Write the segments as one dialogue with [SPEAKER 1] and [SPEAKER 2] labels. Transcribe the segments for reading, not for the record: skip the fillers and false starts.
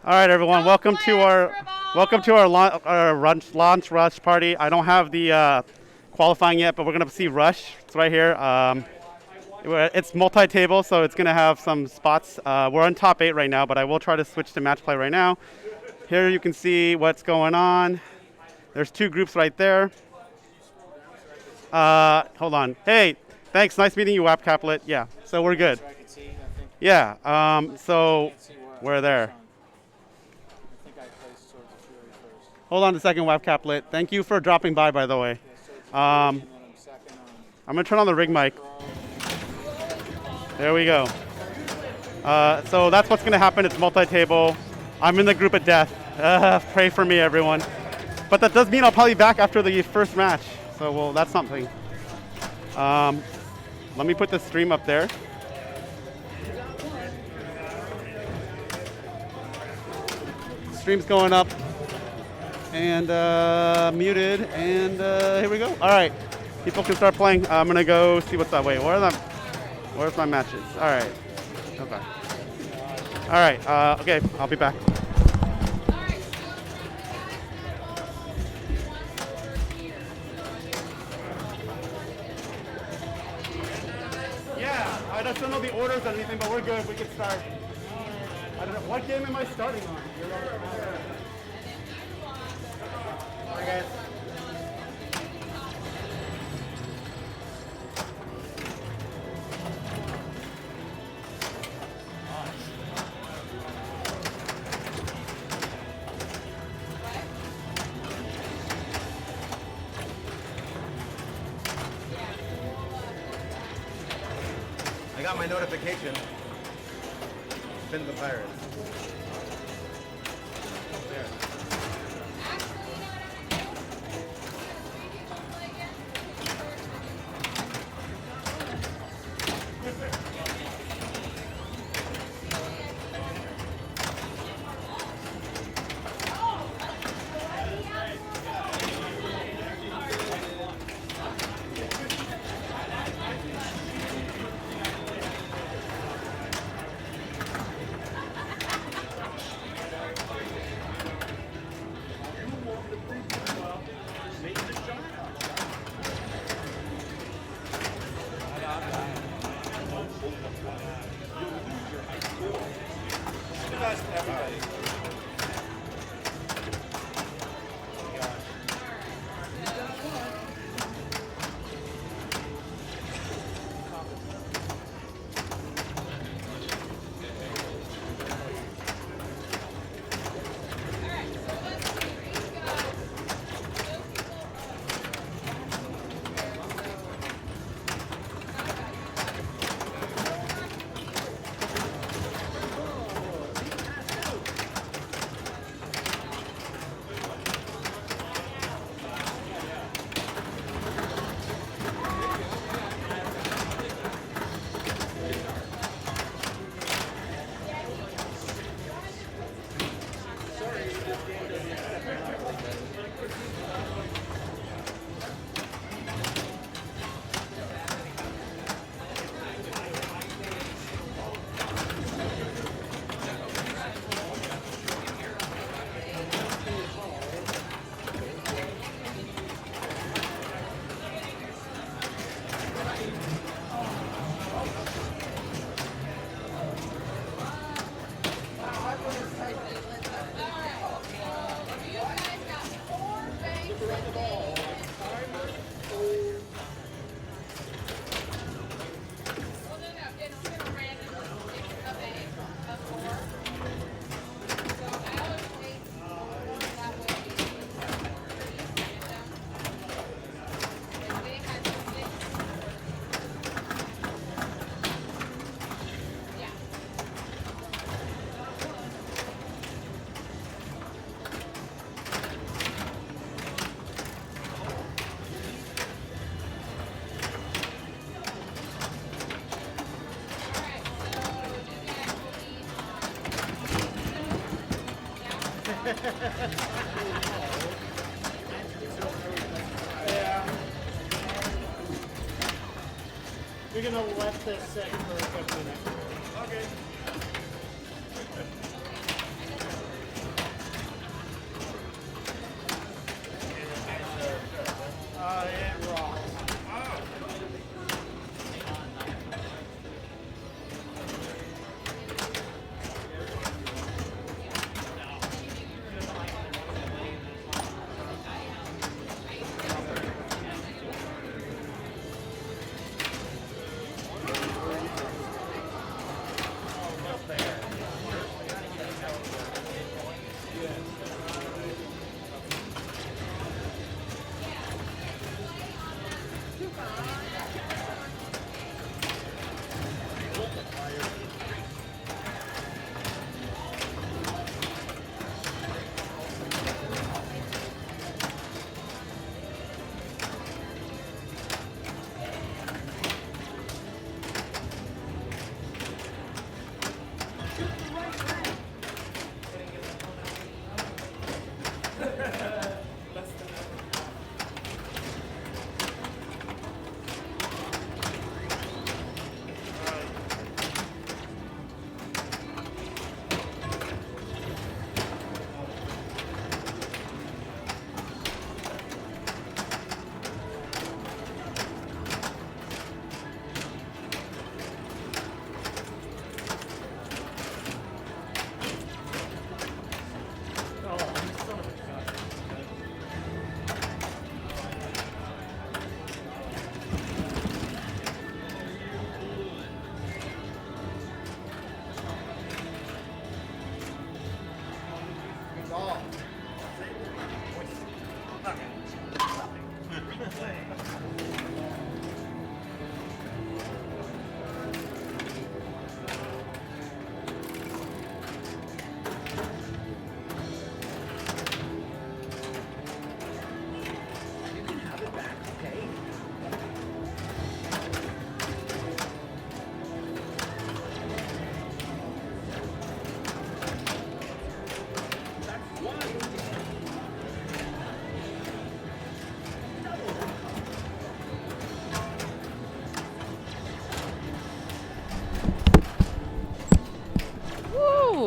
[SPEAKER 1] All right, everyone. Welcome to our launch rush party. I don't have the qualifying yet, but we're gonna see rush. It's right here. It's multi-table, so it's gonna have some spots. We're on top 8 right now, but I will try to switch to match play right now. Here you can see what's going on. There's 2 groups right there. Hold on. Hey, thanks. Nice meeting you, WAP Caplet. Yeah. So we're good. Yeah. So we're there. Hold on a second, WAP Caplet. Thank you for dropping by the way. I'm going to turn on the rig mic. There we go. So that's what's going to happen. It's multi-table. I'm in the group of death. Pray for me, everyone. But that does mean I'll probably be back after the first match. So, well, that's something. Let me put the stream up there. Stream's going up. And muted, and here we go. All right, people can start playing. I'm gonna go see what's that way. Where's my matches? All right, okay. All right, okay, I'll be back. Yeah, I just don't know the orders or anything, but we're good. We can start. I don't know, what game am I starting on? Hi guys.
[SPEAKER 2] I got my notification. Spin the pirate. There.
[SPEAKER 3] We're going to let this sit for a quick minute.
[SPEAKER 2] Okay.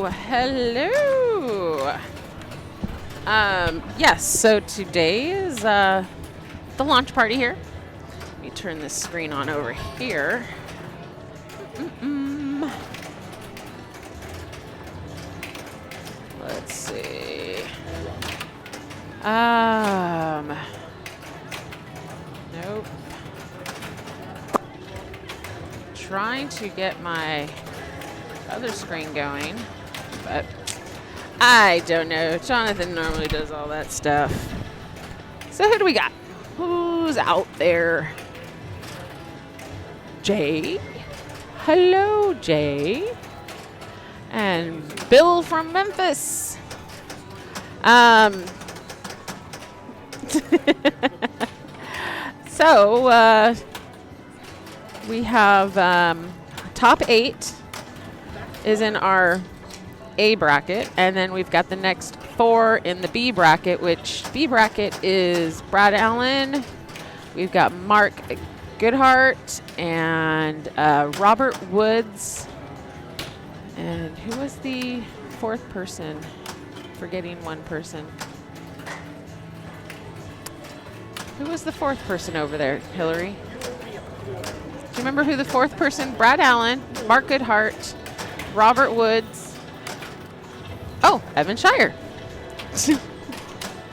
[SPEAKER 4] Hello. Yes, so today is the launch party here. Let me turn this screen on over here. Let's see. Nope. Trying to get my other screen going, but I don't know. Jonathan normally does all that stuff. So who do we got? Who's out there? Jay. Hello, Jay. And Bill from Memphis. So we have top 8 is in our A bracket, and then we've got the next 4 in the B bracket, which B bracket is Brad Allen. We've got Mark Goodhart and Robert Woods. And who was the 4th person? Forgetting one person. Who was the 4th person over there, Hillary? Do you remember who the 4th person? Brad Allen, Mark Goodhart, Robert Woods. Oh, Evan Shire.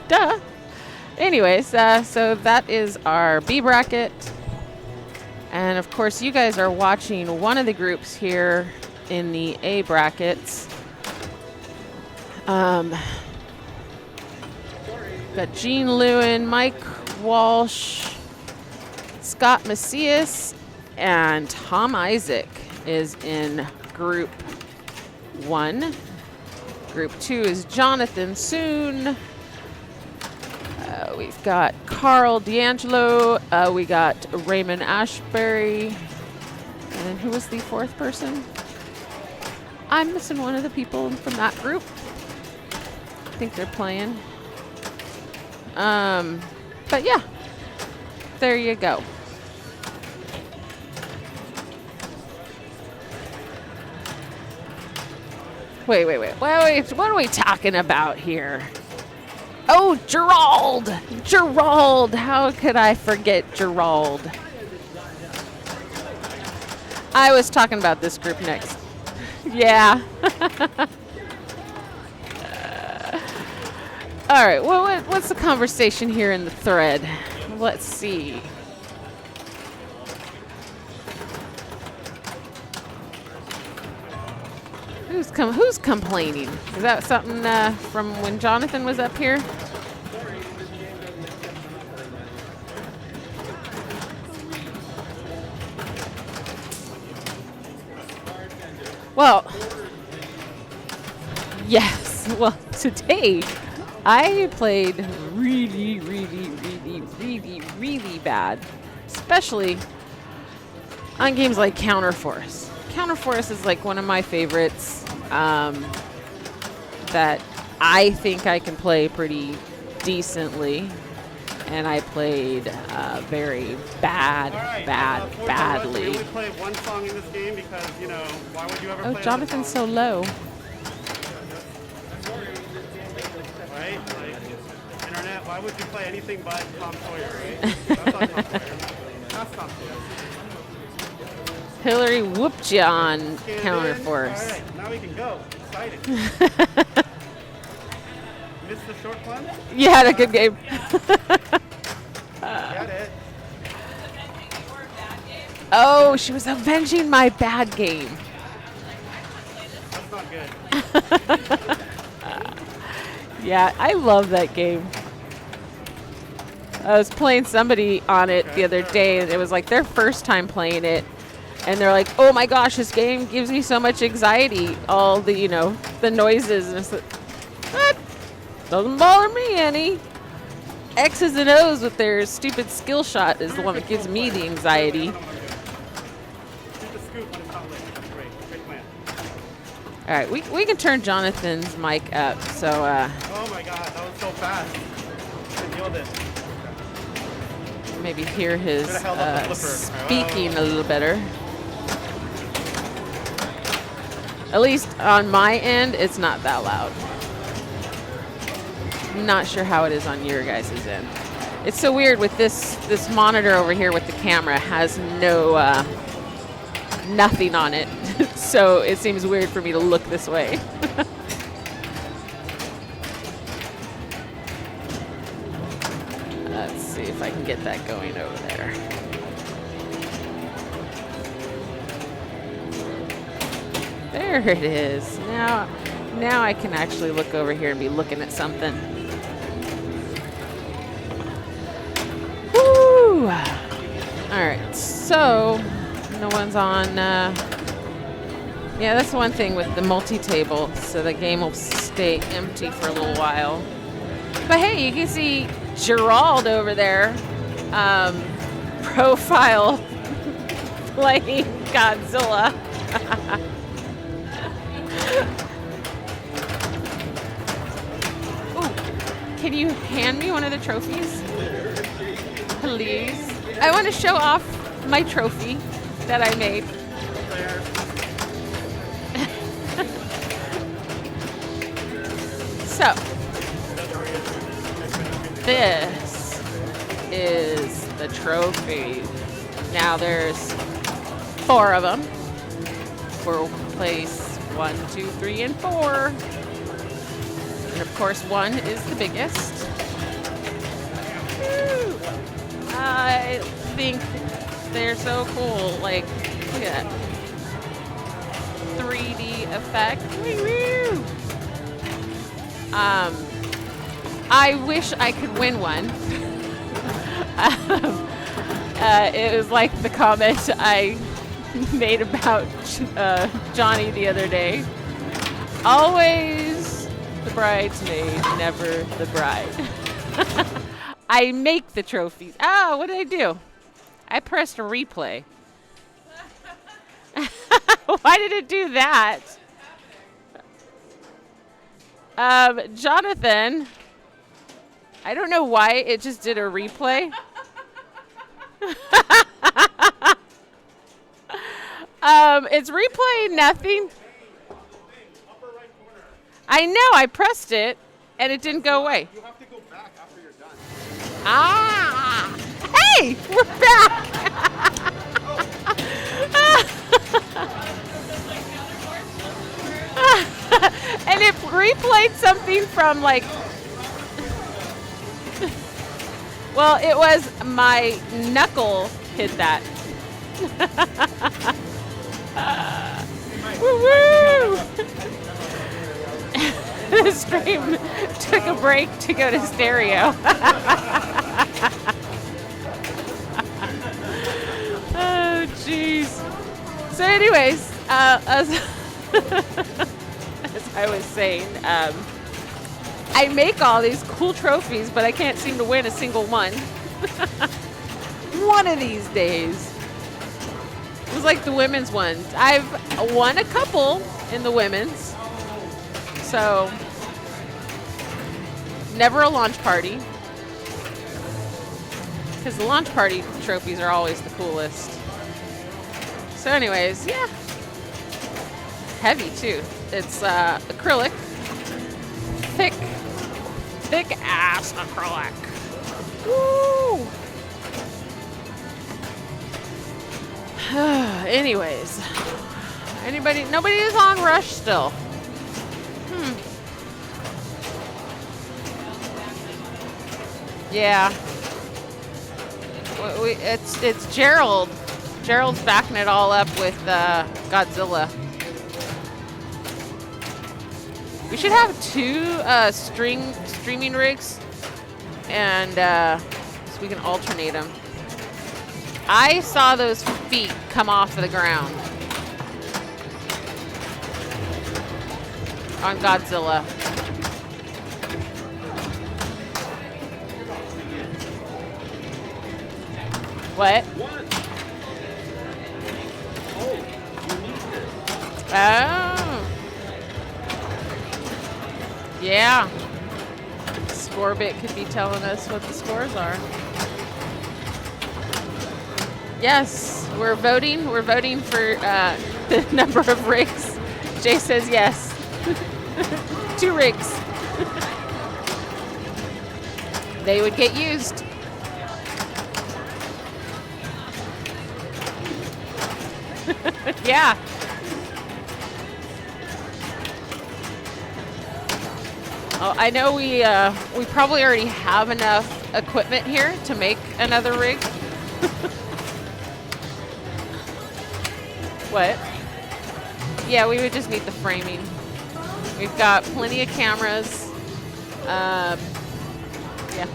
[SPEAKER 4] Duh. Anyways, so that is our B bracket. And of course, you guys are watching one of the groups here in the A brackets. Got Gene Lewin, Mike Walsh, Scott Macias, and Tom Isaac is in group 1. Group 2 is Jonathan Soon. We've got Carl D'Angelo. We got Raymond Ashbury. And who was the 4th person? I'm missing one of the people from that group. I think they're playing. But yeah, there you go. Wait. What are we talking about here? Oh, Gerald! Gerald! How could I forget Gerald? I was talking about this group next. Yeah. All right, well, what's the conversation here in the thread? Let's see. Who's complaining? Is that something from when Jonathan was up here? Well, yes. Well, today I played really bad, especially on games like Counterforce. Counterforce is like one of my favorites that I think I can play pretty decently, and I played very badly.
[SPEAKER 1] We only play one song in this game because, why would you ever play
[SPEAKER 4] Jonathan's so low.
[SPEAKER 1] Right? Like, internet, why would you play anything but Tom Sawyer, right? That's not Tom Sawyer. That's Tom Sawyer.
[SPEAKER 4] Hillary whooped you on Counterforce.
[SPEAKER 1] All right, now we can go. Excited. Missed the short plunge?
[SPEAKER 4] You had a good game.
[SPEAKER 1] Got it.
[SPEAKER 4] Oh, she was avenging my bad game.
[SPEAKER 1] That's not good.
[SPEAKER 4] Yeah, I love that game. I was playing somebody on it the other day, and it was like their first time playing it. And they're like, oh my gosh, this game gives me so much anxiety. All the, the noises. And it's like, what? Doesn't bother me any. X's and O's with their stupid skill shot is the one that gives me the anxiety. All right, we can turn Jonathan's mic up. So.
[SPEAKER 1] Oh my God, that was so fast. I nailed it.
[SPEAKER 4] Maybe hear his speaking a little better. At least on my end, it's not that loud. Not sure how it is on your guys' end. It's so weird with this monitor over here with the camera has no nothing on it. So it seems weird for me to look this way. Let's see if I can get that going over there. There it is. Now I can actually look over here and be looking at something. Woo! All right, so no one's on. Yeah, that's one thing with the multi-table, so the game will stay empty for a little while. But hey, you can see Gerald over there, profile playing Godzilla. Ooh, can you hand me one of the trophies? Please. I want to show off my trophy that I made. So, this is the trophy. Now there's 4 of them. For place 1, 2, 3, and 4. And of course, 1 is the biggest. Woo! I think they're so cool. Like, look at that 3D effect. Woo-woo! I wish I could win one. It was like the comment I made about Johnny the other day. Always the bridesmaid, never the bride. I make the trophies. Oh, what did I do? I pressed replay. Why did it do that? Jonathan, I don't know why it just did a replay. It's replaying nothing. I know, I pressed it and it didn't go away.
[SPEAKER 2] You have to go back after you're done.
[SPEAKER 4] Ah! Hey, we're back. And it replayed something from like, well, it was my knuckle hit that. Woo-woo! The stream took a break to go to stereo. Oh, jeez. So anyways, as I was saying, I make all these cool trophies, but I can't seem to win a single one. One of these days. It was like the women's ones. I've won a couple in the women's. So, never a launch party. Because the launch party trophies are always the coolest. So anyways, yeah. Heavy too. It's acrylic. Thick ass acrylic. Woo! Anyways. Nobody is on Rush still. Yeah. It's Gerald. Gerald's backing it all up with Godzilla. We should have 2 streaming rigs, and so we can alternate them. I saw those feet come off of the ground on Godzilla. What? Oh. Yeah. Scorebit could be telling us what the scores are. Yes, we're voting. We're voting for the number of rigs Jay says yes. 2 rigs. They would get used. Yeah. Oh, I know we probably already have enough equipment here to make another rig. What? Yeah, we would just need the framing. We've got plenty of cameras. Yeah,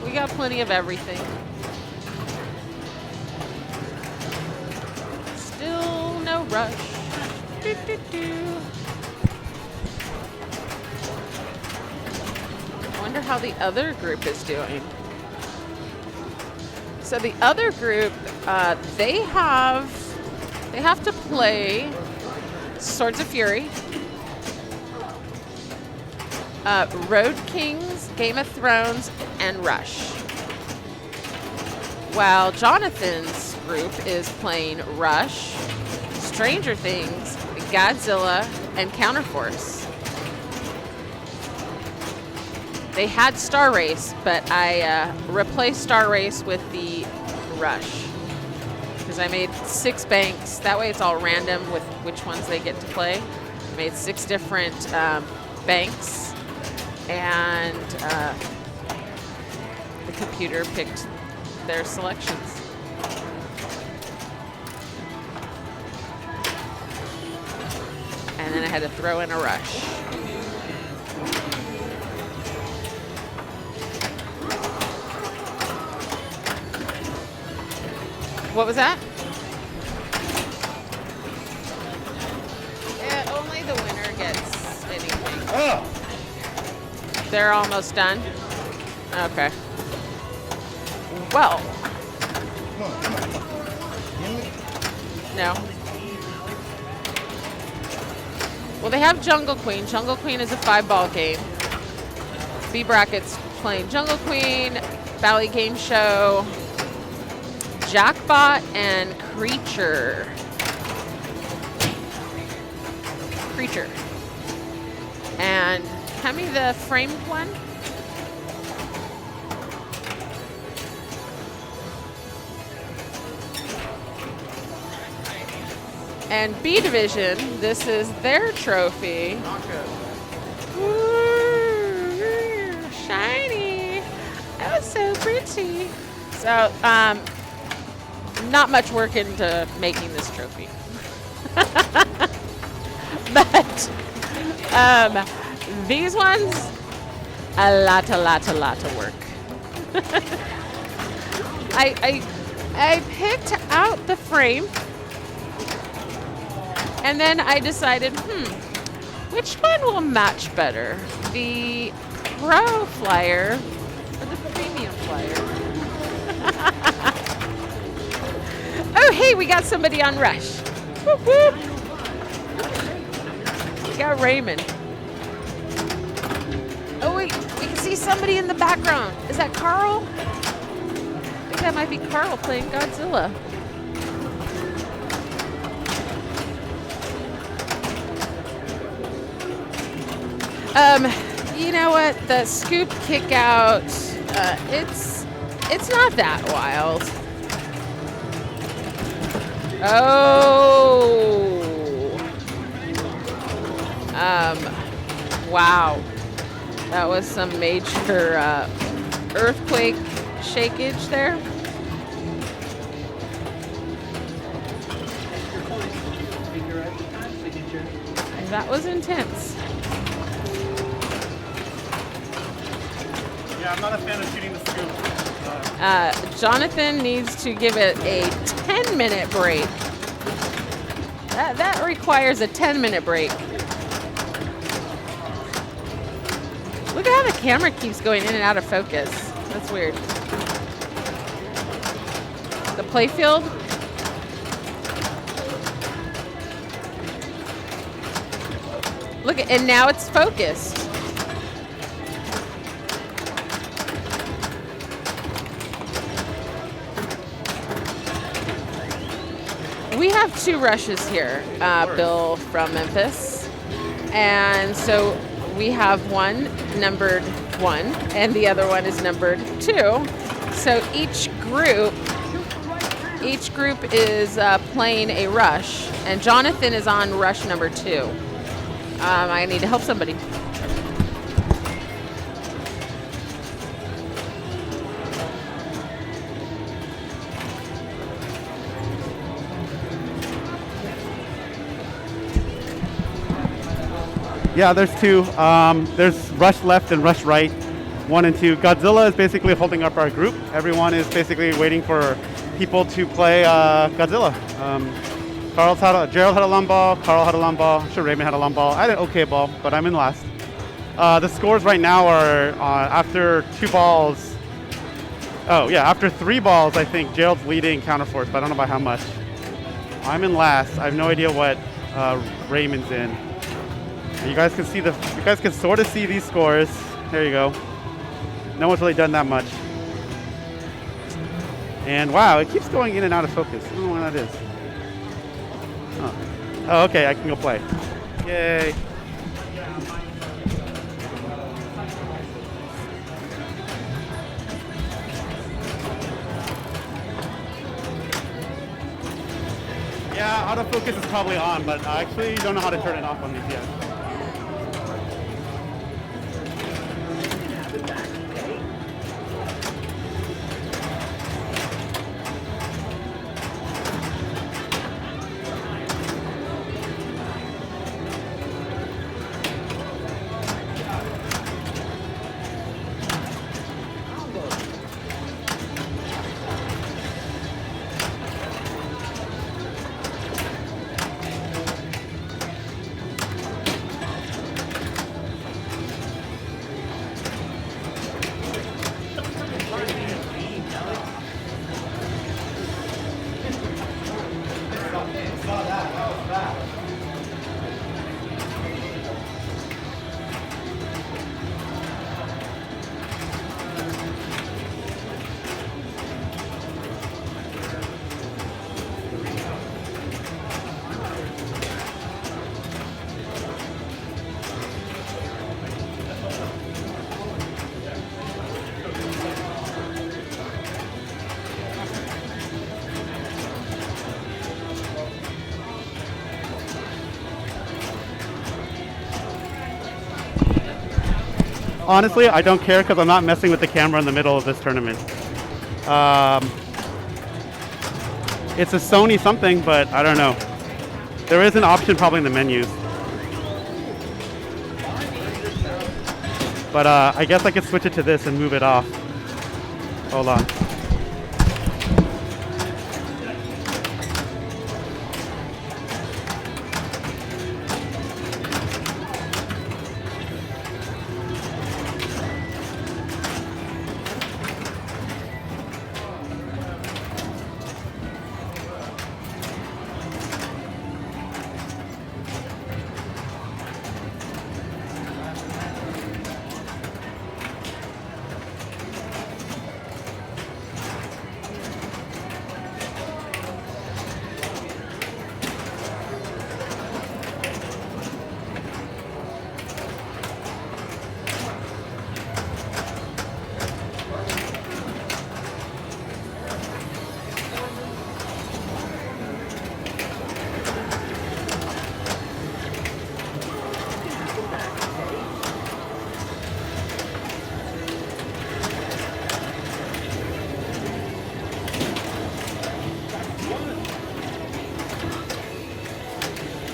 [SPEAKER 4] we got plenty of everything. Still no rush. Do, do, do. I wonder how the other group is doing. So the other group, they have to play Swords of Fury, Road Kings, Game of Thrones, and Rush. While Jonathan's group is playing Rush, Stranger Things, Godzilla, and Counterforce. They had Star Race, but I replaced Star Race with the Rush because I made 6 banks. That way it's all random with which ones they get to play. I made 6 different banks, and the computer picked their selections. And then I had to throw in a Rush. What was that? Yeah, only the winner gets anything.
[SPEAKER 2] Oh!
[SPEAKER 4] They're almost done? Okay. Well.
[SPEAKER 2] Come on, come on.
[SPEAKER 4] No. Well, they have Jungle Queen. Jungle Queen is a 5-ball game. B brackets playing Jungle Queen, Bally Game Show, Jackbot, and Creature. And hand me the framed one. And B Division, this is their trophy. Ooh, shiny. That was so pretty. So, not much work into making this trophy. But these ones, a lot of work. I picked out the frame, and then I decided, which one will match better? The Pro Flyer or the Premium Flyer? Oh, hey, we got somebody on Rush. Whoop, whoop. We got Raymond. Oh, wait, we can see somebody in the background. Is that Carl? I think that might be Carl playing Godzilla. You know what? The scoop kick out, it's not that wild. Oh. Wow. That was some major earthquake shakeage there. That was intense.
[SPEAKER 1] Yeah, I'm not a fan of shooting the scoop.
[SPEAKER 4] Jonathan needs to give it a 10-minute break. That requires a 10-minute break. Look at how the camera keeps going in and out of focus. That's weird. The playfield. Look at, and now it's focused. We have 2 rushes here, Bill from Memphis. And so we have one numbered 1 and the other one is numbered 2. So each group is playing a rush, and Jonathan is on rush number 2. I need to help somebody.
[SPEAKER 1] Yeah, there's 2. There's rush left and rush right, 1 and 2. Godzilla is basically holding up our group. Everyone is basically waiting for people to play Godzilla. Gerald had a long ball, Carl had a long ball, I'm sure Raymond had a long ball. I had an okay ball, but I'm in last. The scores right now are after 2 balls. Oh yeah, after 3 balls, I think Gerald's leading Counterforce, but I don't know by how much. I'm in last. I have no idea what Raymond's in. You guys can see you guys can sort of see these scores. There you go. No one's really done that much. And wow, it keeps going in and out of focus. I don't know why that is. Oh, okay, I can go play. Yay. Yeah, autofocus is probably on, but I actually don't know how to turn it off on these yet. Honestly, I don't care because I'm not messing with the camera in the middle of this tournament. It's a Sony something, but I don't know. There is an option probably in the menus. But I guess I could switch it to this and move it off. Hold on.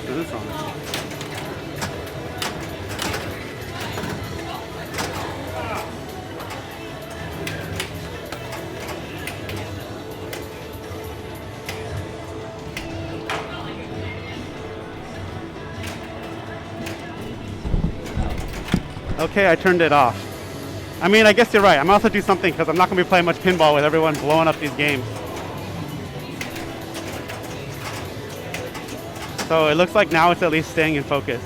[SPEAKER 1] This on. Okay, I turned it off. I mean, I guess you're right. I'm also do something because I'm not going to be playing much pinball with everyone blowing up these games. So it looks like now it's at least staying in focus.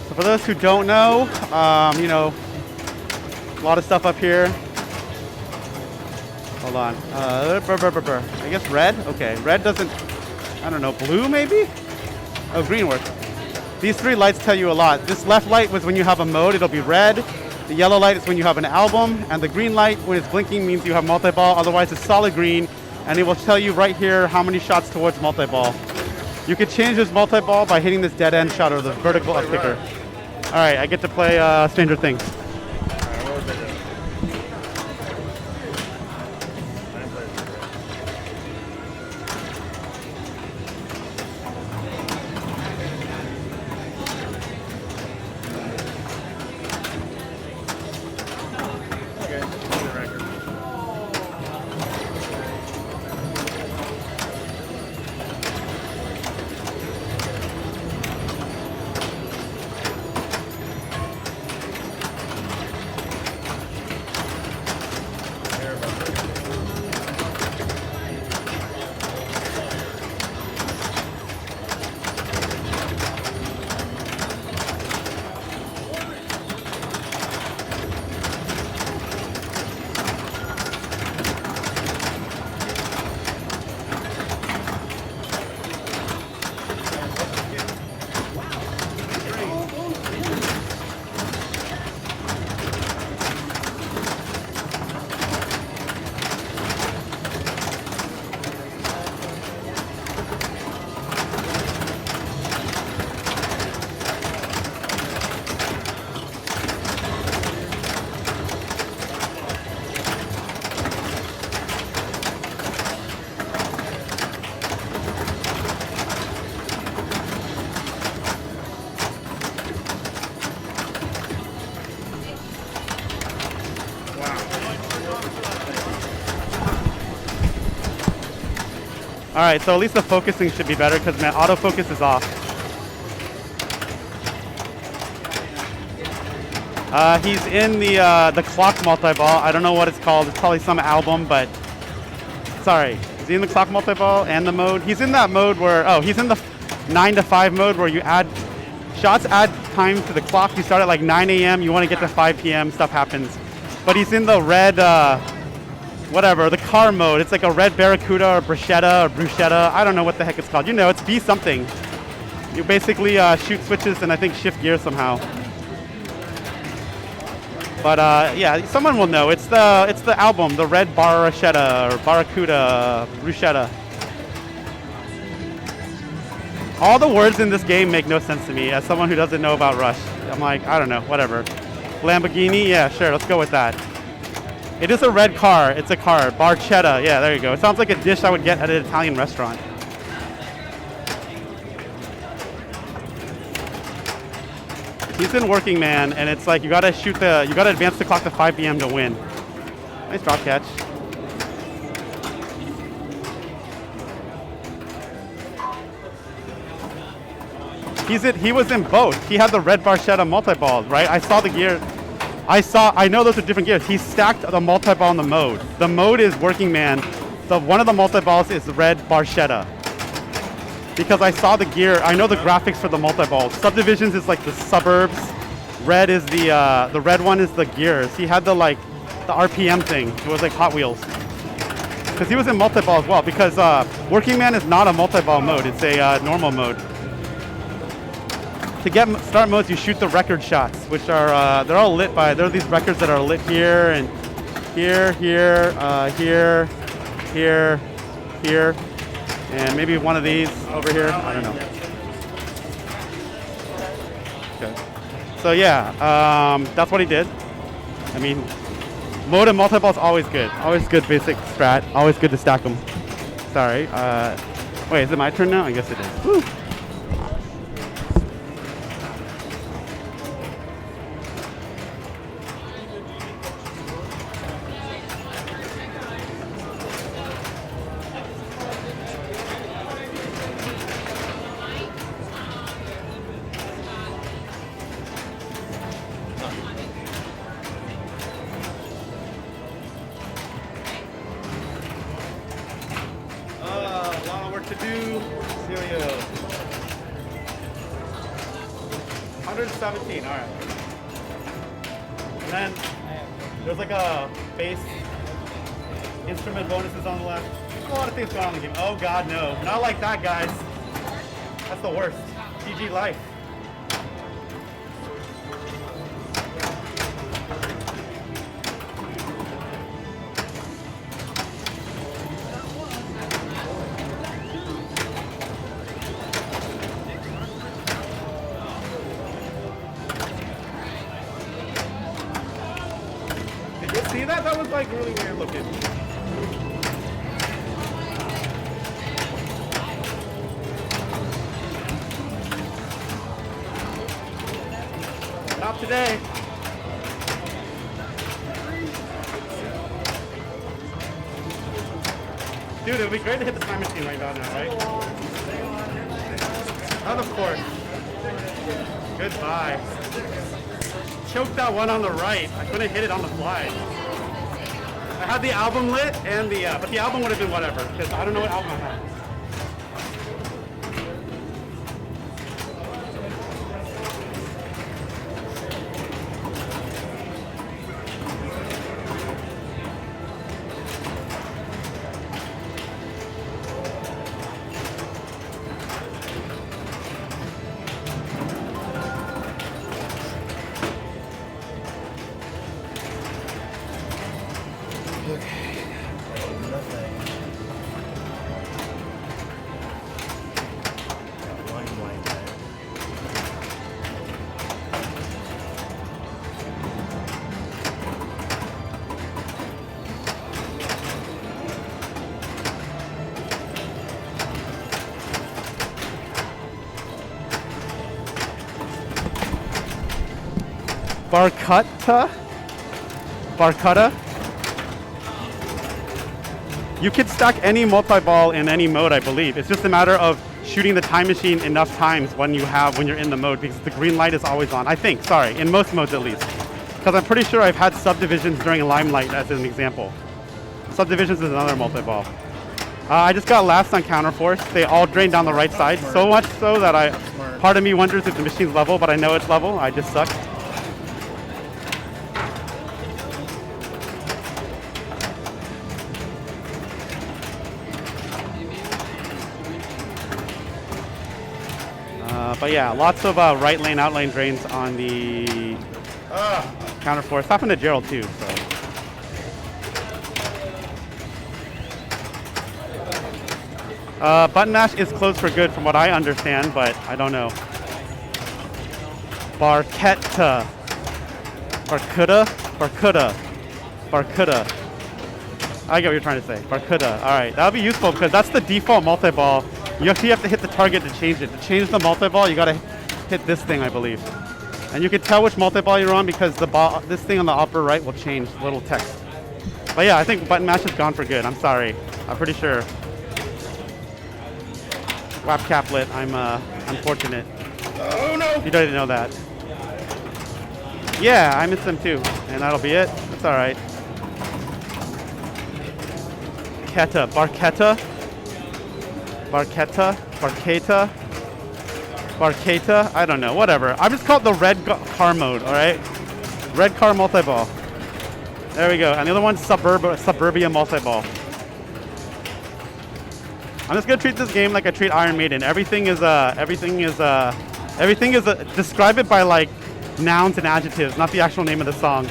[SPEAKER 1] So for those who don't know, you know, a lot of stuff up here. Hold on. I guess red? Okay, red doesn't, I don't know, blue maybe? Oh, green works. These three lights tell you a lot. This left light was when you have a mode, it'll be red. The yellow light is when you have an album, and the green light, when it's blinking, means you have multi-ball. Otherwise, it's solid green, and it will tell you right here how many shots towards multi-ball. You could change this multi-ball by hitting this dead end shot or the vertical up kicker. All right, I get to play Stranger Things. All right, so at least the focusing should be better because my autofocus is off. He's in the clock multi-ball. I don't know what it's called. It's probably some album, but sorry. Is he in the clock multi-ball and the mode? He's in that mode where, oh, he's in the 9 to 5 mode where you add, shots add time to the clock. You start at like 9 a.m., you want to get to 5 p.m., stuff happens. But he's in the red, whatever, the car mode. It's like a red Barracuda or Bruschetta. I don't know what the heck it's called. You know, it's B something. You basically shoot switches and I think shift gears somehow. But yeah, someone will know. It's the album, the red Barracuda or Barracuda, Bruschetta. All the words in this game make no sense to me as someone who doesn't know about Rush. I'm like, I don't know, whatever. Lamborghini, yeah, sure, let's go with that. It is a red car. It's a car. Barchetta. Yeah, there you go. It sounds like a dish I would get at an Italian restaurant. He's in Working Man, and it's like you gotta advance the clock to 5 p.m. to win. Nice drop catch. He was in both. He had the red Barchetta multi-ball, right? I saw the gear. I know those are different gears. He stacked the multi-ball in the mode. The mode is Working Man. One of the multi-balls is the red Barchetta. Because I saw the gear, I know the graphics for the multi-balls. Subdivisions is like the suburbs. Red is the red one is the gears. He had the RPM thing. It was like Hot Wheels. Because he was in multi-ball as well. Because Working Man is not a multi-ball mode. It's a normal mode. To get start modes, you shoot the record shots, which are they're all lit by. There are these records that are lit here and here, here, here, and maybe one of these over here. I don't know. Okay. So yeah, that's what he did. I mean, mode and multi-ball is always good. Always good basic strat. Always good to stack them. Sorry. Wait, is it my turn now? I guess it is. Woo. To do, Celia. 117, all right. And then there's like a bass instrument bonuses on the left. There's a lot of things going on in the game. Oh God, no. Not like that, guys. That's the worst. GG life. see that? That was like really weird looking. Not today. Dude, it would be great to hit the time machine right about now, right? And of course. Goodbye. Choked that one on the right. I couldn't hit it on the fly. I had the album lit and but the album would have been whatever, because I don't know what album I had. Barcutta. You can stack any multi-ball in any mode, I believe. It's just a matter of shooting the time machine enough times when you're in the mode, because the green light is always on. I think, sorry, in most modes at least. Because I'm pretty sure I've had subdivisions during Limelight as an example. Subdivisions is another multi-ball. I just got last on Counterforce. They all drain down the right side, so much so that part of me wonders if the machine's level, but I know it's level. I just suck. But yeah, lots of right lane, out lane drains on the Counterforce. Happened to Gerald too, so. Button mash is closed for good from what I understand, but I don't know. Barcutta. Barcutta. I get what you're trying to say. Barcutta. All right, that'll be useful because that's the default multi-ball. You actually have to hit the target to change it. To change the multi-ball, you gotta hit this thing, I believe. And you can tell which multi-ball you're on because this thing on the upper right will change the little text. But yeah, I think button mash is gone for good. I'm sorry. I'm pretty sure. WAP caplet, I'm unfortunate. Oh no! You didn't know that. Yeah, I missed them too. And that'll be it. That's alright. Barcata, I don't know, whatever. I just call it the red car mode, alright? Red car multi-ball. There we go. And the other one's Suburbia multi-ball. I'm just gonna treat this game like I treat Iron Maiden. Everything is describe it by like nouns and adjectives, not the actual name of the song.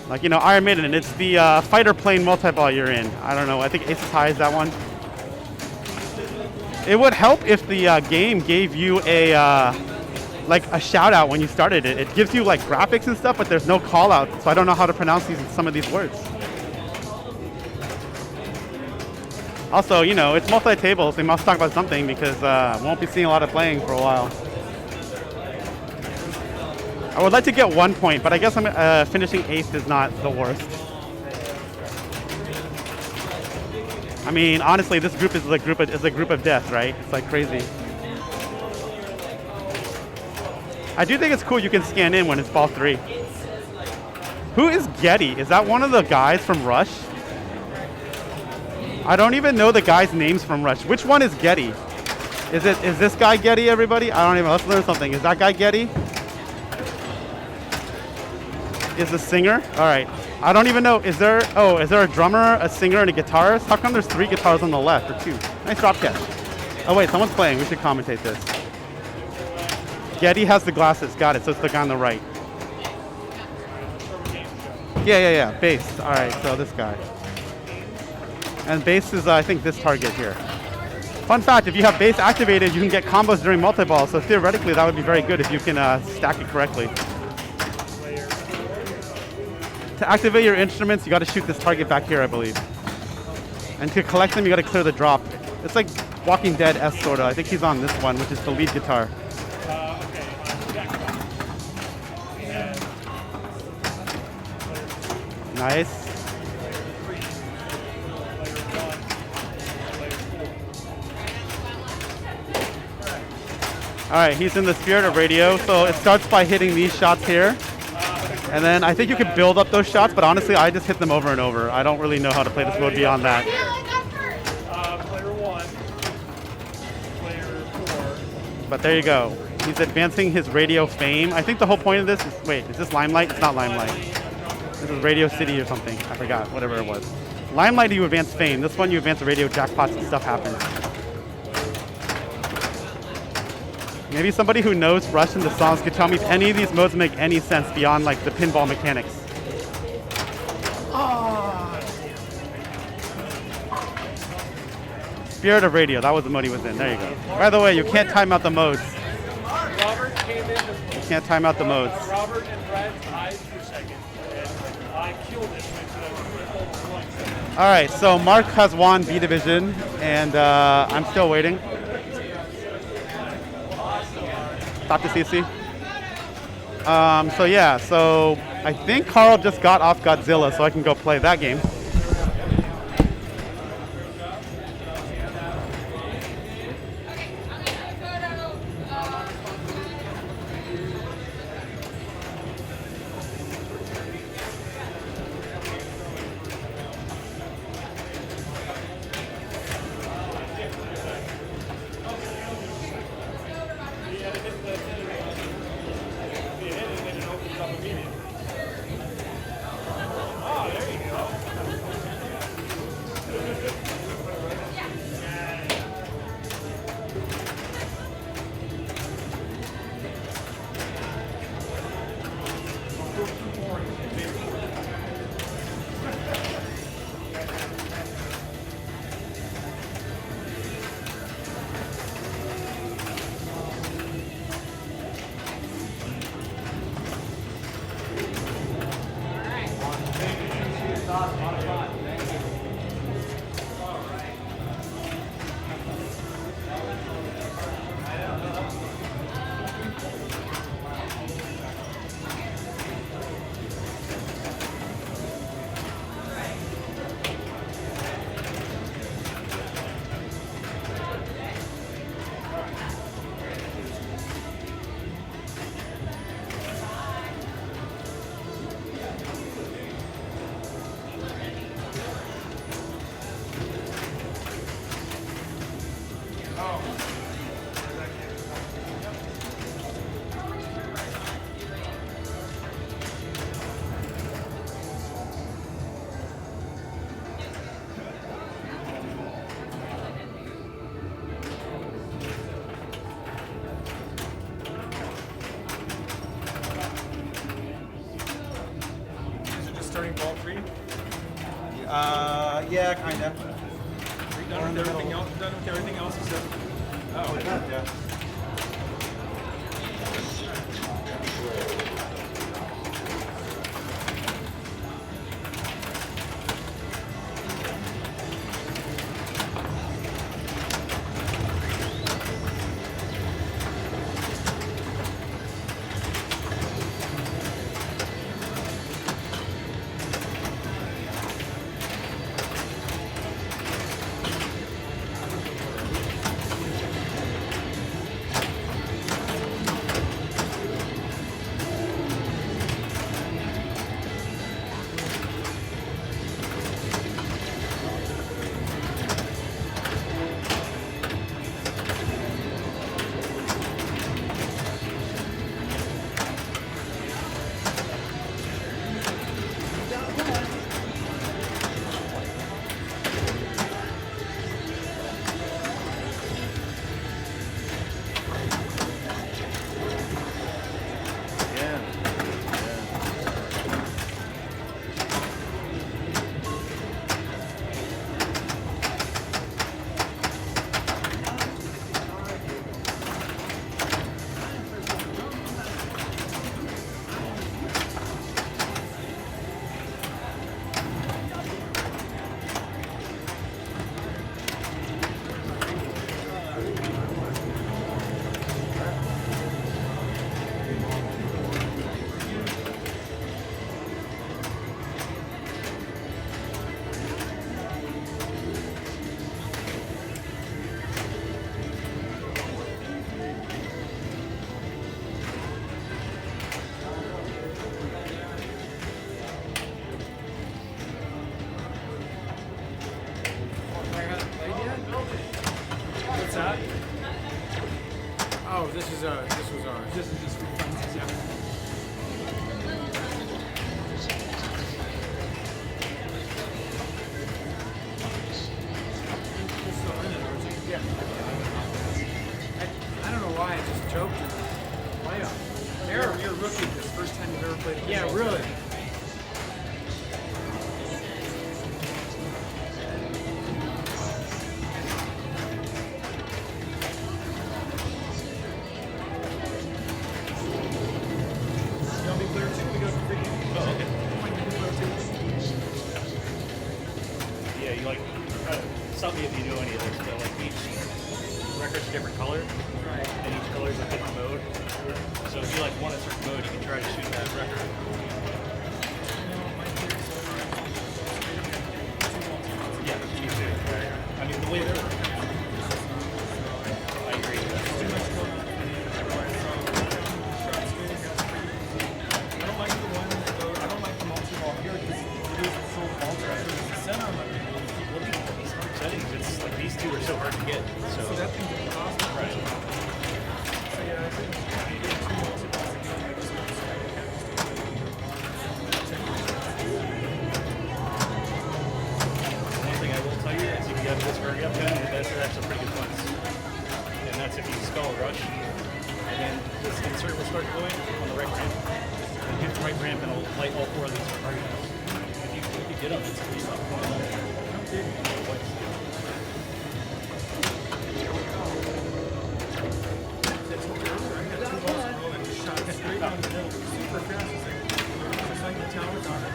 [SPEAKER 1] Like, you know, Iron Maiden, it's the fighter plane multi-ball you're in. I don't know, I think Aces High is that one. It would help if the game gave you a shout out when you started it. It gives you like graphics and stuff, but there's no call out, so I don't know how to pronounce some of these words. Also, you know, it's multi-tables. They must talk about something because won't be seeing a lot of playing for a while. I would like to get 1 point, but I guess I'm finishing 8th is not the worst. I mean, honestly, this group is a group of death, right? It's like crazy. I do think it's cool you can scan in when it's ball 3. Who is Getty? Is that one of the guys from Rush? I don't even know the guys' names from Rush. Which one is Getty? Is this guy Getty, everybody? I don't even, let's learn something. Is that guy Getty? Is the singer? All right. I don't even know. Is there a drummer, a singer, and a guitarist? How come there's 3 guitars on the left or 2? Nice drop catch. Oh wait, someone's playing. We should commentate this. Getty has the glasses. Got it. So it's the guy on the right. Yeah. Bass. All right. So this guy. And bass is, I think, this target here. Fun fact, if you have bass activated, you can get combos during multi-ball. So theoretically, that would be very good if you can stack it correctly. To activate your instruments, you got to shoot this target back here, I believe. And to collect them, you got to clear the drop. It's like Walking Dead-esque sort of. I think he's on this one, which is the lead guitar. Nice. All right, he's in the Spirit of Radio. So it starts by hitting these shots here. And then I think you could build up those shots, but honestly, I just hit them over and over. I don't really know how to play this mode beyond that.
[SPEAKER 3] Player 1, player 4.
[SPEAKER 1] But there you go. He's advancing his radio fame. I think the whole point of this is, wait, is this Limelight? It's not Limelight. This is Radio City or something. I forgot, whatever it was. Limelight, you advance fame. This one, you advance the radio jackpots and stuff happens. Maybe somebody who knows Rush and the songs could tell me if any of these modes make any sense beyond like the pinball mechanics. Spirit of Radio, that was the mode he was in. There you go. By the way, you can't time out the modes.
[SPEAKER 3] Robert came in with
[SPEAKER 1] You can't time out the modes.
[SPEAKER 3] Robert and Brad's eyes per second, and I killed it with
[SPEAKER 1] All right, so Mark has won B Division, and I'm still waiting. Talk to CC. So yeah, so I think Carl just got off Godzilla, so I can go play that game.
[SPEAKER 5] Starting ball 3?
[SPEAKER 2] Yeah, kinda.
[SPEAKER 5] Are you done with everything else? Done with everything else except? Oh,
[SPEAKER 2] Yeah.
[SPEAKER 5] rookie. This first time you've ever played.
[SPEAKER 2] Yeah, really.
[SPEAKER 5] You want me to clear too? We go to the
[SPEAKER 3] Oh, okay.
[SPEAKER 5] clear too.
[SPEAKER 3] Yeah, you like, stop me if you know any of this, but like each record's a different color, and each color is a different mode. So if you like want a certain mode, you can try to shoot that record. Yeah, me too. I mean, the way they're working. I agree. That's too much going on.
[SPEAKER 5] I don't like the one that goes, I don't like the multi-ball here because it is so ultra. The center of it.
[SPEAKER 3] These hard settings, it's like these two are so hard to get. So
[SPEAKER 5] So that thing's impossible.
[SPEAKER 3] right.
[SPEAKER 5] So yeah, I think you get two multi-balls again. Like, so it's
[SPEAKER 3] One thing I will tell you is if you have this hurry up gun, that's actually pretty good points. And that's if you spell rush, and then this insert will start going on the right ramp. And hit the right ramp and it'll light all four of these targets. If you get them, it's pretty tough.
[SPEAKER 5] shot straight down the middle, super fast. It's like the tower's on it.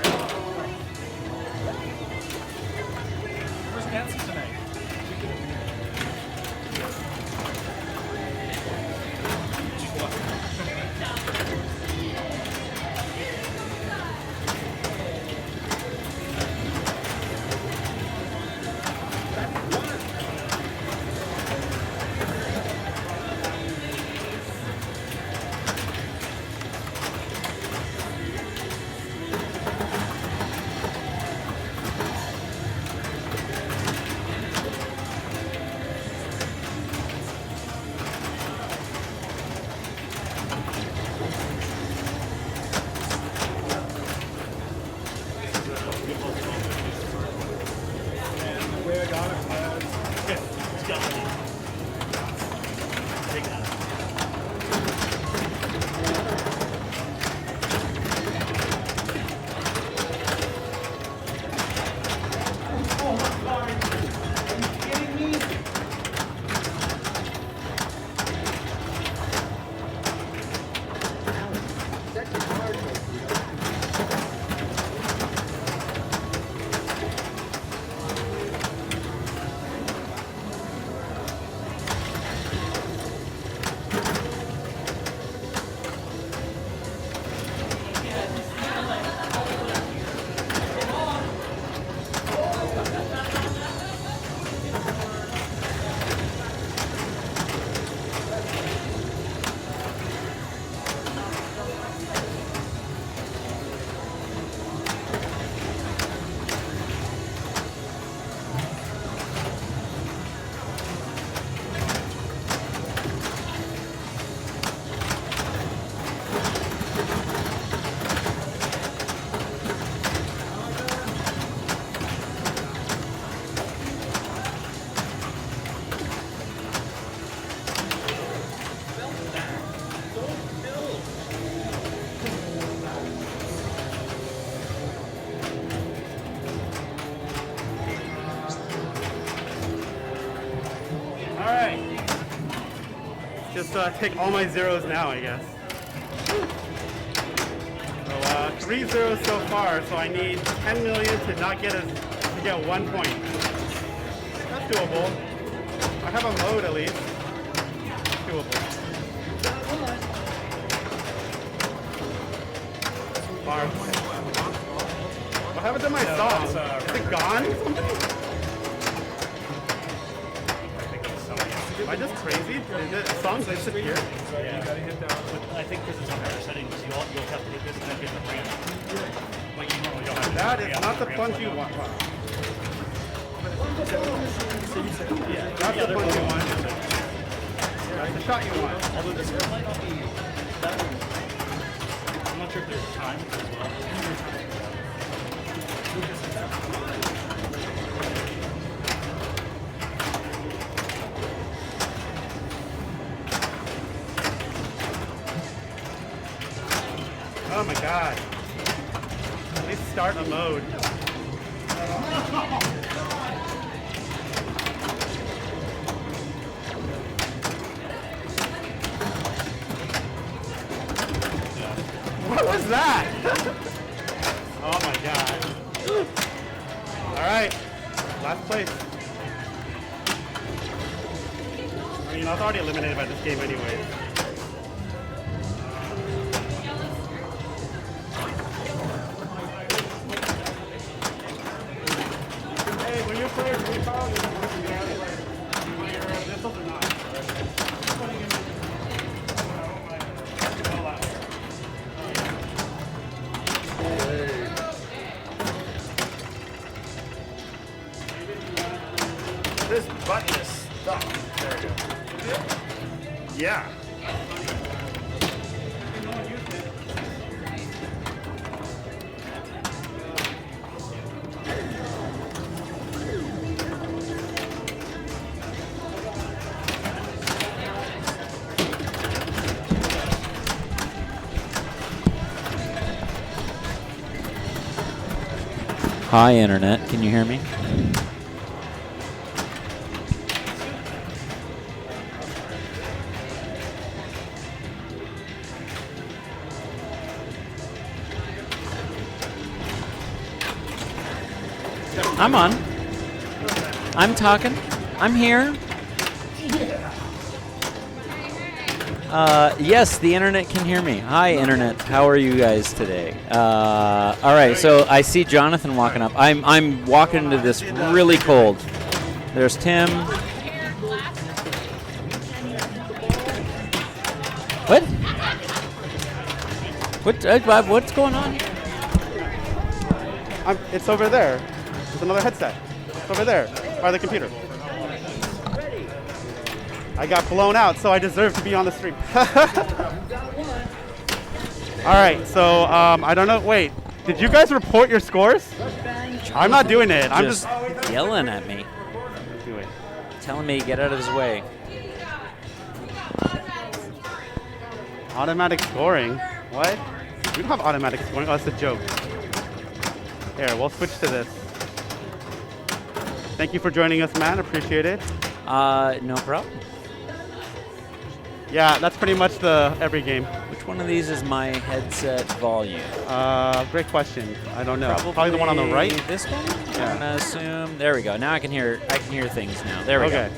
[SPEAKER 5] Where's Nancy tonight? And the way I got it was
[SPEAKER 3] Okay, let's go. Take that.
[SPEAKER 1] All right. Just take all my zeros now, I guess. So 3 zeros so far. So I need 10 million to not get to get 1 point. That's doable. I have a mode at least. Doable. Bar. What happened to my song? Is it gone? Am I just crazy? Did the song disappear?
[SPEAKER 3] Yeah. You gotta hit that. But I think because it's on higher settings, you'll have to hit this and then hit the ramp. Like you normally don't have to.
[SPEAKER 1] That is not the punch you want.
[SPEAKER 3] Yeah.
[SPEAKER 1] That's the punch you want. That's the shot you want.
[SPEAKER 3] Although this one might not be that one. I'm not sure if there's time as well.
[SPEAKER 1] Oh my god. At least start a mode. What was that? Oh my god. Alright. Last place. I mean, I was already eliminated by this game anyway. Hey, when you're playing, we call you. This or not?
[SPEAKER 2] This button is stuck. There we go. Yeah.
[SPEAKER 6] Hi, Internet. Can you hear me? I'm on. I'm talking. I'm here. Yes, the internet can hear me. Hi, internet. How are you guys today? All right. So I see Jonathan walking up. I'm walking into this really cold. There's Tim. What? What's going on?
[SPEAKER 1] It's over there. There's another headset. It's over there by the computer. I got blown out, so I deserve to be on the stream. All right, so I don't know. Wait, did you guys report your scores? I'm not doing it. I'm just
[SPEAKER 6] yelling at me,
[SPEAKER 1] do it.
[SPEAKER 6] telling me to get out of his way.
[SPEAKER 1] Automatic scoring. What? We don't have automatic scoring. Oh, that's a joke. Here, we'll switch to this. Thank you for joining us, man. Appreciate it.
[SPEAKER 6] No problem.
[SPEAKER 1] Yeah, that's pretty much the every game.
[SPEAKER 6] Which one of these is my headset volume?
[SPEAKER 1] Great question. I don't know. Probably the one on the right.
[SPEAKER 6] This one?
[SPEAKER 1] Yeah.
[SPEAKER 6] I'm gonna assume. There we go. Now I can hear things now. There we go.
[SPEAKER 1] Okay.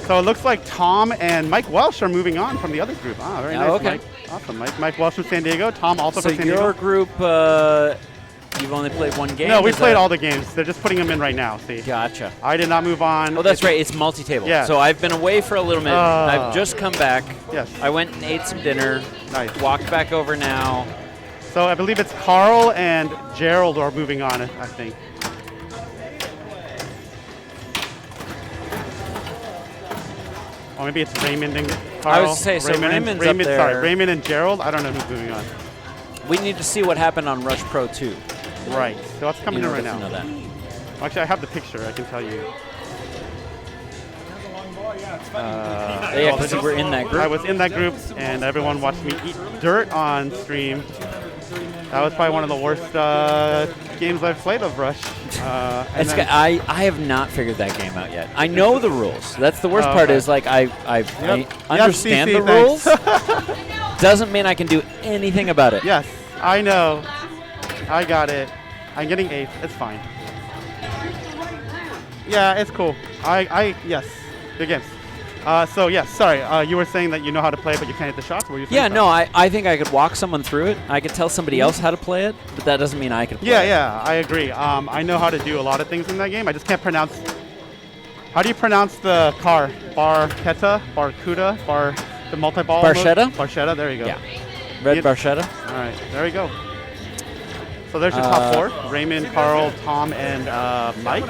[SPEAKER 1] So it looks like Tom and Mike Welsh are moving on from the other group. Ah, very nice,
[SPEAKER 6] okay.
[SPEAKER 1] Mike. Awesome, Mike. Mike Welsh from San Diego. Tom also
[SPEAKER 6] So
[SPEAKER 1] from San
[SPEAKER 6] your
[SPEAKER 1] Diego.
[SPEAKER 6] group, you've only played one game?
[SPEAKER 1] No, we
[SPEAKER 6] Is
[SPEAKER 1] played
[SPEAKER 6] that-
[SPEAKER 1] all the games. They're just putting them in right now. See.
[SPEAKER 6] Gotcha.
[SPEAKER 1] I did not move on.
[SPEAKER 6] Oh, that's right. It's multi-table.
[SPEAKER 1] Yeah.
[SPEAKER 6] So I've been away for a little minute. I've just come back.
[SPEAKER 1] Yes.
[SPEAKER 6] I went and ate some dinner.
[SPEAKER 1] Nice.
[SPEAKER 6] Walked back over now.
[SPEAKER 1] So I believe it's Carl and Gerald are moving on, I think. Or maybe it's Raymond and Carl.
[SPEAKER 6] I was to say, so Raymond's up there.
[SPEAKER 1] Sorry, Raymond and Gerald. I don't know who's moving on.
[SPEAKER 6] We need to see what happened on Rush Pro 2.
[SPEAKER 1] Right. So it's coming
[SPEAKER 6] You
[SPEAKER 1] in
[SPEAKER 6] know,
[SPEAKER 1] right
[SPEAKER 6] get to
[SPEAKER 1] now.
[SPEAKER 6] know that.
[SPEAKER 1] Actually, I have the picture. I can tell you.
[SPEAKER 6] Yeah, because you were in that group.
[SPEAKER 1] I was in that group, and everyone watched me eat dirt on stream. That was probably one of the worst games I've played of Rush. And
[SPEAKER 6] It's
[SPEAKER 1] then-
[SPEAKER 6] I have not figured that game out yet. I know the rules. That's the worst part.
[SPEAKER 1] okay.
[SPEAKER 6] Is like I
[SPEAKER 1] Yep.
[SPEAKER 6] understand
[SPEAKER 1] CC,
[SPEAKER 6] the rules.
[SPEAKER 1] thanks.
[SPEAKER 6] Doesn't mean I can do anything about it.
[SPEAKER 1] Yes, I know. I got it. I'm getting 8th. It's fine. Yeah, it's cool. Yes, good games. So yes, sorry. You were saying that you know how to play, but you can't hit the shots. Were you saying
[SPEAKER 6] Yeah,
[SPEAKER 1] so?
[SPEAKER 6] no, I think I could walk someone through it. I could tell somebody else how to play it, but that doesn't mean I could play
[SPEAKER 1] Yeah,
[SPEAKER 6] it.
[SPEAKER 1] yeah, I agree. I know how to do a lot of things in that game. I just can't pronounce. How do you pronounce the car? Barchetta, Barcuda, the multi-ball.
[SPEAKER 6] Barchetta?
[SPEAKER 1] Mode? Barchetta. There you go.
[SPEAKER 6] Yeah. Red
[SPEAKER 1] Yep.
[SPEAKER 6] Barchetta.
[SPEAKER 1] All right, there we go. So there's your top 4: Raymond, Carl, Tom, and Mike.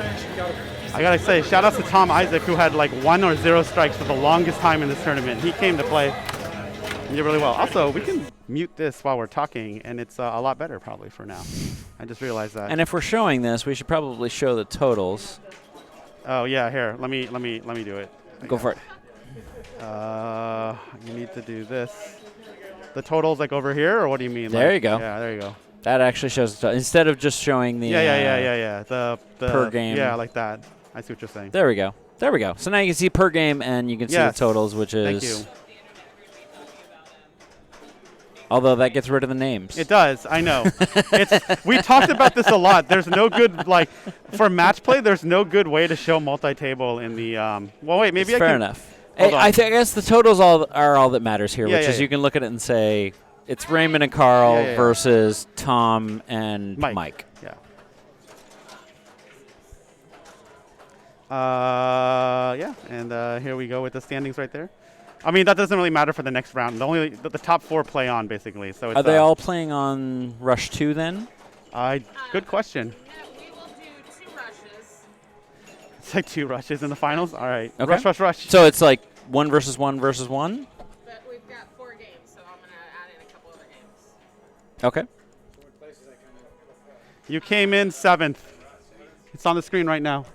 [SPEAKER 1] I gotta say, shout out to Tom Isaac, who had like 1 or 0 strikes for the longest time in this tournament. He came to play and did really well. Also, we can mute this while we're talking, and it's a lot better probably for now. I just realized that.
[SPEAKER 6] And if we're showing this, we should probably show the totals.
[SPEAKER 1] Oh yeah, here. Let me do it.
[SPEAKER 6] Go for it.
[SPEAKER 1] You need to do this. The total's like over here, or what do you mean?
[SPEAKER 6] There
[SPEAKER 1] like,
[SPEAKER 6] you go.
[SPEAKER 1] Yeah, there you go.
[SPEAKER 6] That actually shows the instead of just showing the
[SPEAKER 1] Yeah. The
[SPEAKER 6] per game.
[SPEAKER 1] Yeah, like that. I see what you're saying.
[SPEAKER 6] There we go. There we go. So now you can see per game and you can see the
[SPEAKER 1] Yes.
[SPEAKER 6] totals, which is.
[SPEAKER 1] Thank you.
[SPEAKER 6] Although that gets rid of the names.
[SPEAKER 1] It does. I know. We talked about this a lot. There's no good for match play. There's no good way to show multi-table in the. Well, wait. Maybe
[SPEAKER 6] It's
[SPEAKER 1] I
[SPEAKER 6] fair
[SPEAKER 1] can.
[SPEAKER 6] enough.
[SPEAKER 1] Hold
[SPEAKER 6] I
[SPEAKER 1] on.
[SPEAKER 6] guess the totals are all that matters here,
[SPEAKER 1] Yeah,
[SPEAKER 6] which
[SPEAKER 1] yeah,
[SPEAKER 6] is
[SPEAKER 1] yeah.
[SPEAKER 6] you can look at it and say it's Raymond and Carl
[SPEAKER 1] Yeah.
[SPEAKER 6] versus Tom and
[SPEAKER 1] Mike. Yeah. Yeah, and here we go with the standings right there. I mean, that doesn't really matter for the next round. The top 4 play on basically. So it's,
[SPEAKER 6] Are they all playing on Rush 2 then?
[SPEAKER 1] Good question.
[SPEAKER 4] We will do 2 rushes.
[SPEAKER 1] It's like 2 rushes in the finals. All right.
[SPEAKER 6] Okay.
[SPEAKER 1] Rush.
[SPEAKER 6] So it's like 1 versus 1 versus 1?
[SPEAKER 4] But we've got 4 games, so I'm going to add in a couple other games.
[SPEAKER 6] Okay.
[SPEAKER 1] You came in 7th. It's on the screen right now.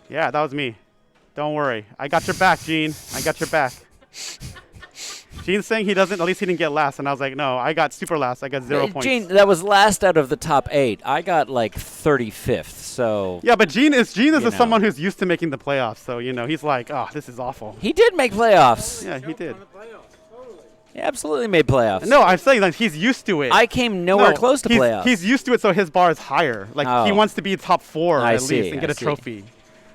[SPEAKER 1] Yeah, that was me. Don't worry. I got your back, Gene. I got your back. Gene's saying he doesn't. At least he didn't get last. And I was like, no, I got super last. I got 0 points.
[SPEAKER 6] Gene, that was last out of the top 8. I got like 35th, so.
[SPEAKER 1] Yeah, but Gene is
[SPEAKER 6] know.
[SPEAKER 1] someone who's used to making the playoffs. So, he's like, oh, this is awful.
[SPEAKER 6] He did make playoffs.
[SPEAKER 1] Yeah, he did.
[SPEAKER 6] He absolutely made playoffs.
[SPEAKER 1] No, I'm saying that he's used to it.
[SPEAKER 6] I came nowhere
[SPEAKER 1] No,
[SPEAKER 6] close to
[SPEAKER 1] he's,
[SPEAKER 6] playoffs.
[SPEAKER 1] He's used to it, so his bar is higher. Like, he
[SPEAKER 6] Oh.
[SPEAKER 1] wants to be top 4
[SPEAKER 6] I
[SPEAKER 1] at
[SPEAKER 6] see,
[SPEAKER 1] least and get
[SPEAKER 6] I
[SPEAKER 1] a
[SPEAKER 6] see.
[SPEAKER 1] trophy.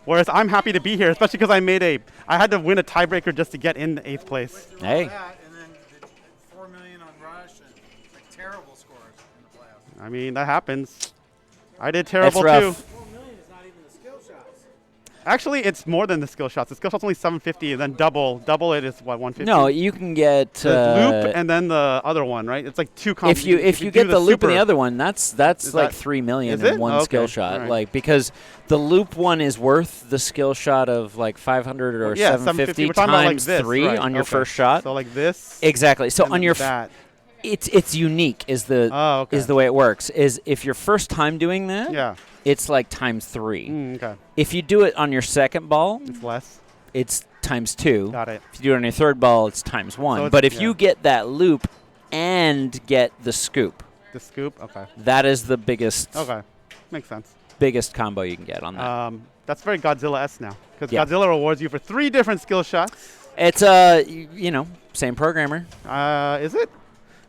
[SPEAKER 1] Whereas I'm happy to be here, especially because I had to win a tiebreaker just to get in 8th place.
[SPEAKER 6] Hey.
[SPEAKER 5] That, and then the 4 million on Rush and like terrible scores in the playoffs.
[SPEAKER 1] I mean, that happens. I did terrible
[SPEAKER 6] rough.
[SPEAKER 1] too.
[SPEAKER 5] 4 million is not even the skill shots.
[SPEAKER 1] Actually, it's more than the skill shots. The skill shots only 750, and then double it is what 150.
[SPEAKER 6] No, you can get
[SPEAKER 1] the loop and then the other one, right? It's like 2 combos.
[SPEAKER 6] if you
[SPEAKER 1] do
[SPEAKER 6] get the loop
[SPEAKER 1] super,
[SPEAKER 6] and the other one, that's
[SPEAKER 1] Is
[SPEAKER 6] like
[SPEAKER 1] that-
[SPEAKER 6] 3 million
[SPEAKER 1] is
[SPEAKER 6] in
[SPEAKER 1] it?
[SPEAKER 6] one
[SPEAKER 1] Okay,
[SPEAKER 6] skill shot.
[SPEAKER 1] alright.
[SPEAKER 6] Like because the loop one is worth the skill shot of like 500 or
[SPEAKER 1] yeah,
[SPEAKER 6] 750
[SPEAKER 1] We're talking about like
[SPEAKER 6] times
[SPEAKER 1] this,
[SPEAKER 6] 3
[SPEAKER 1] right,
[SPEAKER 6] on your
[SPEAKER 1] okay.
[SPEAKER 6] first shot.
[SPEAKER 1] So like this.
[SPEAKER 6] Exactly. So
[SPEAKER 1] and
[SPEAKER 6] on
[SPEAKER 1] then
[SPEAKER 6] your
[SPEAKER 1] that.
[SPEAKER 6] it's unique is the
[SPEAKER 1] Okay.
[SPEAKER 6] is the way it works. Is if your first time doing that,
[SPEAKER 1] Yeah.
[SPEAKER 6] it's like times 3.
[SPEAKER 1] Okay.
[SPEAKER 6] If you do it on your second ball,
[SPEAKER 1] It's less.
[SPEAKER 6] it's times 2.
[SPEAKER 1] Got it.
[SPEAKER 6] If you do it on your third ball, it's times 1.
[SPEAKER 1] it's-
[SPEAKER 6] But if
[SPEAKER 1] yeah.
[SPEAKER 6] you get that loop and get the scoop,
[SPEAKER 1] The scoop. Okay.
[SPEAKER 6] that is the biggest
[SPEAKER 1] Okay. Makes sense.
[SPEAKER 6] combo you can get on that.
[SPEAKER 1] That's very Godzilla-esque now, because
[SPEAKER 6] Yeah.
[SPEAKER 1] Godzilla rewards you for 3 different skill shots.
[SPEAKER 6] It's same programmer.
[SPEAKER 1] Is it?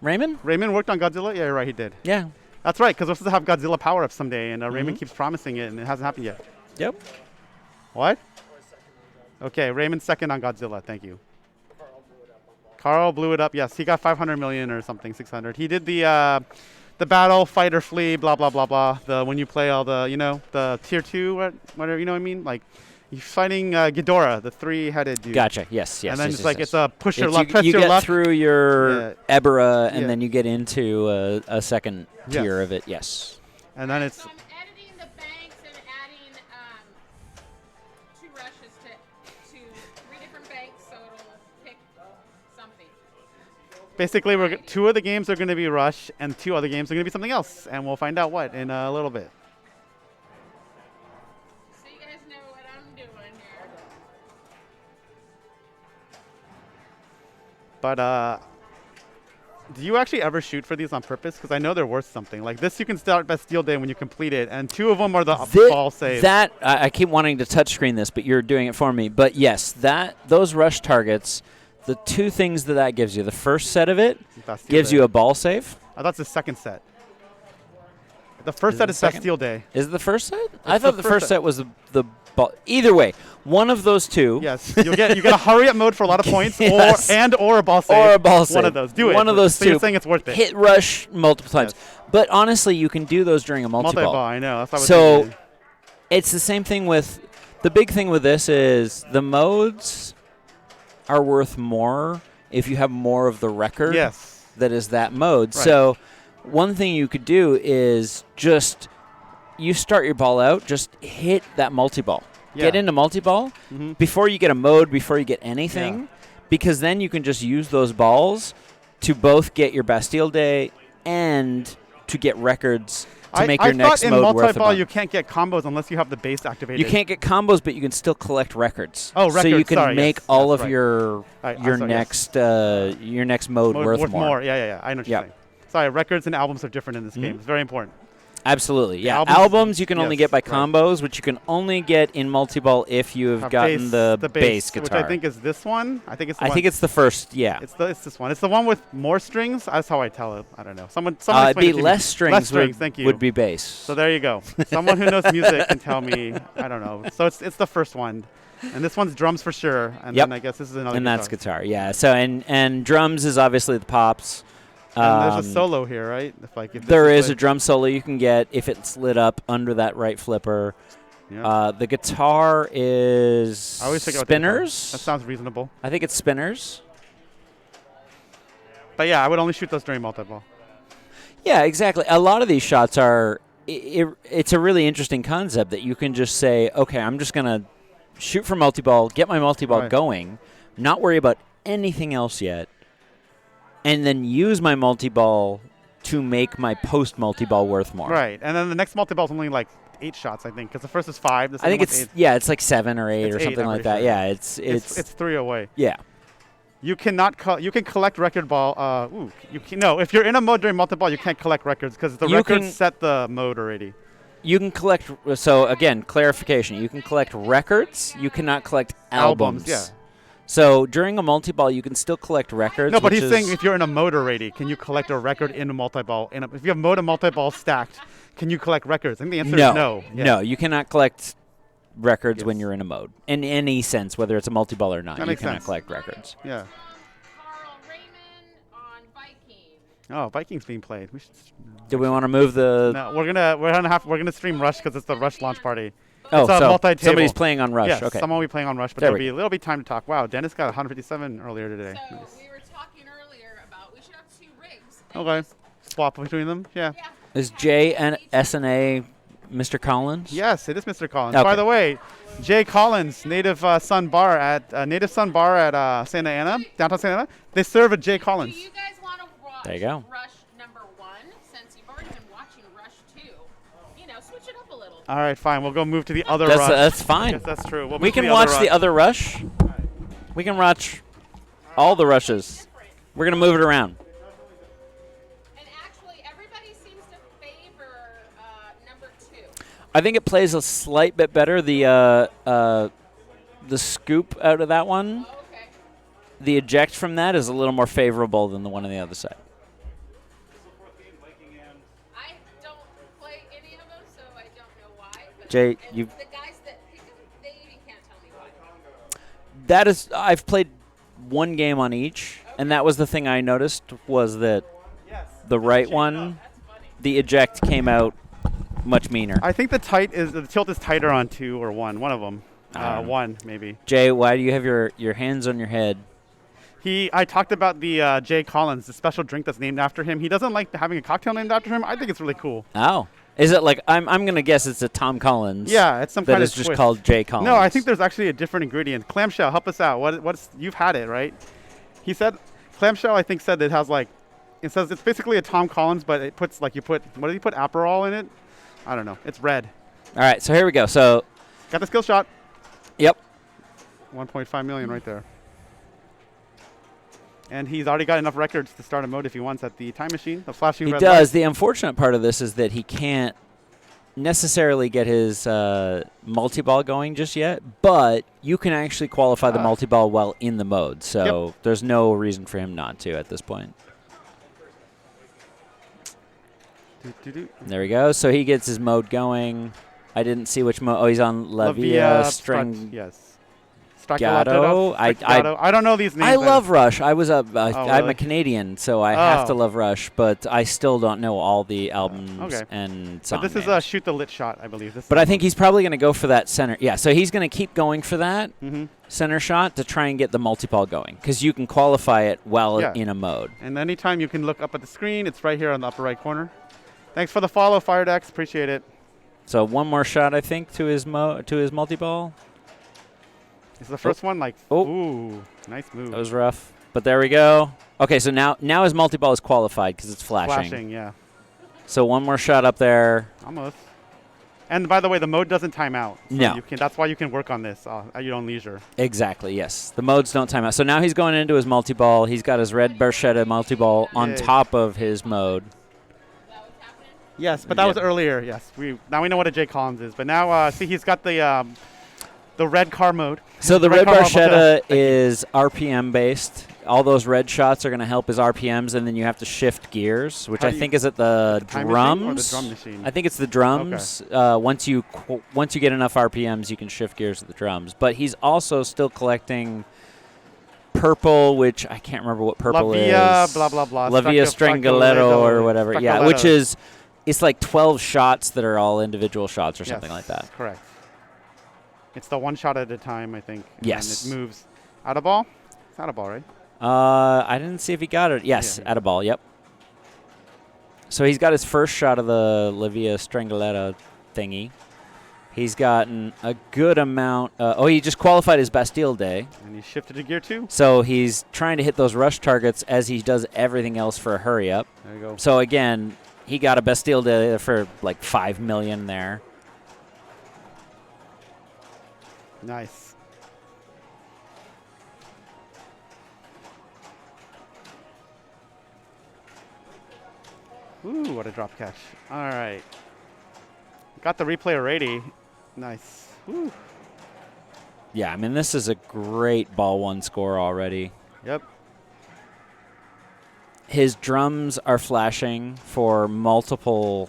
[SPEAKER 6] Raymond?
[SPEAKER 1] Raymond worked on Godzilla? Yeah, you're right, he did.
[SPEAKER 6] Yeah.
[SPEAKER 1] That's right, because we're supposed to have Godzilla power-ups someday, and Raymond keeps promising it, and it hasn't happened yet.
[SPEAKER 6] Yep.
[SPEAKER 1] What? Okay, Raymond's second on Godzilla. Thank you. Carl blew it up. Yes, he got 500 million or something, 600. He did the battle, fight or flee, blah blah blah blah. The when you play all the the tier 2, whatever, you know what I mean? Like you're fighting Ghidorah, the 3-headed dude.
[SPEAKER 6] Gotcha. Yes.
[SPEAKER 1] And then
[SPEAKER 6] yes,
[SPEAKER 1] it's like
[SPEAKER 6] yes.
[SPEAKER 1] it's a push your
[SPEAKER 6] It's
[SPEAKER 1] luck, press
[SPEAKER 6] you
[SPEAKER 1] your
[SPEAKER 6] get
[SPEAKER 1] luck.
[SPEAKER 6] through your Ebera, and
[SPEAKER 1] Yeah.
[SPEAKER 6] then you get into a second
[SPEAKER 1] Yes.
[SPEAKER 6] tier of it. Yes.
[SPEAKER 1] And then it's
[SPEAKER 4] So I'm editing the banks and adding 2 rushes to 3 different banks, so it'll pick something.
[SPEAKER 1] basically 2 of the games are going to be Rush, and 2 other games are going to be something else, and we'll find out what in a little bit.
[SPEAKER 4] So you guys know what I'm doing here.
[SPEAKER 1] But do you actually ever shoot for these on purpose? Because I know they're worth something. Like this, you can start Bastille Day when you complete it, and 2 of them are the ball saves.
[SPEAKER 6] That I keep wanting to touchscreen this, but you're doing it for me. But yes, those rush targets, the 2 things that gives you. The first set of it
[SPEAKER 1] Bastille
[SPEAKER 6] gives
[SPEAKER 1] Day.
[SPEAKER 6] you a ball save.
[SPEAKER 1] I thought it's the second set. The first
[SPEAKER 6] Is it
[SPEAKER 1] set
[SPEAKER 6] the
[SPEAKER 1] is
[SPEAKER 6] second?
[SPEAKER 1] Bastille Day.
[SPEAKER 6] Is it the first set? I
[SPEAKER 1] the
[SPEAKER 6] thought the
[SPEAKER 1] first
[SPEAKER 6] first
[SPEAKER 1] set.
[SPEAKER 6] set was the ball. Either way, one of those 2.
[SPEAKER 1] Yes, you get a hurry up mode for a lot of points,
[SPEAKER 6] Yes.
[SPEAKER 1] or a ball save.
[SPEAKER 6] Or a ball save.
[SPEAKER 1] One of those. Do it.
[SPEAKER 6] One of those
[SPEAKER 1] so
[SPEAKER 6] 2.
[SPEAKER 1] You're saying it's worth it.
[SPEAKER 6] Hit rush multiple times.
[SPEAKER 1] Yes.
[SPEAKER 6] But honestly, you can do those during a multi-ball.
[SPEAKER 1] Multi-ball, I know. That's what I was
[SPEAKER 6] So
[SPEAKER 1] thinking.
[SPEAKER 6] it's the same thing with the big thing with this is the modes are worth more if you have more of the record
[SPEAKER 1] Yes.
[SPEAKER 6] that is that mode.
[SPEAKER 1] Right.
[SPEAKER 6] So one thing you could do is just you start your ball out, just hit that multi-ball. Get
[SPEAKER 1] Yeah.
[SPEAKER 6] into multi-ball
[SPEAKER 1] Mhm.
[SPEAKER 6] before you get a mode, before you get anything, because then you can just use those balls to both get your Bastille Day and to get records to make
[SPEAKER 1] I
[SPEAKER 6] your next
[SPEAKER 1] thought in
[SPEAKER 6] mode worth a
[SPEAKER 1] multi-ball
[SPEAKER 6] bunch.
[SPEAKER 1] you can't get combos unless you have the base activated.
[SPEAKER 6] You can't get combos, but you can still collect records.
[SPEAKER 1] Oh,
[SPEAKER 6] So you
[SPEAKER 1] records,
[SPEAKER 6] can
[SPEAKER 1] sorry,
[SPEAKER 6] make
[SPEAKER 1] yes,
[SPEAKER 6] all
[SPEAKER 1] that's
[SPEAKER 6] of
[SPEAKER 1] right.
[SPEAKER 6] your
[SPEAKER 1] Right,
[SPEAKER 6] your
[SPEAKER 1] sorry, yes.
[SPEAKER 6] next mode worth more.
[SPEAKER 1] Yeah. I know what you're
[SPEAKER 6] Yep.
[SPEAKER 1] saying. Sorry, records and albums are different in this game. It's very important.
[SPEAKER 6] Absolutely, yeah.
[SPEAKER 1] Albums-
[SPEAKER 6] Albums you can only
[SPEAKER 1] yes,
[SPEAKER 6] get by
[SPEAKER 1] right.
[SPEAKER 6] combos, which you can only get in multi-ball if you have gotten the bass guitar.
[SPEAKER 1] which I think is this one. I think it's. The
[SPEAKER 6] I
[SPEAKER 1] one.
[SPEAKER 6] think it's the first. Yeah.
[SPEAKER 1] It's this one. It's the one with more strings. That's how I tell it. I don't know. Someone
[SPEAKER 6] It'd
[SPEAKER 1] explain
[SPEAKER 6] be
[SPEAKER 1] it to me.
[SPEAKER 6] less strings.
[SPEAKER 1] Less strings. Thank you.
[SPEAKER 6] Would be bass.
[SPEAKER 1] So there you go. Someone who knows music can tell me. I don't know. So it's the first one, and this one's drums for sure. And
[SPEAKER 6] Yep.
[SPEAKER 1] then I guess this is another.
[SPEAKER 6] and that's guitar. Yeah. So and drums is obviously the pops.
[SPEAKER 1] And there's a solo here, right? If
[SPEAKER 6] There
[SPEAKER 1] this
[SPEAKER 6] is a drum solo you can get if it's lit up under that right flipper.
[SPEAKER 1] Yeah.
[SPEAKER 6] The guitar is
[SPEAKER 1] I always take out the guitar.
[SPEAKER 6] spinners.
[SPEAKER 1] That sounds reasonable.
[SPEAKER 6] I think it's spinners.
[SPEAKER 1] But yeah, I would only shoot those during multi-ball.
[SPEAKER 6] Yeah, exactly. A lot of these shots are. It's a really interesting concept that you can just say, okay, I'm just gonna shoot for multi-ball, get my multi-ball
[SPEAKER 1] Right.
[SPEAKER 6] going, not worry about anything else yet, and then use my multi-ball to make my post multi-ball worth more.
[SPEAKER 1] Right, and then the next multi-ball is only like 8 shots, I think, because the first is 5. The
[SPEAKER 6] I think
[SPEAKER 1] second
[SPEAKER 6] it's
[SPEAKER 1] one's 8.
[SPEAKER 6] it's like 7 or 8
[SPEAKER 1] It's
[SPEAKER 6] or
[SPEAKER 1] 8,
[SPEAKER 6] something
[SPEAKER 1] I'm
[SPEAKER 6] like
[SPEAKER 1] pretty
[SPEAKER 6] that.
[SPEAKER 1] sure.
[SPEAKER 6] Yeah, it's
[SPEAKER 1] 3 away.
[SPEAKER 6] yeah.
[SPEAKER 1] You cannot you can collect record ball. No, if you're in a mode during multi-ball, you can't collect records because the
[SPEAKER 6] You
[SPEAKER 1] records
[SPEAKER 6] can-
[SPEAKER 1] set the mode already.
[SPEAKER 6] You can collect. So again, clarification: you can collect records. You cannot collect albums.
[SPEAKER 1] Yeah.
[SPEAKER 6] So during a multi-ball, you can still collect records.
[SPEAKER 1] No, but
[SPEAKER 6] which
[SPEAKER 1] he's
[SPEAKER 6] is-
[SPEAKER 1] saying if you're in a mode already, can you collect a record in a multi-ball? If you have mode and multi-ball stacked, can you collect records? I think the answer
[SPEAKER 6] no,
[SPEAKER 1] is no. Yeah.
[SPEAKER 6] no, you cannot collect records when
[SPEAKER 1] Yes.
[SPEAKER 6] you're in a mode in any sense, whether it's a multi-ball or not.
[SPEAKER 1] That
[SPEAKER 6] You
[SPEAKER 1] makes
[SPEAKER 6] cannot
[SPEAKER 1] sense.
[SPEAKER 6] collect records.
[SPEAKER 1] Yeah.
[SPEAKER 7] Carl Raymond on Viking.
[SPEAKER 1] Oh, Vikings being played. We should.
[SPEAKER 6] Do we want to move the?
[SPEAKER 1] No, we're gonna stream Rush because it's the Rush launch party.
[SPEAKER 6] Oh,
[SPEAKER 1] it's a
[SPEAKER 6] so
[SPEAKER 1] multi-table.
[SPEAKER 6] somebody's playing on Rush.
[SPEAKER 1] Yes,
[SPEAKER 6] Okay.
[SPEAKER 1] someone will be playing on Rush, but
[SPEAKER 6] There
[SPEAKER 1] there'll be time to talk. Wow, Dennis got 157 earlier today.
[SPEAKER 7] So
[SPEAKER 1] Nice.
[SPEAKER 7] we were talking earlier about we should have 2 rigs.
[SPEAKER 1] Okay. Swap between them. Yeah.
[SPEAKER 7] Yeah.
[SPEAKER 6] Is J and SNA Mr. Collins?
[SPEAKER 1] Yes, it is Mr. Collins.
[SPEAKER 6] Okay.
[SPEAKER 1] By the way, Jay Collins, Native Sun Bar at Santa Ana, downtown Santa Ana. They serve at Jay
[SPEAKER 7] Do
[SPEAKER 1] Collins.
[SPEAKER 7] you guys want to watch
[SPEAKER 6] There you go.
[SPEAKER 7] Rush number 1 since you've already been watching Rush 2? You know, switch it up a little.
[SPEAKER 1] All right, fine. We'll go move to the other
[SPEAKER 6] That's
[SPEAKER 1] Rush.
[SPEAKER 6] that's fine.
[SPEAKER 1] Yes, that's true. We'll
[SPEAKER 6] We
[SPEAKER 1] move to
[SPEAKER 6] can
[SPEAKER 1] the
[SPEAKER 6] watch
[SPEAKER 1] other
[SPEAKER 6] the
[SPEAKER 1] Rush.
[SPEAKER 6] other Rush. We can watch all the Rushes. We're gonna move it around.
[SPEAKER 7] And actually, everybody seems to favor number 2.
[SPEAKER 6] I think it plays a slight bit better. The scoop out of that one,
[SPEAKER 7] Oh, okay.
[SPEAKER 6] the eject from that is a little more favorable than the one on the other side.
[SPEAKER 7] I don't play any of them, so I don't know why. But
[SPEAKER 6] Jay,
[SPEAKER 7] and
[SPEAKER 6] you-
[SPEAKER 7] the guys that pick them, they even can't tell me why.
[SPEAKER 6] That is, I've played one game on each, and that was the thing I noticed was that the right one, the eject came out much meaner.
[SPEAKER 1] I think the tilt is tighter on 2 or 1. One of them.
[SPEAKER 6] I don't know.
[SPEAKER 1] 1 maybe.
[SPEAKER 6] Jay, why do you have your hands on your head?
[SPEAKER 1] I talked about the Jay Collins, the special drink that's named after him. He doesn't like having a cocktail named after him. I think it's really cool.
[SPEAKER 6] Oh, is it like I'm gonna guess it's a Tom Collins?
[SPEAKER 1] Yeah, it's some
[SPEAKER 6] that
[SPEAKER 1] kind
[SPEAKER 6] is
[SPEAKER 1] of
[SPEAKER 6] just
[SPEAKER 1] twist.
[SPEAKER 6] called Jay Collins.
[SPEAKER 1] No, I think there's actually a different ingredient. Clamshell, help us out. What's you've had it, right? He said clamshell. I think said it has like it says it's basically a Tom Collins, but it puts like what did he put Aperol in it? I don't know. It's red.
[SPEAKER 6] All right, so here we go. So,
[SPEAKER 1] Got the skill shot.
[SPEAKER 6] yep.
[SPEAKER 1] 1.5 million right there. And he's already got enough records to start a mode if he wants at the time machine, the flashing
[SPEAKER 6] He
[SPEAKER 1] red
[SPEAKER 6] does.
[SPEAKER 1] light.
[SPEAKER 6] The unfortunate part of this is that he can't necessarily get his multi-ball going just yet, but you can actually qualify the multi-ball while in the mode, so there's no reason for him not to at this point.
[SPEAKER 1] Do-do-do.
[SPEAKER 6] There we go. So he gets his mode going. I didn't see which mode. Oh, he's on La Via String.
[SPEAKER 1] Yes.
[SPEAKER 6] Gato.
[SPEAKER 1] I don't know these names.
[SPEAKER 6] I love Rush. I'm
[SPEAKER 1] really?
[SPEAKER 6] a Canadian, so I have to
[SPEAKER 1] Oh.
[SPEAKER 6] love Rush, but I still don't know all the albums
[SPEAKER 1] Okay.
[SPEAKER 6] and
[SPEAKER 1] But
[SPEAKER 6] song
[SPEAKER 1] this is
[SPEAKER 6] names.
[SPEAKER 1] a shoot the lit shot, I believe.
[SPEAKER 6] But I think he's probably going to go for that center. Yeah, so he's going to keep going for that
[SPEAKER 1] Mhm.
[SPEAKER 6] center shot to try and get the multi-ball going, because you can qualify it while
[SPEAKER 1] Yeah.
[SPEAKER 6] in a mode.
[SPEAKER 1] And anytime you can look up at the screen, it's right here on the upper right corner. Thanks for the follow, Firedex. Appreciate it.
[SPEAKER 6] So one more shot, I think, to his multi-ball.
[SPEAKER 1] Is the first one like?
[SPEAKER 6] Oh.
[SPEAKER 1] Ooh, nice move.
[SPEAKER 6] That was rough, but there we go. Okay, so now his multi-ball is qualified because it's flashing.
[SPEAKER 1] Flashing, yeah.
[SPEAKER 6] So one more shot up there.
[SPEAKER 1] Almost. And by the way, the mode doesn't time out. So
[SPEAKER 6] No.
[SPEAKER 1] That's why you can work on this at your own leisure.
[SPEAKER 6] Exactly, yes. The modes don't time out. So now he's going into his multi-ball. He's got his red Barchetta multi-ball on
[SPEAKER 1] Yay.
[SPEAKER 6] top of his mode.
[SPEAKER 1] Yes, but that was earlier. Yes, now we know what a J Collins is. But now, see, he's got the red car mode.
[SPEAKER 6] So the red
[SPEAKER 1] car
[SPEAKER 6] Barchetta is RPM based. All those red shots are going to help his RPMs, and then you have to shift gears, which
[SPEAKER 1] How
[SPEAKER 6] I
[SPEAKER 1] do you-
[SPEAKER 6] think is at the
[SPEAKER 1] time machine or the
[SPEAKER 6] drums.
[SPEAKER 1] drum machine?
[SPEAKER 6] I think it's the drums. Once you get enough RPMs, you can shift gears at the drums. But he's also still collecting purple, which I can't remember what purple
[SPEAKER 1] La Via,
[SPEAKER 6] is.
[SPEAKER 1] blah, blah, blah.
[SPEAKER 6] La Via Strangoletto or whatever. Yeah, which
[SPEAKER 1] Strangoletto.
[SPEAKER 6] is it's like 12 shots that are all individual shots or something like that.
[SPEAKER 1] Correct. It's the one shot at a time, I think. And
[SPEAKER 6] Yes.
[SPEAKER 1] then it moves. Out of ball? It's out of ball, right?
[SPEAKER 6] I didn't see if he got it. Yes,
[SPEAKER 1] Yeah.
[SPEAKER 6] at a ball. Yep. So he's got his first shot of the La Via Strangoletto thingy. He's gotten a good amount. He just qualified his Bastille Day.
[SPEAKER 1] And he shifted to gear 2.
[SPEAKER 6] So he's trying to hit those rush targets as he does everything else for a hurry up.
[SPEAKER 1] There you go.
[SPEAKER 6] So again, he got a Bastille Day for like 5 million there.
[SPEAKER 1] Nice. Ooh, what a drop catch. All right. Got the replay already. Nice. Ooh.
[SPEAKER 6] Yeah, I mean, this is a great ball one score already.
[SPEAKER 1] Yep.
[SPEAKER 6] His drums are flashing for multiple.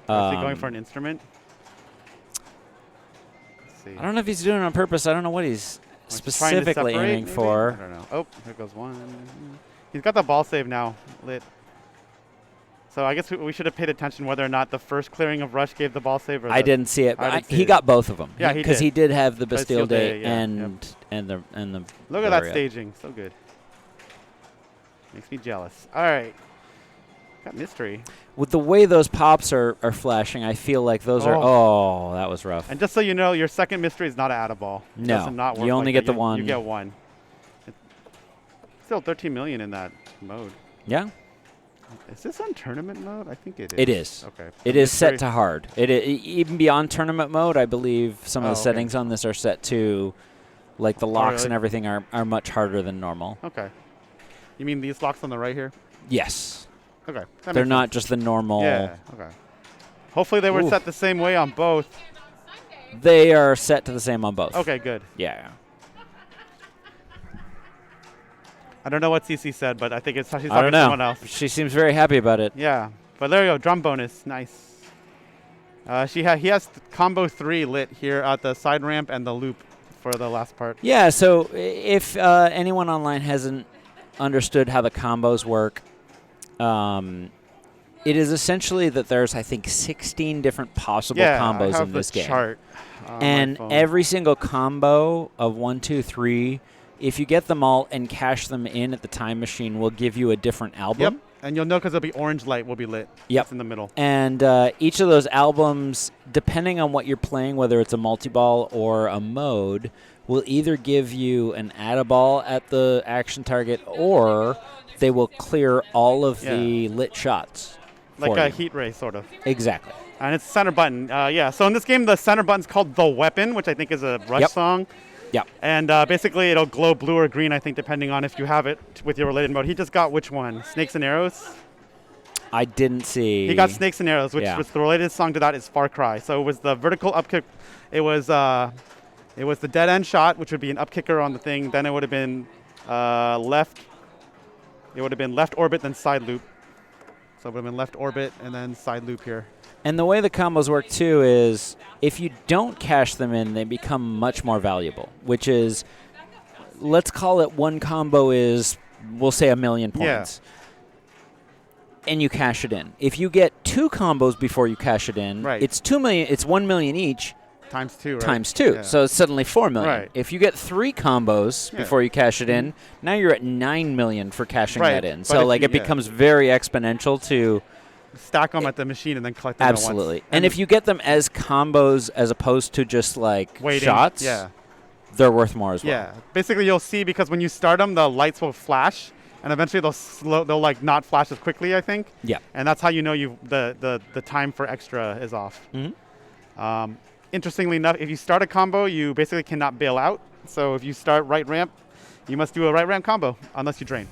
[SPEAKER 1] Is he going for an instrument? Let's see.
[SPEAKER 6] I don't know if he's doing it on purpose. I don't know what he's
[SPEAKER 1] Or he's trying to
[SPEAKER 6] specifically
[SPEAKER 1] separate,
[SPEAKER 6] aiming
[SPEAKER 1] maybe?
[SPEAKER 6] for.
[SPEAKER 1] I don't know. Oh, here goes one. He's got the ball save now lit. So I guess we should have paid attention whether or not the first clearing of Rush gave the ball save. Or
[SPEAKER 6] I didn't see it.
[SPEAKER 1] I
[SPEAKER 6] But
[SPEAKER 1] didn't see
[SPEAKER 6] he
[SPEAKER 1] it.
[SPEAKER 6] got both of them.
[SPEAKER 1] Yeah, he
[SPEAKER 6] because
[SPEAKER 1] did.
[SPEAKER 6] he did have the
[SPEAKER 1] Bastille
[SPEAKER 6] Bastille Day
[SPEAKER 1] Day, yeah,
[SPEAKER 6] and the
[SPEAKER 1] Look at that
[SPEAKER 6] area.
[SPEAKER 1] staging. So good. Makes me jealous. All right. Got mystery.
[SPEAKER 6] With the way those pops are flashing, I feel like those are. Oh, that was rough.
[SPEAKER 1] And just so you know, your second mystery is not an out of ball. It
[SPEAKER 6] No,
[SPEAKER 1] does not work
[SPEAKER 6] you only
[SPEAKER 1] like
[SPEAKER 6] get
[SPEAKER 1] that.
[SPEAKER 6] the one.
[SPEAKER 1] You get one. Still 13 million in that mode.
[SPEAKER 6] Yeah,
[SPEAKER 1] Is this on tournament mode? I think it is.
[SPEAKER 6] it is.
[SPEAKER 1] Okay.
[SPEAKER 6] It is set to hard. Even beyond tournament mode, I believe some of
[SPEAKER 1] Oh,
[SPEAKER 6] the
[SPEAKER 1] okay.
[SPEAKER 6] settings on this are set to, like the locks
[SPEAKER 1] really?
[SPEAKER 6] and everything are much harder than normal.
[SPEAKER 1] Okay. You mean these locks on the right here?
[SPEAKER 6] Yes,
[SPEAKER 1] Okay. That
[SPEAKER 6] they're
[SPEAKER 1] makes
[SPEAKER 6] not
[SPEAKER 1] sense.
[SPEAKER 6] just the normal.
[SPEAKER 1] Yeah. Okay. Hopefully they were
[SPEAKER 6] Oof.
[SPEAKER 1] set the same way on both.
[SPEAKER 6] They are set to the same on both.
[SPEAKER 1] Okay, good.
[SPEAKER 6] Yeah.
[SPEAKER 1] I don't know what CC said, but I think she's talking
[SPEAKER 6] I don't
[SPEAKER 1] to someone
[SPEAKER 6] know.
[SPEAKER 1] else.
[SPEAKER 6] She seems very happy about it.
[SPEAKER 1] Yeah. But there you go. Drum bonus. Nice. He has combo 3 lit here at the side ramp and the loop for the last part.
[SPEAKER 6] Yeah, so if anyone online hasn't understood how the combos work, it is essentially that there's, I think, 16 different possible
[SPEAKER 1] Yeah,
[SPEAKER 6] combos
[SPEAKER 1] I have
[SPEAKER 6] in this
[SPEAKER 1] the
[SPEAKER 6] game.
[SPEAKER 1] chart on my
[SPEAKER 6] And
[SPEAKER 1] phone.
[SPEAKER 6] every single combo of 1, 2, 3, if you get them all and cash them in at the time machine, will give you a different album.
[SPEAKER 1] Yep. And you'll know because it'll be orange light will be lit.
[SPEAKER 6] Yep.
[SPEAKER 1] It's in the middle.
[SPEAKER 6] And each of those albums, depending on what you're playing, whether it's a multi-ball or a mode, will either give you an add-a-ball at the action target, or they will clear all of the lit shots.
[SPEAKER 1] Like
[SPEAKER 6] for
[SPEAKER 1] a
[SPEAKER 6] you.
[SPEAKER 1] heat ray, sort of.
[SPEAKER 6] Exactly.
[SPEAKER 1] And it's center button. Yeah. So in this game, the center button's called The Weapon, which I think is a Rush
[SPEAKER 6] Yep.
[SPEAKER 1] song.
[SPEAKER 6] Yep.
[SPEAKER 1] And basically, it'll glow blue or green, I think, depending on if you have it with your related mode. He just got which one? Snakes and Arrows?
[SPEAKER 6] I didn't see.
[SPEAKER 1] He got Snakes and Arrows, which
[SPEAKER 6] Yeah.
[SPEAKER 1] was the related song to that is Far Cry. So it was the vertical up kick. It was the dead end shot, which would be an up kicker on the thing. Then it would have been left. It would have been left orbit, then side loop. So it would have been left orbit and then side loop here.
[SPEAKER 6] And the way the combos work, too, is if you don't cash them in, they become much more valuable, which is, let's call it one combo is, we'll say, 1,000,000
[SPEAKER 1] Yeah.
[SPEAKER 6] points. And you cash it in. If you get 2 combos before you cash it in,
[SPEAKER 1] Right.
[SPEAKER 6] it's 2 million. It's 1 million each
[SPEAKER 1] Times 2, right?
[SPEAKER 6] times 2.
[SPEAKER 1] Yeah.
[SPEAKER 6] So it's suddenly 4 million.
[SPEAKER 1] Right.
[SPEAKER 6] If you get 3 combos
[SPEAKER 1] Yeah.
[SPEAKER 6] before you cash it in, now you're at 9 million for cashing
[SPEAKER 1] Right.
[SPEAKER 6] that in.
[SPEAKER 1] But
[SPEAKER 6] So
[SPEAKER 1] if
[SPEAKER 6] like
[SPEAKER 1] you-
[SPEAKER 6] it becomes very exponential to
[SPEAKER 1] Stack them at the machine and then collect them at once.
[SPEAKER 6] absolutely. And if you get them as combos as opposed to just like
[SPEAKER 1] Waiting,
[SPEAKER 6] shots,
[SPEAKER 1] yeah.
[SPEAKER 6] they're worth more as well.
[SPEAKER 1] Yeah. Basically, you'll see because when you start them, the lights will flash, and eventually they'll like not flash as quickly, I think.
[SPEAKER 6] Yeah.
[SPEAKER 1] And that's how you know the time for extra is off. Interestingly enough, if you start a combo, you basically cannot bail out. So if you start right ramp, you must do a right ramp combo unless you drain.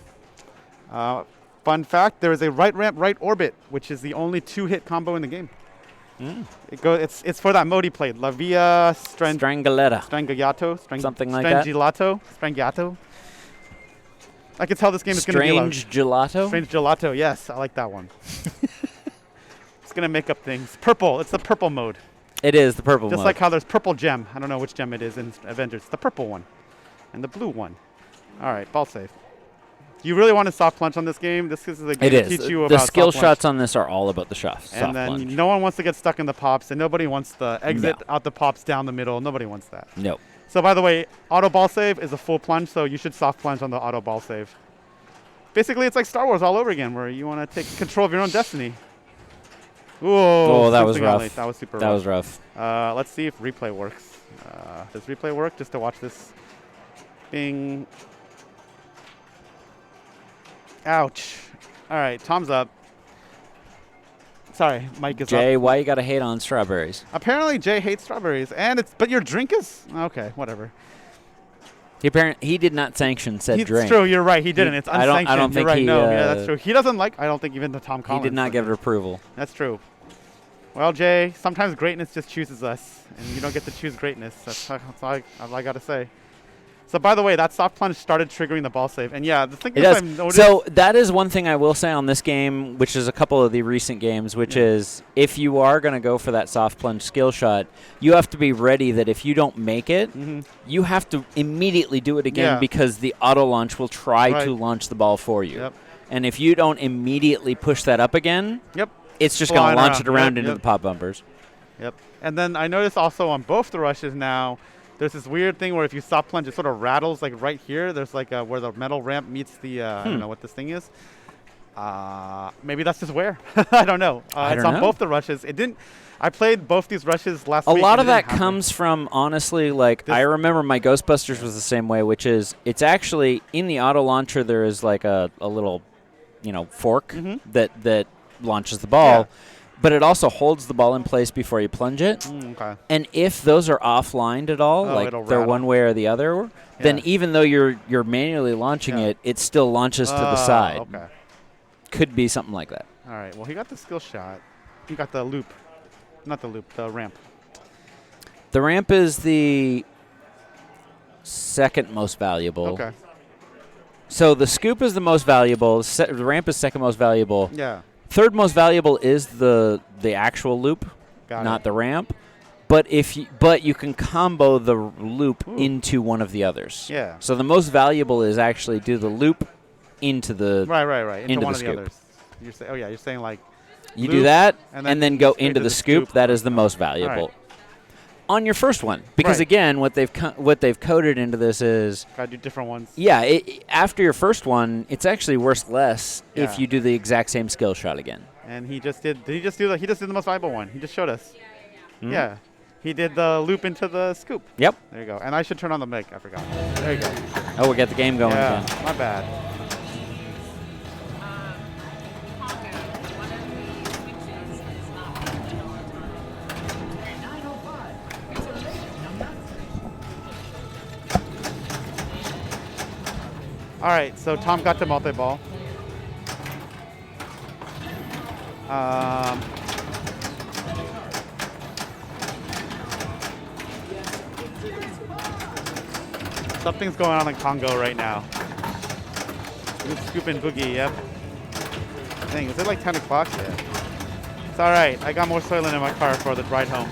[SPEAKER 1] Fun fact, there is a right ramp, right orbit, which is the only 2-hit combo in the game. It's for that mode he played, La Via
[SPEAKER 6] Strangoletta.
[SPEAKER 1] Strangiato.
[SPEAKER 6] Something like that.
[SPEAKER 1] Strangiato. I can tell this game is going to be
[SPEAKER 6] Strange Gelato?
[SPEAKER 1] Strange Gelato, yes. I like that one. It's going to make up things. Purple. It's the purple mode.
[SPEAKER 6] It is the purple
[SPEAKER 1] Just
[SPEAKER 6] mode.
[SPEAKER 1] like how there's purple gem. I don't know which gem it is in Avengers. It's the purple one. And the blue one. All right, ball save. You really want to soft plunge on this game? This is the game
[SPEAKER 6] It
[SPEAKER 1] to
[SPEAKER 6] is.
[SPEAKER 1] teach you
[SPEAKER 6] The
[SPEAKER 1] about
[SPEAKER 6] skill
[SPEAKER 1] soft plunge.
[SPEAKER 6] shots on this are all about the soft
[SPEAKER 1] And then
[SPEAKER 6] plunge.
[SPEAKER 1] no one wants to get stuck in the pops, and nobody wants the exit
[SPEAKER 6] No.
[SPEAKER 1] out the pops down the middle. Nobody wants that.
[SPEAKER 6] No.
[SPEAKER 1] So by the way, auto ball save is a full plunge, so you should soft plunge on the auto ball save. Basically, it's like Star Wars all over again, where you want to take control of your own destiny.
[SPEAKER 6] Oh, that was
[SPEAKER 1] something got
[SPEAKER 6] rough.
[SPEAKER 1] late. That was super
[SPEAKER 6] That
[SPEAKER 1] rough.
[SPEAKER 6] was rough.
[SPEAKER 1] Let's see if replay works. Does replay work? Just to watch this. Bing. Ouch. All right, Tom's up. Sorry, Mike is
[SPEAKER 6] Jay,
[SPEAKER 1] up.
[SPEAKER 6] why you got to hate on strawberries?
[SPEAKER 1] Apparently, Jay hates strawberries, but your drink is okay. Whatever.
[SPEAKER 6] He did not sanction said
[SPEAKER 1] It's
[SPEAKER 6] drink.
[SPEAKER 1] true. You're right. He didn't. It's
[SPEAKER 6] I don't
[SPEAKER 1] unsanctioned. You're
[SPEAKER 6] think
[SPEAKER 1] right.
[SPEAKER 6] he,
[SPEAKER 1] No, yeah, that's true. He doesn't like. I don't think even the Tom
[SPEAKER 6] He
[SPEAKER 1] Collins.
[SPEAKER 6] did not give it approval.
[SPEAKER 1] That's true. Well, Jay, sometimes greatness just chooses us, and you don't get to choose greatness. That's all I got to say. So, by the way, that soft plunge started triggering the ball save. And, yeah, the thing
[SPEAKER 6] It
[SPEAKER 1] is
[SPEAKER 6] does.
[SPEAKER 1] I've noticed.
[SPEAKER 6] So that is one thing I will say on this game, which is a couple of the recent games, which is if you are going to go for that soft plunge skill shot, you have to be ready that if you don't make it, you have to immediately do it again
[SPEAKER 1] Yeah.
[SPEAKER 6] because the auto launch will try
[SPEAKER 1] Right.
[SPEAKER 6] to launch the ball for you.
[SPEAKER 1] Yep.
[SPEAKER 6] And if you don't immediately push that up again,
[SPEAKER 1] Yep.
[SPEAKER 6] it's just going
[SPEAKER 1] Flying
[SPEAKER 6] to launch
[SPEAKER 1] around.
[SPEAKER 6] it around
[SPEAKER 1] Yep,
[SPEAKER 6] into
[SPEAKER 1] yep.
[SPEAKER 6] the pop bumpers.
[SPEAKER 1] Yep. And then I noticed also on both the rushes now, there's this weird thing where if you soft plunge, it sort of rattles like right here. There's like where the metal ramp meets the, I don't know what this thing is. Maybe that's just wear. I don't know.
[SPEAKER 6] I
[SPEAKER 1] It's
[SPEAKER 6] don't
[SPEAKER 1] on
[SPEAKER 6] know.
[SPEAKER 1] both the rushes. It didn't. I played both these rushes last
[SPEAKER 6] A
[SPEAKER 1] week.
[SPEAKER 6] lot
[SPEAKER 1] and
[SPEAKER 6] of
[SPEAKER 1] it
[SPEAKER 6] that
[SPEAKER 1] didn't happen.
[SPEAKER 6] comes from, honestly, like, I remember my Ghostbusters was the same way, which is it's actually in the auto launcher there is like a little, fork that launches the ball.
[SPEAKER 1] Yeah.
[SPEAKER 6] But it also holds the ball in place before you plunge it.
[SPEAKER 1] Okay.
[SPEAKER 6] And if those are offlined at all,
[SPEAKER 1] Oh,
[SPEAKER 6] like
[SPEAKER 1] it'll
[SPEAKER 6] they're
[SPEAKER 1] rattle.
[SPEAKER 6] one way or the other, then
[SPEAKER 1] Yeah.
[SPEAKER 6] even though you're manually launching
[SPEAKER 1] Yeah.
[SPEAKER 6] it still launches to the side.
[SPEAKER 1] Okay.
[SPEAKER 6] Could be something like that.
[SPEAKER 1] All right. Well, he got the skill shot. He got the loop. Not the loop, the ramp.
[SPEAKER 6] The ramp is the second most valuable.
[SPEAKER 1] Okay.
[SPEAKER 6] So the scoop is the most valuable. The ramp is second most valuable.
[SPEAKER 1] Yeah.
[SPEAKER 6] Third most valuable is the actual loop,
[SPEAKER 1] Got
[SPEAKER 6] not
[SPEAKER 1] it.
[SPEAKER 6] the ramp. But you can combo the loop into one of the others.
[SPEAKER 1] Yeah.
[SPEAKER 6] So the most valuable is actually do the loop into the
[SPEAKER 1] Right.
[SPEAKER 6] into
[SPEAKER 1] one
[SPEAKER 6] the
[SPEAKER 1] of
[SPEAKER 6] scoop.
[SPEAKER 1] the others. You're saying like
[SPEAKER 6] You
[SPEAKER 1] loop,
[SPEAKER 6] do that
[SPEAKER 1] and
[SPEAKER 6] then go
[SPEAKER 1] straight
[SPEAKER 6] into
[SPEAKER 1] to
[SPEAKER 6] the scoop.
[SPEAKER 1] scoop.
[SPEAKER 6] That is the most valuable.
[SPEAKER 1] right.
[SPEAKER 6] On your first one, because
[SPEAKER 1] Right.
[SPEAKER 6] again, what they've coded into this is
[SPEAKER 1] gotta do different ones.
[SPEAKER 6] yeah. After your first one, it's actually worth less if
[SPEAKER 1] Yeah.
[SPEAKER 6] you do the exact same skill shot again.
[SPEAKER 1] And he just did. Did he just do the? He just did the most valuable one. He just showed us.
[SPEAKER 6] Mhm.
[SPEAKER 1] Yeah. He did the loop into the scoop.
[SPEAKER 6] Yep.
[SPEAKER 1] There you go. And I should turn on the mic. I forgot. There you go.
[SPEAKER 6] Oh, we got the game going
[SPEAKER 1] Yeah.
[SPEAKER 6] again.
[SPEAKER 1] My bad.
[SPEAKER 7] Congo, one of the switches is not functional all the time.
[SPEAKER 1] All right. So Tom got to multi-ball. Something's going on in Congo right now. Scoop and boogie, yep. Dang, is it like 10 o'clock? Yeah. It's all right. I got more Soylent in my car for the ride home.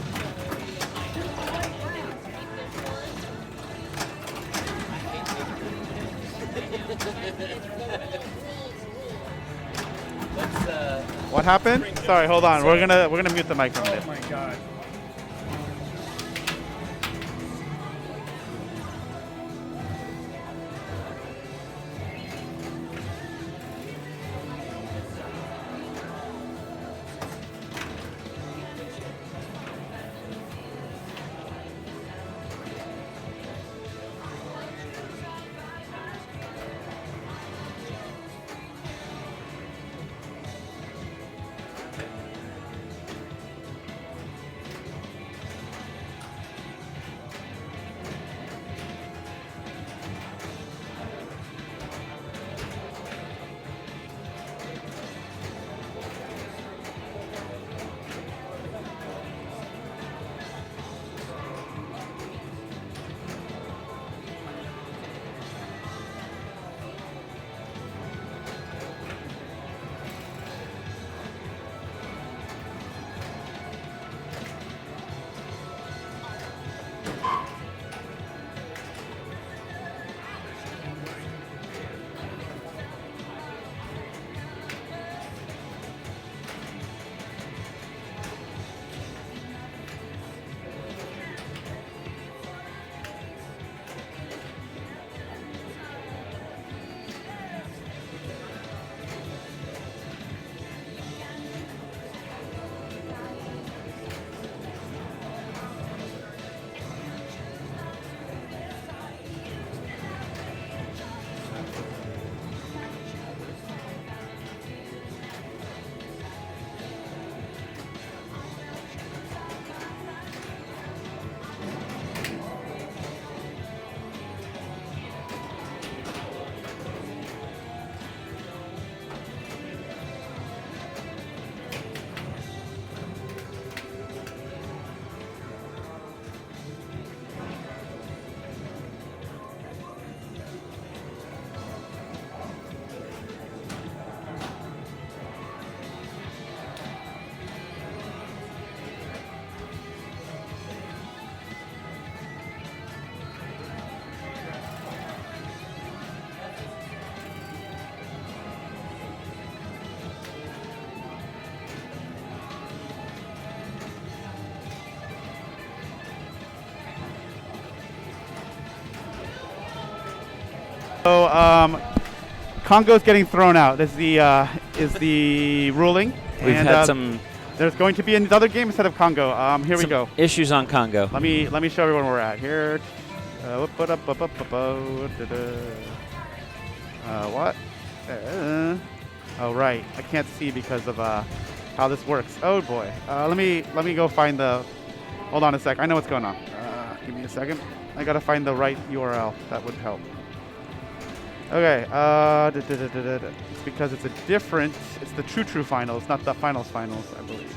[SPEAKER 1] What happened? Sorry, hold on. We're gonna mute the mic for a minute.
[SPEAKER 5] Oh my god.
[SPEAKER 1] Congo's getting thrown out. Is the ruling.
[SPEAKER 6] We've
[SPEAKER 1] and,
[SPEAKER 6] had some
[SPEAKER 1] There's going to be another game instead of Congo. Here we
[SPEAKER 6] some
[SPEAKER 1] go.
[SPEAKER 6] issues on Congo.
[SPEAKER 1] Let me show everyone where we're at here. What? Oh right, I can't see because of how this works. Oh boy. Let me go find the. Hold on a sec. I know what's going on. Give me a second. I gotta find the right URL. That would help. Okay. It's because it's a different. It's the true finals, not the finals, I believe.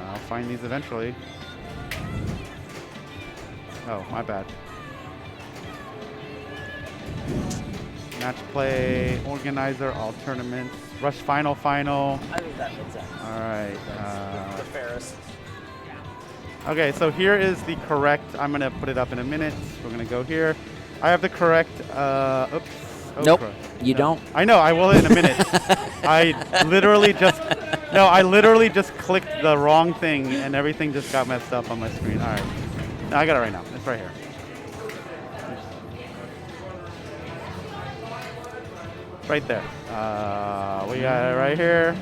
[SPEAKER 1] I'll find these eventually. Oh, my bad. Match play, organizer, all tournaments, rush final.
[SPEAKER 6] I think that makes sense.
[SPEAKER 1] All right.
[SPEAKER 6] The fairest.
[SPEAKER 1] Okay, so here is the correct. I'm gonna put it up in a minute. We're gonna go here. I have the correct. Oops. Oh,
[SPEAKER 6] Nope,
[SPEAKER 1] crud.
[SPEAKER 6] you
[SPEAKER 1] No.
[SPEAKER 6] don't.
[SPEAKER 1] I know. I will in a minute. I literally just clicked the wrong thing and everything just got messed up on my screen. All right. No, I got it right now. It's right here. Right there. We got it right here.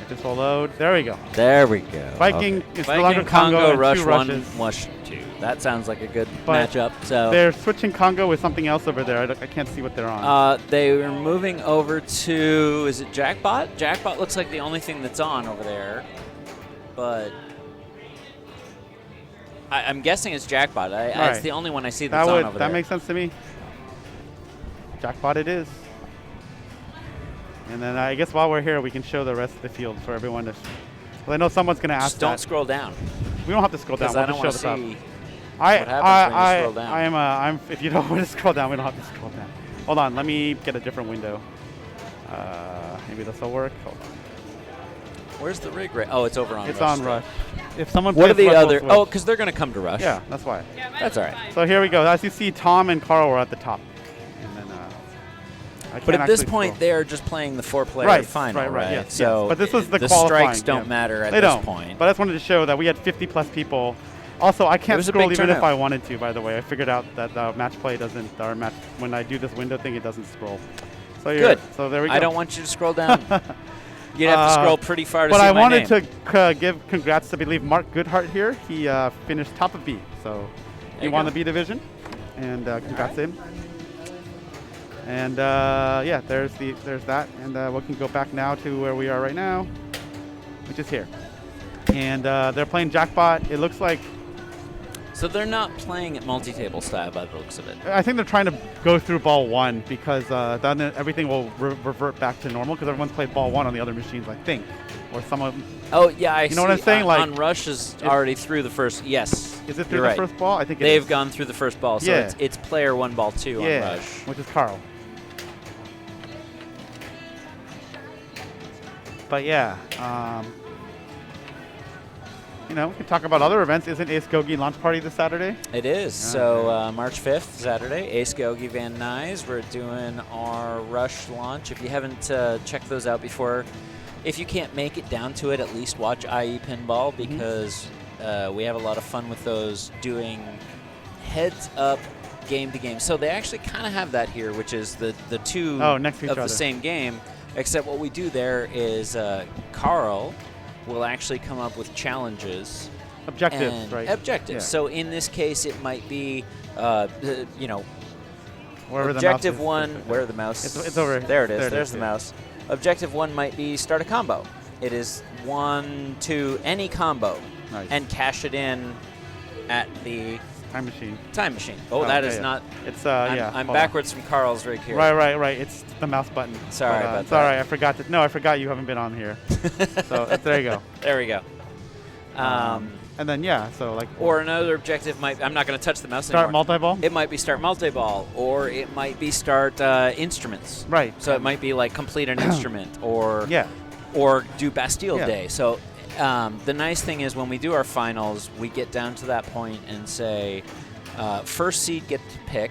[SPEAKER 1] This will load. There we go.
[SPEAKER 6] There we go.
[SPEAKER 1] Viking
[SPEAKER 6] Okay.
[SPEAKER 1] is no longer
[SPEAKER 6] Viking
[SPEAKER 1] Congo and
[SPEAKER 6] Rush
[SPEAKER 1] two
[SPEAKER 6] 1,
[SPEAKER 1] rushes.
[SPEAKER 6] Rush 2. That sounds like a good
[SPEAKER 1] But
[SPEAKER 6] matchup. So
[SPEAKER 1] They're switching Congo with something else over there. I can't see what they're on.
[SPEAKER 6] they were moving over to, is it Jackbot? Jackbot looks like the only thing that's on over there. But I'm guessing it's Jackbot. It's
[SPEAKER 1] Right.
[SPEAKER 6] the only one I see that's on over there.
[SPEAKER 1] That makes sense to me. Jackpot it is. And then I guess while we're here, we can show the rest of the field for everyone to. Well, I know someone's going to ask
[SPEAKER 6] Just don't
[SPEAKER 1] that.
[SPEAKER 6] scroll down.
[SPEAKER 1] We don't have to scroll down.
[SPEAKER 6] Because
[SPEAKER 1] We'll
[SPEAKER 6] I don't
[SPEAKER 1] just
[SPEAKER 6] want
[SPEAKER 1] show
[SPEAKER 6] to
[SPEAKER 1] the top.
[SPEAKER 6] see
[SPEAKER 1] I,
[SPEAKER 6] what happens when you scroll down.
[SPEAKER 1] I'm. If you don't want to scroll down, we don't have to scroll down. Hold on. Let me get a different window. Maybe this will work. Hold on.
[SPEAKER 6] Where's the rig rate? Oh, it's over on
[SPEAKER 1] It's
[SPEAKER 6] Rush.
[SPEAKER 1] on
[SPEAKER 6] still.
[SPEAKER 1] Rush. If someone
[SPEAKER 6] What are
[SPEAKER 1] plays
[SPEAKER 6] the
[SPEAKER 1] Rush,
[SPEAKER 6] other?
[SPEAKER 1] we'll
[SPEAKER 6] Oh,
[SPEAKER 1] switch.
[SPEAKER 6] because they're going to come to Rush.
[SPEAKER 1] Yeah, that's why.
[SPEAKER 7] Yeah, mine
[SPEAKER 6] That's
[SPEAKER 7] was
[SPEAKER 6] all right.
[SPEAKER 7] fine.
[SPEAKER 1] So here we go. As you see, Tom and Carl are at the top. And then, I
[SPEAKER 6] But
[SPEAKER 1] can't
[SPEAKER 6] at this
[SPEAKER 1] actually
[SPEAKER 6] point,
[SPEAKER 1] scroll.
[SPEAKER 6] they are just playing the four-player
[SPEAKER 1] right,
[SPEAKER 6] final,
[SPEAKER 1] right? Yes,
[SPEAKER 6] So
[SPEAKER 1] yes. But this was the
[SPEAKER 6] strikes
[SPEAKER 1] qualifying,
[SPEAKER 6] don't
[SPEAKER 1] yeah.
[SPEAKER 6] matter at
[SPEAKER 1] They
[SPEAKER 6] this
[SPEAKER 1] don't.
[SPEAKER 6] point.
[SPEAKER 1] But I just wanted to show that we had 50 plus people. Also, I can't
[SPEAKER 6] was a
[SPEAKER 1] scroll
[SPEAKER 6] big
[SPEAKER 1] even if
[SPEAKER 6] turnout.
[SPEAKER 1] I wanted to. By the way, I figured out that match play doesn't. Or match when I do this window thing, it doesn't scroll. So
[SPEAKER 6] Good.
[SPEAKER 1] So there we go.
[SPEAKER 6] I don't want you to scroll down. You'd have to scroll pretty far to
[SPEAKER 1] But
[SPEAKER 6] see
[SPEAKER 1] I
[SPEAKER 6] my
[SPEAKER 1] wanted
[SPEAKER 6] name.
[SPEAKER 1] to give congrats to, I believe, Mark Goodhart here. He finished top of B, so he
[SPEAKER 6] you
[SPEAKER 1] won
[SPEAKER 6] go.
[SPEAKER 1] the B division, and congrats to him. And yeah, there's that, and we can go back now to where we are right now, which is here. And they're playing Jackpot. It looks like
[SPEAKER 6] So they're not playing it multi-table style by the looks of it.
[SPEAKER 1] I think they're trying to go through ball one because then everything will revert back to normal because everyone's played ball one on the other machines, I think, or some of.
[SPEAKER 6] Oh yeah, I
[SPEAKER 1] You know what I'm
[SPEAKER 6] see.
[SPEAKER 1] saying? Like,
[SPEAKER 6] on Rush is already through the first. Yes.
[SPEAKER 1] Is it through
[SPEAKER 6] you're
[SPEAKER 1] the
[SPEAKER 6] right.
[SPEAKER 1] first ball? I think it
[SPEAKER 6] They've
[SPEAKER 1] is.
[SPEAKER 6] gone through the first ball, so
[SPEAKER 1] Yeah.
[SPEAKER 6] it's player 1 ball 2 on
[SPEAKER 1] Yeah,
[SPEAKER 6] Rush.
[SPEAKER 1] which is Carl. But yeah, you know, we can talk about other events. Isn't Ace Gogi launch party this Saturday?
[SPEAKER 6] It is. So March 5th, Saturday, Ace Gogi Van Nuys. We're doing our Rush launch. If you haven't checked those out before, if you can't make it down to it, at least watch IE Pinball because we have a lot of fun with those doing heads up game to game. So they actually kind of have that here, which is the two
[SPEAKER 1] next to each
[SPEAKER 6] of
[SPEAKER 1] other.
[SPEAKER 6] the same game, except what we do there is Carl will actually come up with challenges.
[SPEAKER 1] Objectives,
[SPEAKER 6] And
[SPEAKER 1] right?
[SPEAKER 6] Objectives.
[SPEAKER 1] Yeah.
[SPEAKER 6] So in this case, it might be, you know,
[SPEAKER 1] Wherever
[SPEAKER 6] objective
[SPEAKER 1] the mouse
[SPEAKER 6] one.
[SPEAKER 1] is.
[SPEAKER 6] Where are the mouse?
[SPEAKER 1] It's over.
[SPEAKER 6] There it is.
[SPEAKER 1] There it
[SPEAKER 6] There's
[SPEAKER 1] is,
[SPEAKER 6] the
[SPEAKER 1] yeah.
[SPEAKER 6] mouse. Objective 1 might be start a combo. It is 1, 2, any combo,
[SPEAKER 1] Nice.
[SPEAKER 6] and cash it in at the
[SPEAKER 1] Time machine.
[SPEAKER 6] time machine. Oh, that
[SPEAKER 1] okay,
[SPEAKER 6] is
[SPEAKER 1] yeah.
[SPEAKER 6] not.
[SPEAKER 1] It's
[SPEAKER 6] I'm,
[SPEAKER 1] yeah.
[SPEAKER 6] I'm
[SPEAKER 1] hold on.
[SPEAKER 6] backwards from Carl's rig here.
[SPEAKER 1] Right. It's the mouse button.
[SPEAKER 6] Sorry
[SPEAKER 1] But,
[SPEAKER 6] about
[SPEAKER 1] it's
[SPEAKER 6] that.
[SPEAKER 1] all right. I forgot to. No, I forgot you haven't been on here. So there you go.
[SPEAKER 6] There we go.
[SPEAKER 1] And then yeah, so like
[SPEAKER 6] Or another objective might. I'm not going to touch the mouse
[SPEAKER 1] start
[SPEAKER 6] anymore.
[SPEAKER 1] multi-ball.
[SPEAKER 6] It might be start multi-ball, or it might be start instruments.
[SPEAKER 1] Right.
[SPEAKER 6] So it might be like complete an instrument, or
[SPEAKER 1] Yeah.
[SPEAKER 6] or do Bastille
[SPEAKER 1] Yeah.
[SPEAKER 6] Day. So the nice thing is when we do our finals, we get down to that point and say, first seed get to pick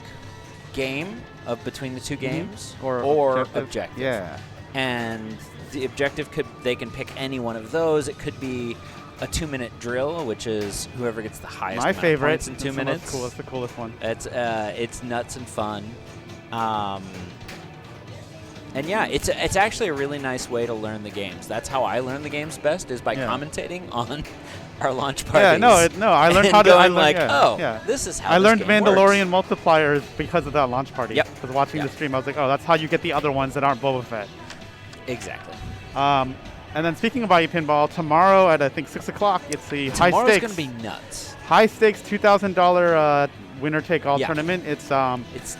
[SPEAKER 6] game of between the two games
[SPEAKER 1] Or
[SPEAKER 6] objective.
[SPEAKER 1] Yeah.
[SPEAKER 6] And the objective they can pick any one of those. It could be a 2-minute drill, which is whoever gets the highest
[SPEAKER 1] My
[SPEAKER 6] amount of
[SPEAKER 1] favorite.
[SPEAKER 6] points in 2 minutes.
[SPEAKER 1] That's the coolest one.
[SPEAKER 6] It's nuts and fun. And yeah, it's actually a really nice way to learn the games. That's how I learn the games best, is by
[SPEAKER 1] Yeah.
[SPEAKER 6] commentating on our launch parties.
[SPEAKER 1] Yeah, no, I learned
[SPEAKER 6] and
[SPEAKER 1] how to.
[SPEAKER 6] going
[SPEAKER 1] I learned,
[SPEAKER 6] like,
[SPEAKER 1] yeah,
[SPEAKER 6] oh,
[SPEAKER 1] yeah.
[SPEAKER 6] this is how
[SPEAKER 1] I
[SPEAKER 6] this
[SPEAKER 1] learned
[SPEAKER 6] game
[SPEAKER 1] Mandalorian
[SPEAKER 6] works.
[SPEAKER 1] multipliers because of that launch party.
[SPEAKER 6] Yep.
[SPEAKER 1] Because watching
[SPEAKER 6] Yep.
[SPEAKER 1] the stream, I was like, oh, that's how you get the other ones that aren't Boba Fett.
[SPEAKER 6] Exactly.
[SPEAKER 1] And then speaking of IE Pinball, tomorrow at I think 6 o'clock, it's the high
[SPEAKER 6] Tomorrow's
[SPEAKER 1] stakes.
[SPEAKER 6] gonna be nuts.
[SPEAKER 1] High stakes $2,000 winner take all
[SPEAKER 6] Yeah.
[SPEAKER 1] tournament. It's
[SPEAKER 6] It's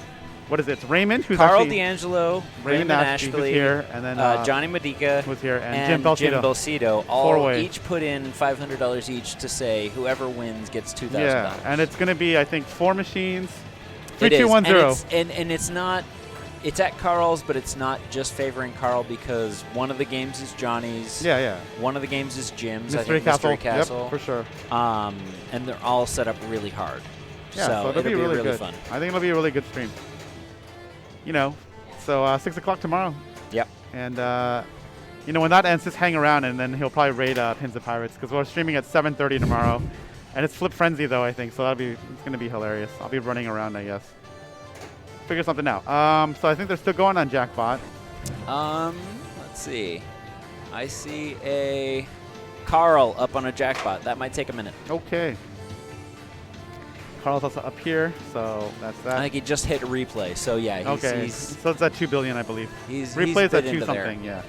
[SPEAKER 1] what is it? It's Raymond, who's
[SPEAKER 6] Carl
[SPEAKER 1] actually
[SPEAKER 6] D'Angelo,
[SPEAKER 1] Raymond
[SPEAKER 6] Raymond
[SPEAKER 1] Ashley,
[SPEAKER 6] Ashley,
[SPEAKER 1] who's here, and then
[SPEAKER 6] Johnny Medica
[SPEAKER 1] was here, and Jim
[SPEAKER 6] Jim
[SPEAKER 1] Belcito.
[SPEAKER 6] Belcito, all
[SPEAKER 1] Four-way.
[SPEAKER 6] each put in $500 each to say whoever wins gets $2,000.
[SPEAKER 1] Yeah, and it's going to be, I think, 4 machines.
[SPEAKER 6] It is,
[SPEAKER 1] 3210.
[SPEAKER 6] and it's not. It's at Carl's, but it's not just favoring Carl because one of the games is Johnny's.
[SPEAKER 1] Yeah, yeah.
[SPEAKER 6] One of the games is Jim's. I
[SPEAKER 1] Mystery
[SPEAKER 6] think
[SPEAKER 1] Castle.
[SPEAKER 6] Mystery Castle.
[SPEAKER 1] Yep, for sure.
[SPEAKER 6] And they're all set up really hard.
[SPEAKER 1] Yeah,
[SPEAKER 6] so
[SPEAKER 1] it'll be really good.
[SPEAKER 6] fun.
[SPEAKER 1] I think it'll be a really good stream. You know, so 6 o'clock tomorrow.
[SPEAKER 6] Yep.
[SPEAKER 1] And, you know, when that ends, just hang around, and then he'll probably raid Pins of Pirates because we're streaming at 7:30 tomorrow. And it's Flip Frenzy, though, I think, so it's going to be hilarious. I'll be running around, I guess. Figure something out. So I think they're still going on Jackpot.
[SPEAKER 6] Let's see. I see a Carl up on a jackpot. That might take a minute.
[SPEAKER 1] Okay. Carl's also up here, so that's that.
[SPEAKER 6] I think he just hit replay. So yeah,
[SPEAKER 1] Okay, so it's at 2 billion, I believe.
[SPEAKER 6] he's
[SPEAKER 1] Replay's at
[SPEAKER 6] bit
[SPEAKER 1] 2
[SPEAKER 6] into there.
[SPEAKER 1] something, yeah.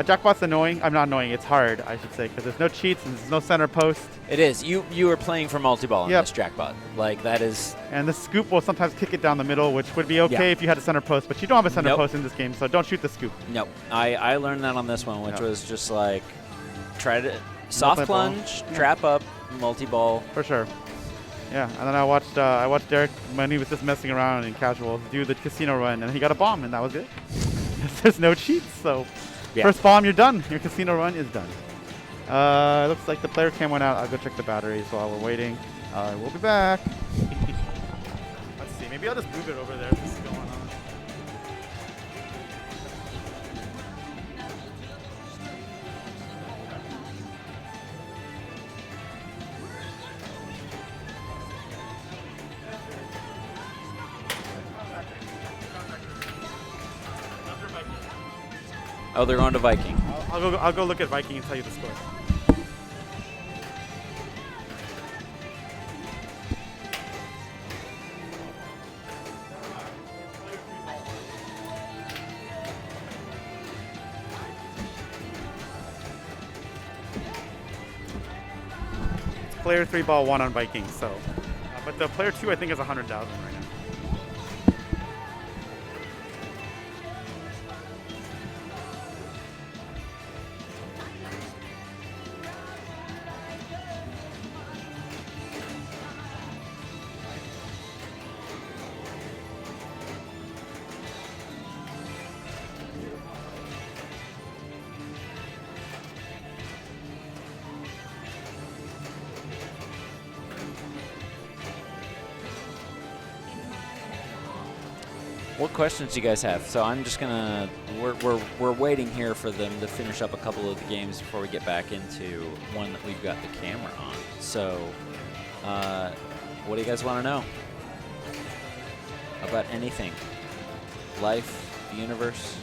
[SPEAKER 1] Jackpot's annoying. I'm not annoying. It's hard, I should say, because there's no cheats and there's no center post.
[SPEAKER 6] It is. You were playing for multi-ball in
[SPEAKER 1] Yep.
[SPEAKER 6] this jackpot. Like that is.
[SPEAKER 1] And the scoop will sometimes kick it down the middle, which would be okay
[SPEAKER 6] Yeah.
[SPEAKER 1] if you had a center post, but you don't have a center
[SPEAKER 6] Nope.
[SPEAKER 1] post in this game, so don't shoot the scoop.
[SPEAKER 6] No, I learned that on this one, which
[SPEAKER 1] Yeah.
[SPEAKER 6] was just like try to soft
[SPEAKER 1] Multi-ball.
[SPEAKER 6] plunge,
[SPEAKER 1] Yeah.
[SPEAKER 6] trap up, multi-ball.
[SPEAKER 1] For sure. Yeah, and then I watched Derek when he was just messing around in casual do the casino run, and he got a bomb, and that was it. There's no cheats, so
[SPEAKER 6] Yeah.
[SPEAKER 1] first bomb, you're done. Your casino run is done. It looks like the player cam went out. I'll go check the batteries while we're waiting. We'll be back. Let's see. Maybe I'll just move it over there. This is going on.
[SPEAKER 6] Oh, they're going to Viking.
[SPEAKER 1] I'll go look at Viking and tell you the score. It's player 3 ball 1 on Viking, so. But the player 2 I think is 100,000 right now.
[SPEAKER 6] What questions do you guys have? So I'm just gonna we're waiting here for them to finish up a couple of the games before we get back into one that we've got the camera on. So, what do you guys want to know about anything? Life, the universe.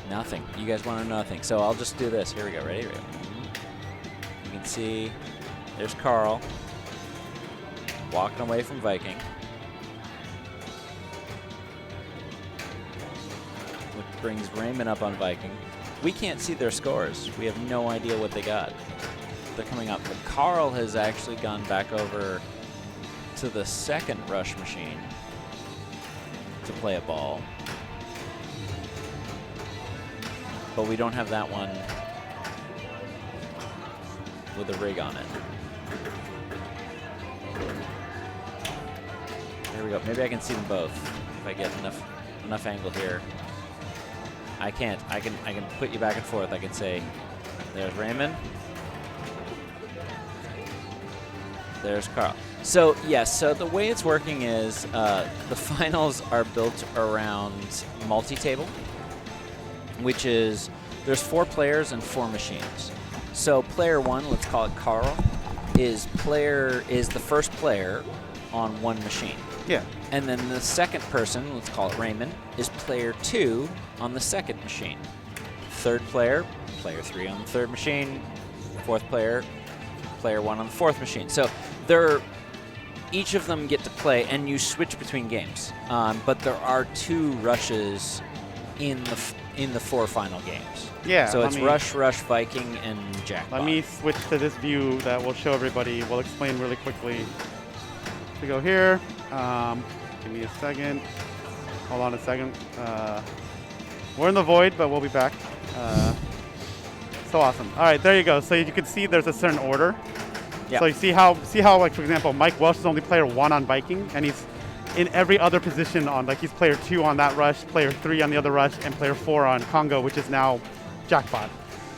[SPEAKER 6] Nothing. You guys want to know nothing. So I'll just do this. Here we go. Ready? Ready? You can see there's Carl walking away from Viking. Which brings Raymond up on Viking. We can't see their scores. We have no idea what they got. They're coming up. But Carl has actually gone back over to the second rush machine to play a ball. But we don't have that one with a rig on it. There we go. Maybe I can see them both if I get enough angle here. I can't. I can put you back and forth. I can say, there's Raymond. There's Carl. So, yes, so the way it's working is the finals are built around multi-table, which is there's 4 players and 4 machines. So player 1, let's call it Carl, is the first player on one machine.
[SPEAKER 1] Yeah.
[SPEAKER 6] And then the second person, let's call it Raymond, is player 2 on the second machine. Third player, player 3 on the third machine. Fourth player, player 1 on the fourth machine. So each of them get to play, and you switch between games. But there are 2 rushes in the 4 final games.
[SPEAKER 1] Yeah.
[SPEAKER 6] So it's Rush, Viking, and Jackpot.
[SPEAKER 1] Let me switch to this view that will show everybody. We'll explain really quickly. We go here. Give me a second. Hold on a second. We're in the void, but we'll be back. So awesome. All right, there you go. So you can see there's a certain order.
[SPEAKER 6] Yeah.
[SPEAKER 1] So you see how, like, for example, Mike Welsh is only player 1 on Viking, and he's in every other position on, like, he's player 2 on that rush, player 3 on the other rush, and player 4 on Congo, which is now Jackpot.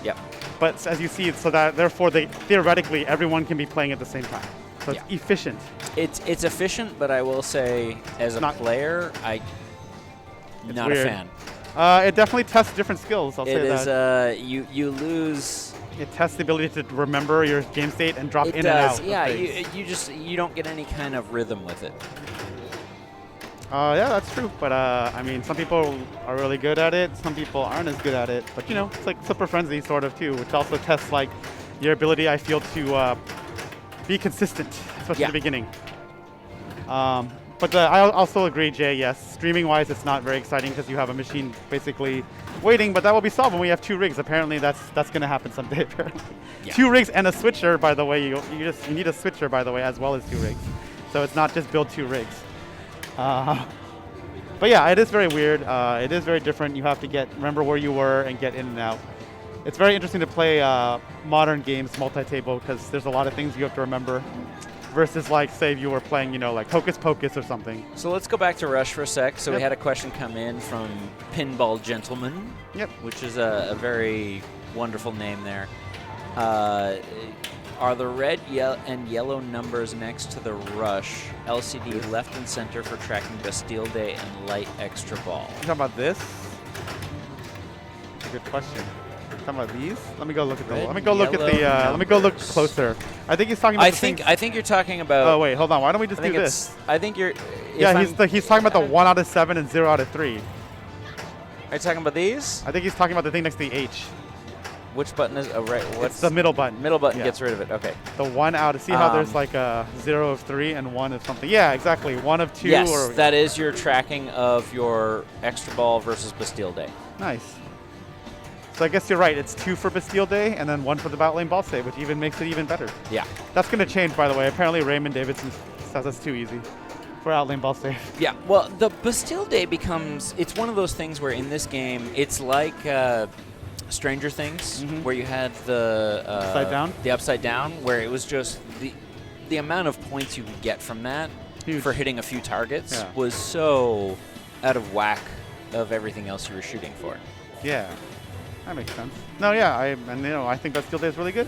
[SPEAKER 6] Yep.
[SPEAKER 1] But as you see, so that therefore theoretically everyone can be playing at the same time. So it's efficient.
[SPEAKER 6] It's efficient, but I will say, as a player, I'm not
[SPEAKER 1] weird.
[SPEAKER 6] a fan.
[SPEAKER 1] It definitely tests different skills. I'll say that.
[SPEAKER 6] It is. You lose.
[SPEAKER 1] It tests the ability to remember your game state and drop
[SPEAKER 6] It
[SPEAKER 1] in
[SPEAKER 6] does.
[SPEAKER 1] and out.
[SPEAKER 6] Yeah. You don't get any kind of rhythm with it.
[SPEAKER 1] Yeah, that's true. But I mean, some people are really good at it. Some people aren't as good at it. But it's like Super Frenzy sort of too, which also tests like your ability, I feel, to be consistent, especially at the beginning. But I also agree, Jay, yes. Streaming-wise, it's not very exciting because you have a machine basically waiting, but that will be solved when we have 2 rigs. Apparently, that's going to happen someday, apparently. Yeah. 2 rigs and a switcher, by the way. You need a switcher, by the way, as well as 2 rigs. So it's not just build 2 rigs. But yeah, it is very weird. It is very different. You have to remember where you were and get in and out. It's very interesting to play modern games multi-table because there's a lot of things you have to remember. Versus, like, say if you were playing, like Hocus Pocus or something.
[SPEAKER 6] So let's go back to Rush for a sec. So we had a question come in from Pinball Gentleman.
[SPEAKER 1] Yep.
[SPEAKER 6] Which is a very wonderful name there. Are the red and yellow numbers next to the Rush LCD left and center for tracking Bastille Day and Light Extra Ball?
[SPEAKER 1] You talking about this? That's a good question. Talking about these? Let me go look at
[SPEAKER 6] Red,
[SPEAKER 1] let me go look at the. Let me go look closer. I think he's talking about.
[SPEAKER 6] I think you're talking about.
[SPEAKER 1] Oh wait, hold on. Why don't we just do this?
[SPEAKER 6] I think you're.
[SPEAKER 1] Yeah, he's talking about the 1 out of 7 and 0 out of 3.
[SPEAKER 6] Are you talking about these?
[SPEAKER 1] I think he's talking about the thing next to the H.
[SPEAKER 6] Which button is? Oh, right.
[SPEAKER 1] It's the middle button.
[SPEAKER 6] Middle button gets rid of it. Okay.
[SPEAKER 1] The 1 out. See how there's like a 0 of 3 and 1 of something. Yeah, exactly. 1 of 2.
[SPEAKER 6] Yes, that is your tracking of your Extra Ball versus Bastille Day.
[SPEAKER 1] Nice. So I guess you're right. It's 2 for Bastille Day and then 1 for the Outlane Ball Save, which even makes it even better.
[SPEAKER 6] Yeah.
[SPEAKER 1] That's going to change, by the way. Apparently Raymond Davidson says that's too easy for Outlane Ball Save.
[SPEAKER 6] Yeah. Well, the Bastille Day it's one of those things where in this game, it's like Stranger Things, where you had the
[SPEAKER 1] Upside Down?
[SPEAKER 6] The Upside Down, where it was just the amount of points you could get from that for hitting a few targets was so out of whack of everything else you were shooting for.
[SPEAKER 1] Yeah. That makes sense. No, yeah, I think Bastille Day is really good.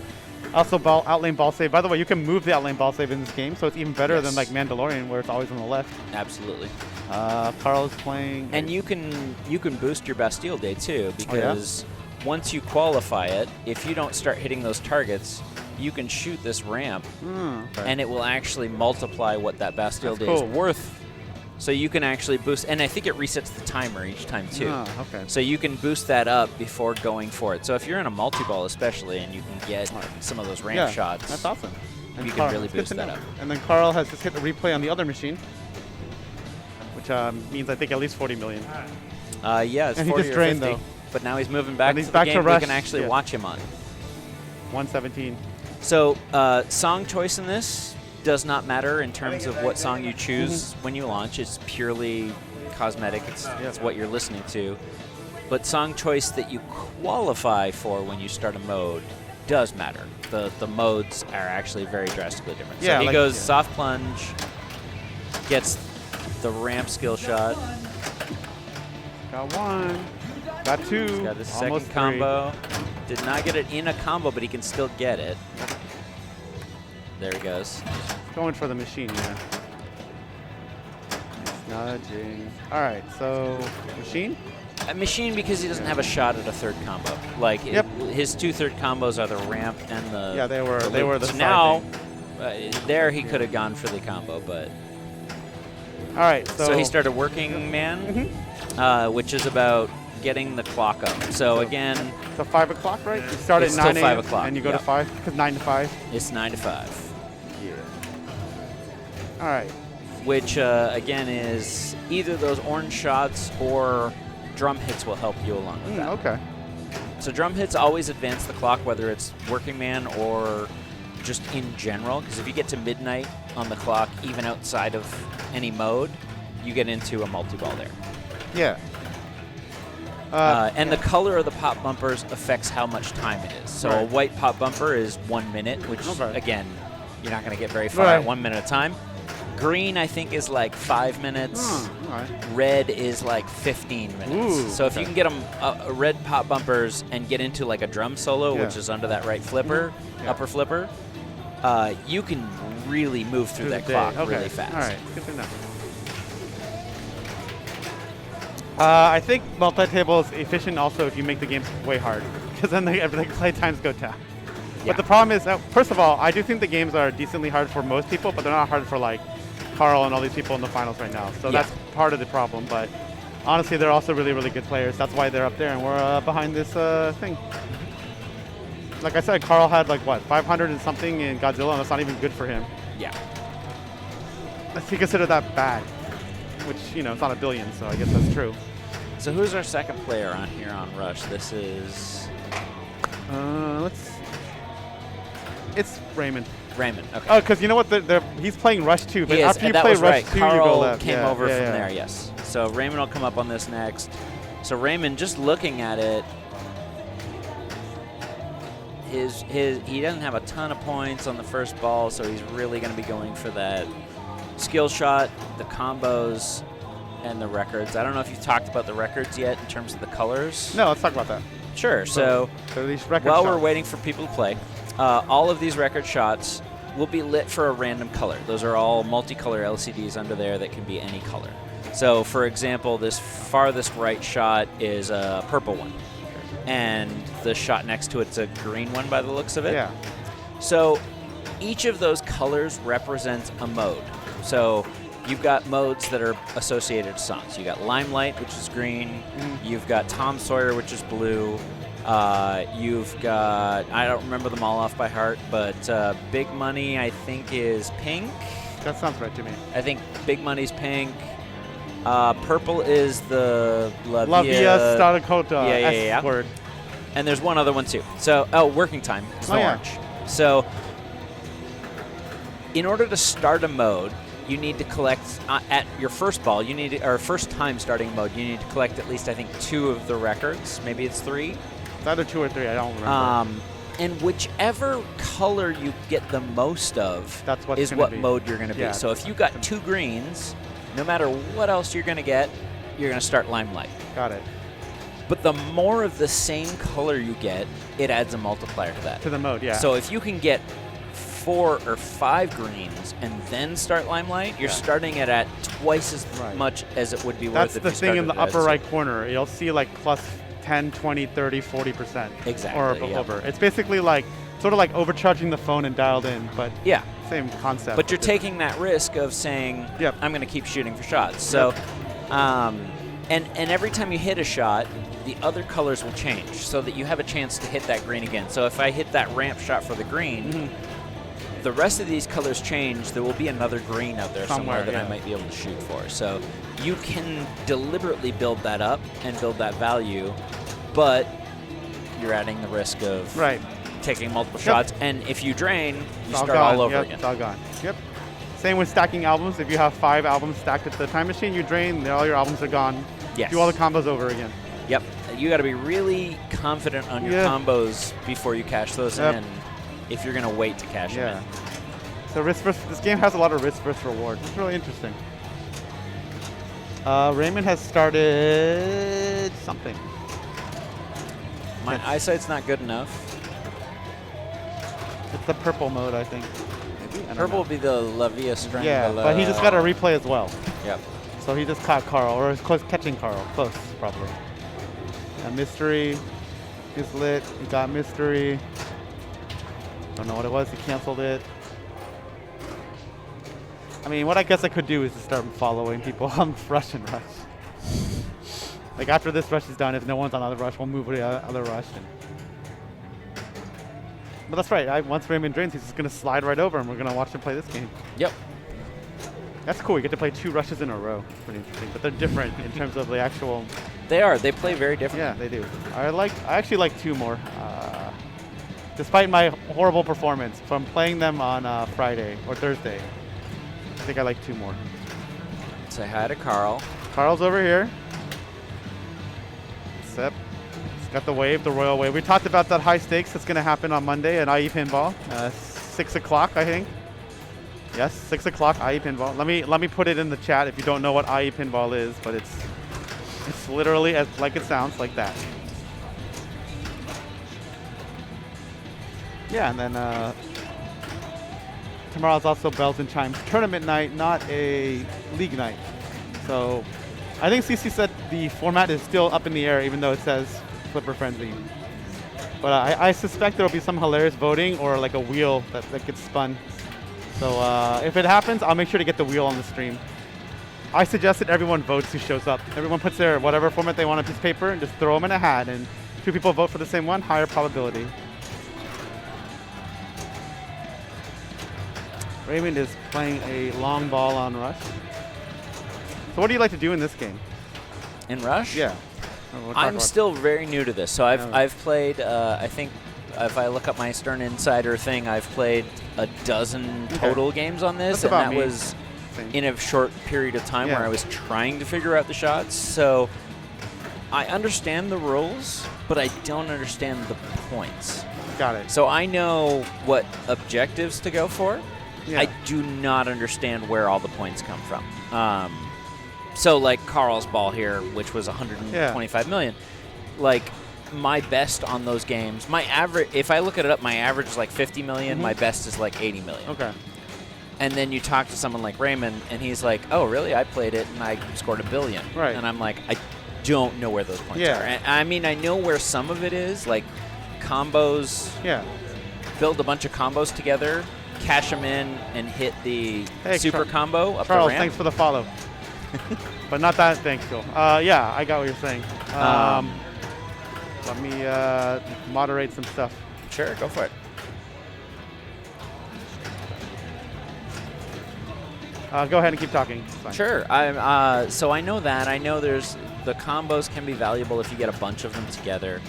[SPEAKER 1] Also, Outlane Ball Save. By the way, you can move the Outlane Ball Save in this game, so it's even better than like Mandalorian, where it's always on the left.
[SPEAKER 6] Absolutely.
[SPEAKER 1] Carl is playing.
[SPEAKER 6] And you can boost your Bastille Day too, because once you qualify it, if you don't start hitting those targets, you can shoot this ramp, and it will actually multiply what that Bastille Day is worth. So you can actually boost, and I think it resets the timer each time too.
[SPEAKER 1] Oh, okay.
[SPEAKER 6] So you can boost that up before going for it. So if you're in a multi-ball especially, and you can get some of those ramp shots,
[SPEAKER 1] that's awesome. And
[SPEAKER 6] you
[SPEAKER 1] Carl,
[SPEAKER 6] can really boost that up.
[SPEAKER 1] And then Carl has just hit the replay on the other machine, which means I think at least 40 million.
[SPEAKER 6] Yeah, it's
[SPEAKER 1] and
[SPEAKER 6] 40
[SPEAKER 1] he just drained,
[SPEAKER 6] or 50.
[SPEAKER 1] Though.
[SPEAKER 6] But now he's moving back
[SPEAKER 1] he's
[SPEAKER 6] to
[SPEAKER 1] back
[SPEAKER 6] the game
[SPEAKER 1] to Rush.
[SPEAKER 6] we can actually watch him on.
[SPEAKER 1] 117.
[SPEAKER 6] So song choice in this does not matter in terms of what song you choose when you launch. It's purely cosmetic. It's what you're listening to. But song choice that you qualify for when you start a mode does matter. The modes are actually very drastically different.
[SPEAKER 1] Yeah,
[SPEAKER 6] so he goes soft plunge, gets the ramp skill shot.
[SPEAKER 1] Got 1. Got 2.
[SPEAKER 6] He's got his second
[SPEAKER 1] 3.
[SPEAKER 6] combo. Did not get it in a combo, but he can still get it. There he goes.
[SPEAKER 1] Going for the machine, yeah. It's nudging. All right, so machine.
[SPEAKER 6] A machine because he doesn't have a shot at a third combo. Like
[SPEAKER 1] Yep.
[SPEAKER 6] his two third combos are the ramp and the
[SPEAKER 1] Yeah, they were
[SPEAKER 6] loop.
[SPEAKER 1] the
[SPEAKER 6] So
[SPEAKER 1] side
[SPEAKER 6] now
[SPEAKER 1] thing.
[SPEAKER 6] there he could have gone for the combo, but
[SPEAKER 1] All right,
[SPEAKER 6] so he started working man, which is about getting the clock up. So again,
[SPEAKER 1] So 5 o'clock, right? You start
[SPEAKER 6] It's
[SPEAKER 1] at 9
[SPEAKER 6] still 5
[SPEAKER 1] a.m.
[SPEAKER 6] o'clock,
[SPEAKER 1] and you go
[SPEAKER 6] yeah.
[SPEAKER 1] to 5 because 9 to 5.
[SPEAKER 6] it's 9 to 5.
[SPEAKER 1] Yeah. All right.
[SPEAKER 6] Which again is either those orange shots or drum hits will help you along with that.
[SPEAKER 1] Okay.
[SPEAKER 6] So drum hits always advance the clock, whether it's working man or just in general, because if you get to midnight on the clock, even outside of any mode, you get into a multi-ball there.
[SPEAKER 1] Yeah.
[SPEAKER 6] And the color of the pop bumpers affects how much time it is. So a
[SPEAKER 1] Right.
[SPEAKER 6] white pop bumper is 1 minute, which
[SPEAKER 1] Okay.
[SPEAKER 6] again, you're not going to get very far
[SPEAKER 1] Right.
[SPEAKER 6] at 1 minute at a time. Green, I think, is like 5 minutes.
[SPEAKER 1] all right.
[SPEAKER 6] Red is like 15 minutes.
[SPEAKER 1] Ooh,
[SPEAKER 6] so if you
[SPEAKER 1] okay.
[SPEAKER 6] can get them red pop bumpers and get into like a drum solo,
[SPEAKER 1] Yeah.
[SPEAKER 6] which is under that right flipper,
[SPEAKER 1] Yeah.
[SPEAKER 6] upper flipper, you can really move through that
[SPEAKER 1] the
[SPEAKER 6] clock
[SPEAKER 1] day. Okay.
[SPEAKER 6] really fast.
[SPEAKER 1] All right. Good to know. I think multi-table is efficient also if you make the games way hard, because then the play times go down.
[SPEAKER 6] Yeah.
[SPEAKER 1] But the problem is, first of all, I do think the games are decently hard for most people, but they're not hard for like Carl and all these people in the finals right now. So
[SPEAKER 6] Yeah.
[SPEAKER 1] that's part of the problem. But honestly, they're also really, really good players. That's why they're up there, and we're behind this thing. Like I said, Carl had like what 500 and something in Godzilla, and that's not even good for him.
[SPEAKER 6] Yeah.
[SPEAKER 1] If you consider that bad, which it's not a billion, so I guess that's true.
[SPEAKER 6] So who's our second player on here on Rush? This is
[SPEAKER 1] It's Raymond.
[SPEAKER 6] Raymond. Okay.
[SPEAKER 1] Oh, because you know what? He's playing Rush too. But
[SPEAKER 6] He is,
[SPEAKER 1] after you
[SPEAKER 6] that
[SPEAKER 1] play
[SPEAKER 6] was
[SPEAKER 1] Rush
[SPEAKER 6] right.
[SPEAKER 1] 2,
[SPEAKER 6] Carl
[SPEAKER 1] you go left.
[SPEAKER 6] came
[SPEAKER 1] Yeah,
[SPEAKER 6] over
[SPEAKER 1] yeah,
[SPEAKER 6] from
[SPEAKER 1] yeah.
[SPEAKER 6] there, yes. So Raymond will come up on this next. So Raymond, just looking at it, he doesn't have a ton of points on the first ball, so he's really going to be going for that skill shot, the combos, and the records. I don't know if you've talked about the records yet in terms of the colors.
[SPEAKER 1] No, let's talk about that.
[SPEAKER 6] Sure. So
[SPEAKER 1] these record
[SPEAKER 6] while we're
[SPEAKER 1] shots.
[SPEAKER 6] waiting for people to play, all of these record shots will be lit for a random color. Those are all multicolor LCDs under there that can be any color. So, for example, this farthest right shot is a purple one, and the shot next to it's a green one by the looks of it.
[SPEAKER 1] Yeah.
[SPEAKER 6] So each of those colors represents a mode. So you've got modes that are associated to songs. You got Limelight, which is green. You've got Tom Sawyer, which is blue. You've got, I don't remember them all off by heart, but Big Money, I think, is pink.
[SPEAKER 1] That sounds right to me.
[SPEAKER 6] I think Big Money's pink. Purple is the La
[SPEAKER 1] Via Stadacota
[SPEAKER 6] yeah.
[SPEAKER 1] word.
[SPEAKER 6] And there's one other one too. So, Working Time is the
[SPEAKER 1] yeah.
[SPEAKER 6] orange. So, in order to start a mode, you need to collect at your first ball. Or first time starting a mode. You need to collect at least, I think, 2 of the records. Maybe it's 3.
[SPEAKER 1] It's either 2 or 3. I don't remember.
[SPEAKER 6] And whichever color you get the most of
[SPEAKER 1] That's what's
[SPEAKER 6] is
[SPEAKER 1] gonna
[SPEAKER 6] what
[SPEAKER 1] be.
[SPEAKER 6] mode you're going to be.
[SPEAKER 1] Yeah.
[SPEAKER 6] So if you got 2 greens, no matter what else you're going to get, you're going to start Limelight.
[SPEAKER 1] Got it.
[SPEAKER 6] But the more of the same color you get, it adds a multiplier to that.
[SPEAKER 1] To the mode, yeah.
[SPEAKER 6] So if you can get 4 or 5 greens and then start Limelight, you're starting it at twice as
[SPEAKER 1] Right.
[SPEAKER 6] much as it would be
[SPEAKER 1] That's
[SPEAKER 6] worth
[SPEAKER 1] the
[SPEAKER 6] if you
[SPEAKER 1] thing in
[SPEAKER 6] started
[SPEAKER 1] the
[SPEAKER 6] it as
[SPEAKER 1] upper
[SPEAKER 6] two.
[SPEAKER 1] right corner. You'll see like plus 10, 20, 30, 40%.
[SPEAKER 6] Exactly,
[SPEAKER 1] Or
[SPEAKER 6] yeah.
[SPEAKER 1] over. It's basically like sort of like overcharging the phone and dialed in, but
[SPEAKER 6] Yeah.
[SPEAKER 1] same concept.
[SPEAKER 6] But you're taking that risk of saying,
[SPEAKER 1] Yep.
[SPEAKER 6] I'm going to keep shooting for shots. So, and every time you hit a shot, the other colors will change so that you have a chance to hit that green again. So if I hit that ramp shot for the green, the rest of these colors change. There will be another green out there somewhere that
[SPEAKER 1] yeah.
[SPEAKER 6] I might be able to shoot for. So you can deliberately build that up and build that value, but you're adding the risk of
[SPEAKER 1] Right.
[SPEAKER 6] taking multiple
[SPEAKER 1] Yep.
[SPEAKER 6] shots. And if you drain, you
[SPEAKER 1] It's all
[SPEAKER 6] start
[SPEAKER 1] gone.
[SPEAKER 6] all over
[SPEAKER 1] Yep,
[SPEAKER 6] again.
[SPEAKER 1] It's all gone. Yep. Same with stacking albums. If you have 5 albums stacked at the time machine, you drain, all your albums are gone.
[SPEAKER 6] Yes.
[SPEAKER 1] Do all the combos over again.
[SPEAKER 6] Yep. You got to be really confident on your
[SPEAKER 1] Yeah.
[SPEAKER 6] combos before you cash those
[SPEAKER 1] Yep.
[SPEAKER 6] in if you're going to wait to cash them
[SPEAKER 1] Yeah.
[SPEAKER 6] in.
[SPEAKER 1] So this game has a lot of risk versus reward. It's really interesting. Raymond has started something.
[SPEAKER 6] My eyesight's not good enough.
[SPEAKER 1] It's the purple mode, I think. Maybe? I don't
[SPEAKER 6] Purple
[SPEAKER 1] know.
[SPEAKER 6] will be the La Via Strangler.
[SPEAKER 1] Yeah, but he just got a replay as well.
[SPEAKER 6] Yep.
[SPEAKER 1] So he just caught Carl, or is close catching Carl. Close, probably. And Mystery is lit. He got Mystery. Don't know what it was. He canceled it. I mean, what I guess I could do is to start following people on Rush and Rush. Like after this rush is done, if no one's on other rush, we'll move to the other rush. But that's right. Once Raymond drains, he's just gonna slide right over, and we're gonna watch him play this game.
[SPEAKER 6] Yep.
[SPEAKER 1] That's cool. You get to play 2 rushes in a row. Pretty interesting. But they're different in terms of the actual.
[SPEAKER 6] They are. They play very different.
[SPEAKER 1] Yeah, they do. I actually like 2 more. Despite my horrible performance from playing them on Friday or Thursday, I think I like 2 more.
[SPEAKER 6] Say hi to Carl.
[SPEAKER 1] Carl's over here. Sep. He's got the wave, the royal wave. We talked about that high stakes that's going to happen on Monday at IE Pinball. 6 o'clock, I think. Yes, 6 o'clock, IE Pinball. Let me put it in the chat if you don't know what IE Pinball is, but it's literally like it sounds, like that. Yeah, and then tomorrow's also Bells and Chimes tournament night, not a league night. So I think CC said the format is still up in the air, even though it says Flipper Frenzy. But I suspect there will be some hilarious voting or like a wheel that gets spun. So if it happens, I'll make sure to get the wheel on the stream. I suggested everyone votes who shows up. Everyone puts their whatever format they want on a piece of paper and just throw them in a hat. And 2 people vote for the same one, higher probability. Raymond is playing a long ball on Rush. So what do you like to do in this game?
[SPEAKER 6] In Rush?
[SPEAKER 1] Yeah. We'll talk
[SPEAKER 6] I'm
[SPEAKER 1] about
[SPEAKER 6] still very new to this. So I've played, I think, if I look up my Stern Insider thing, I've played a dozen total games on this.
[SPEAKER 1] That's
[SPEAKER 6] and
[SPEAKER 1] about
[SPEAKER 6] that
[SPEAKER 1] me.
[SPEAKER 6] was
[SPEAKER 1] Same.
[SPEAKER 6] in a short period of time where
[SPEAKER 1] Yeah.
[SPEAKER 6] I was trying to figure out the shots. So I understand the rules, but I don't understand the points.
[SPEAKER 1] Got it.
[SPEAKER 6] So I know what objectives to go for.
[SPEAKER 1] Yeah.
[SPEAKER 6] I do not understand where all the points come from. So like Carl's ball here, which was 125 million, like my best on those games, my average, if I look it up, my average is like 50 million, my best is like 80 million.
[SPEAKER 1] Okay.
[SPEAKER 6] And then you talk to someone like Raymond, and he's like, oh, really? I played it, and I scored $1 billion.
[SPEAKER 1] Right.
[SPEAKER 6] And I'm like, I don't know where those points
[SPEAKER 1] Yeah.
[SPEAKER 6] are. And, I mean, I know where some of it is, like combos,
[SPEAKER 1] Yeah.
[SPEAKER 6] build a bunch of combos together, cash them in, and hit the
[SPEAKER 1] Hey,
[SPEAKER 6] super combo up
[SPEAKER 1] Charles,
[SPEAKER 6] the ramp.
[SPEAKER 1] thanks for the follow. But not that thanks, Phil. Yeah, I got what you're saying. Let me moderate some stuff.
[SPEAKER 6] Sure, go for it.
[SPEAKER 1] Go ahead and keep talking. It's fine.
[SPEAKER 6] Sure. So I know that. I know there's the combos can be valuable if you get a bunch of them together.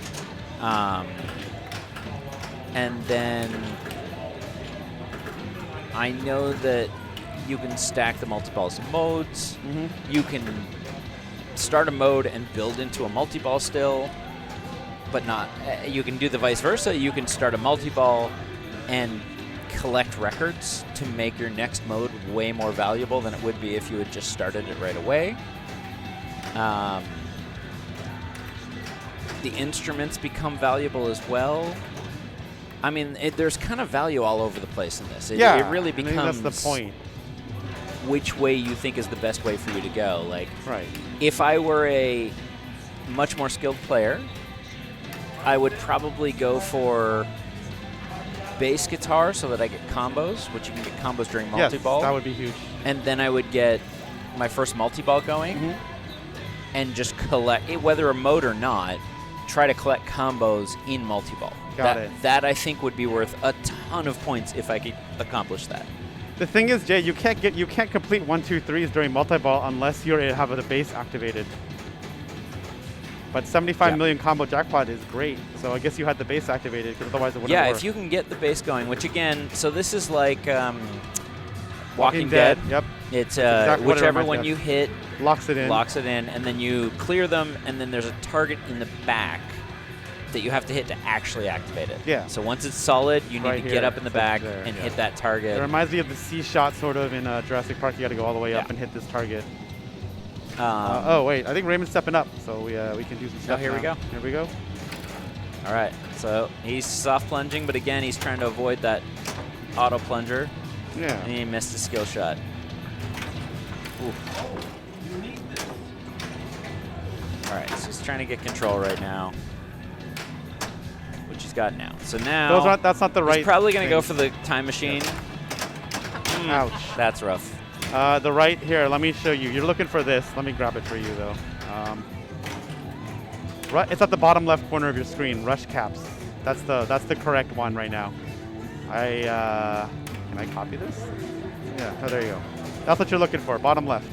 [SPEAKER 6] And then I know that you can stack the multi-balls in modes. You can start a mode and build into a multi-ball still, but not. You can do the vice versa. You can start a multi-ball and collect records to make your next mode way more valuable than it would be if you had just started it right away. The instruments become valuable as well. I mean, there's kind of value all over the place in this. It really
[SPEAKER 1] I think
[SPEAKER 6] becomes
[SPEAKER 1] that's the point.
[SPEAKER 6] which way you think is the best way for you to go. Like,
[SPEAKER 1] Right.
[SPEAKER 6] if I were a much more skilled player, I would probably go for bass guitar so that I get combos, which you can get combos during
[SPEAKER 1] Yes,
[SPEAKER 6] multi-ball.
[SPEAKER 1] that would be huge.
[SPEAKER 6] And then I would get my first multi-ball going and just collect, whether a mode or not, try to collect combos in multi-ball.
[SPEAKER 1] Got it.
[SPEAKER 6] That I think would be worth a ton of points if I could accomplish that.
[SPEAKER 1] The thing is, Jay, you can't complete 1, 2, 3s during multi-ball unless you have the base activated. But 75 million combo jackpot is great, so I guess you had the base activated because otherwise it wouldn't work.
[SPEAKER 6] Yeah, if you can get the base going, which again, so this is like Walking Dead.
[SPEAKER 1] Yep.
[SPEAKER 6] It's
[SPEAKER 1] exactly what it
[SPEAKER 6] whichever
[SPEAKER 1] reminds
[SPEAKER 6] one
[SPEAKER 1] me
[SPEAKER 6] you
[SPEAKER 1] of.
[SPEAKER 6] hit
[SPEAKER 1] Locks it in.
[SPEAKER 6] locks it in, and then you clear them, and then there's a target in the back that you have to hit to actually activate it.
[SPEAKER 1] Yeah.
[SPEAKER 6] So once it's solid, you need
[SPEAKER 1] Right
[SPEAKER 6] to
[SPEAKER 1] here.
[SPEAKER 6] get up in the
[SPEAKER 1] So
[SPEAKER 6] back
[SPEAKER 1] there,
[SPEAKER 6] and
[SPEAKER 1] yeah.
[SPEAKER 6] hit that target.
[SPEAKER 1] It reminds me of the C shot sort of in Jurassic Park. You got to go all the way up
[SPEAKER 6] Yeah.
[SPEAKER 1] and hit this target. Oh wait, I think Raymond's stepping up, so we can do some stuff.
[SPEAKER 6] here we
[SPEAKER 1] now.
[SPEAKER 6] go.
[SPEAKER 1] Here we go.
[SPEAKER 6] All right, so he's soft plunging, but again, he's trying to avoid that auto plunger,
[SPEAKER 1] Yeah.
[SPEAKER 6] and he missed a skill shot. Ooh. All right, so he's trying to get control right now, which he's got now. So now
[SPEAKER 1] That's not the right.
[SPEAKER 6] he's probably going to go
[SPEAKER 1] thing.
[SPEAKER 6] for the time machine.
[SPEAKER 1] Ouch.
[SPEAKER 6] That's rough.
[SPEAKER 1] The right here. Let me show you. You're looking for this. Let me grab it for you though. It's at the bottom left corner of your screen. Rush caps. That's the correct one right now. Can I copy this? Yeah. Oh, there you go. That's what you're looking for. Bottom left.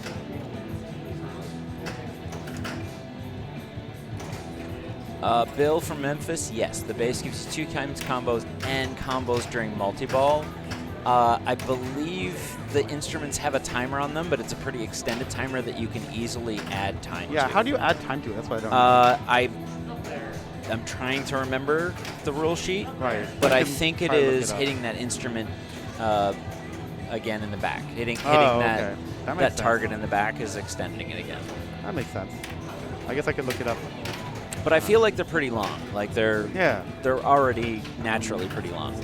[SPEAKER 6] Bill from Memphis, yes. The base gives you 2 times combos and combos during multi-ball. I believe the instruments have a timer on them, but it's a pretty extended timer that you can easily add time
[SPEAKER 1] Yeah.
[SPEAKER 6] to.
[SPEAKER 1] How do you add time to it? That's what I don't know.
[SPEAKER 6] I'm trying to remember the rule sheet,
[SPEAKER 1] Right.
[SPEAKER 6] but I
[SPEAKER 1] can
[SPEAKER 6] think it
[SPEAKER 1] probably look
[SPEAKER 6] is
[SPEAKER 1] up.
[SPEAKER 6] hitting that instrument again in the back. Hitting
[SPEAKER 1] Oh,
[SPEAKER 6] that,
[SPEAKER 1] okay. That makes
[SPEAKER 6] that
[SPEAKER 1] sense.
[SPEAKER 6] target in the back is extending it again.
[SPEAKER 1] That makes sense. I guess I could look it up.
[SPEAKER 6] But I feel like they're pretty long. Like they're
[SPEAKER 1] Yeah.
[SPEAKER 6] already naturally pretty long.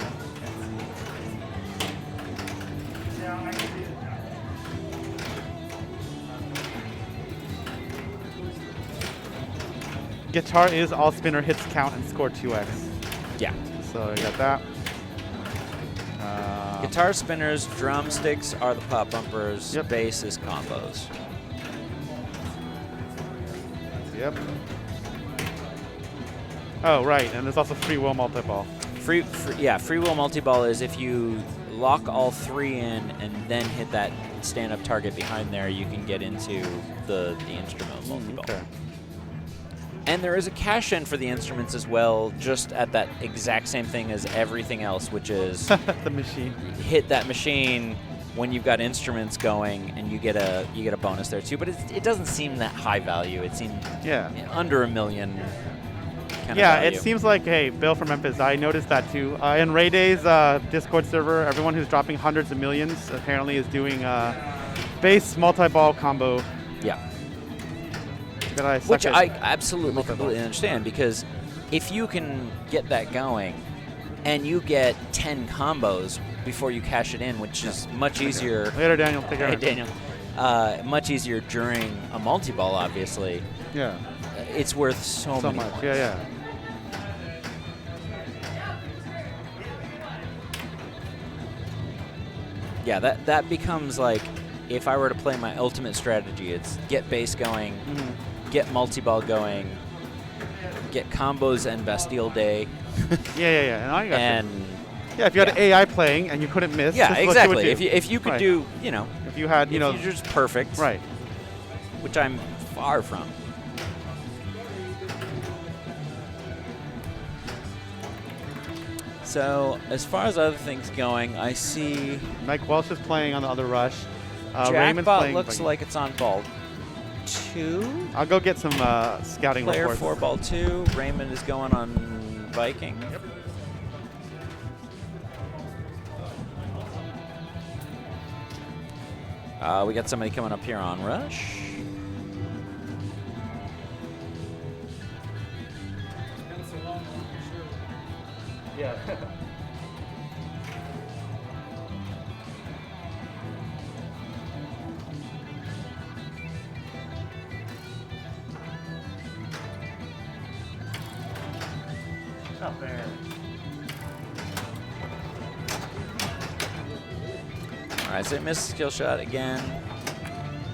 [SPEAKER 1] Guitar is all spinner hits count and score 2x.
[SPEAKER 6] Yeah.
[SPEAKER 1] So I got that.
[SPEAKER 6] Guitar spinners, drumsticks are the pop bumpers,
[SPEAKER 1] Yep.
[SPEAKER 6] bass is combos.
[SPEAKER 1] Yep. Oh, right. And there's also free will multi-ball.
[SPEAKER 6] Free will multi-ball is if you lock all 3 in and then hit that stand-up target behind there, you can get into the instrument multi-ball.
[SPEAKER 1] Okay.
[SPEAKER 6] And there is a cash in for the instruments as well, just at that exact same thing as everything else, which is
[SPEAKER 1] The machine.
[SPEAKER 6] hit that machine when you've got instruments going, and you get a bonus there too. But it doesn't seem that high value. It seemed
[SPEAKER 1] Yeah.
[SPEAKER 6] under $1 million. Kind
[SPEAKER 1] Yeah,
[SPEAKER 6] of value.
[SPEAKER 1] it seems like, hey, Bill from Memphis, I noticed that too. In Ray Day's Discord server, everyone who's dropping hundreds of millions apparently is doing base multi-ball combo.
[SPEAKER 6] Yeah.
[SPEAKER 1] That I suck
[SPEAKER 6] Which
[SPEAKER 1] at.
[SPEAKER 6] I absolutely
[SPEAKER 1] multi-ball.
[SPEAKER 6] completely understand, because if you can get that going and you get 10 combos before you cash it in, which is much easier.
[SPEAKER 1] Later, Daniel. Take care.
[SPEAKER 6] Hey, Daniel. Much easier during a multi-ball, obviously.
[SPEAKER 1] Yeah.
[SPEAKER 6] It's worth so
[SPEAKER 1] So
[SPEAKER 6] many
[SPEAKER 1] much.
[SPEAKER 6] points.
[SPEAKER 1] Yeah.
[SPEAKER 6] Yeah, that becomes like, if I were to play my ultimate strategy, it's get base going, get multi-ball going, get combos and Bastille Day,
[SPEAKER 1] Yeah. No, I got you.
[SPEAKER 6] and
[SPEAKER 1] Yeah, if you had AI playing and you couldn't miss.
[SPEAKER 6] yeah,
[SPEAKER 1] this is what you would
[SPEAKER 6] exactly.
[SPEAKER 1] do.
[SPEAKER 6] If you could
[SPEAKER 1] Right.
[SPEAKER 6] do,
[SPEAKER 1] If you had,
[SPEAKER 6] if you're just perfect,
[SPEAKER 1] right.
[SPEAKER 6] which I'm far from. So as far as other things going, I see
[SPEAKER 1] Mike Welsh is playing on the other rush. Raymond's
[SPEAKER 6] Jackpot
[SPEAKER 1] playing.
[SPEAKER 6] looks like it's on ball 2.
[SPEAKER 1] I'll go get some scouting
[SPEAKER 6] Player
[SPEAKER 1] reports.
[SPEAKER 6] 4 ball 2. Raymond is going on Viking. Yep. We got somebody coming up here on Rush.
[SPEAKER 1] Yeah. Up there.
[SPEAKER 6] All right, so he missed a skill shot again.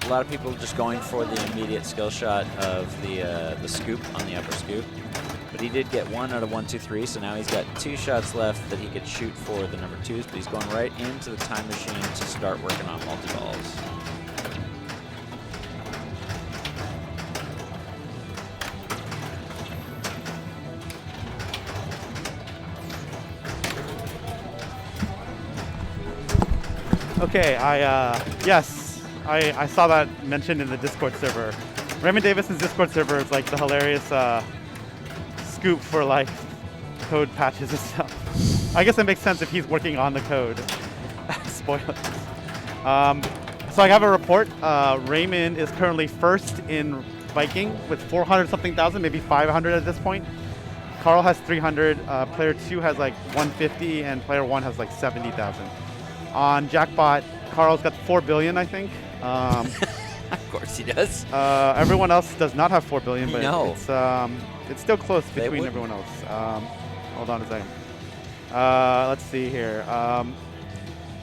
[SPEAKER 6] A lot of people just going for the immediate skill shot of the scoop on the upper scoop. But he did get 1 out of 1, 2, 3, so now he's got 2 shots left that he could shoot for the number 2s, but he's going right into the time machine to start working on multi-balls.
[SPEAKER 1] Okay, yes, I saw that mentioned in the Discord server. Raymond Davis's Discord server is like the hilarious scoop for like code patches and stuff. I guess it makes sense if he's working on the code. Spoilers. So I have a report. Raymond is currently first in Viking with 400 something thousand, maybe 500 at this point. Carl has 300. Player 2 has like 150, and player 1 has like 70,000. On Jackpot, Carl's got 4 billion, I think.
[SPEAKER 6] Of course he does.
[SPEAKER 1] Everyone else does not have 4 billion, but
[SPEAKER 6] No.
[SPEAKER 1] it's still close
[SPEAKER 6] They
[SPEAKER 1] between
[SPEAKER 6] wouldn't.
[SPEAKER 1] everyone else. Hold on a second. Let's see here.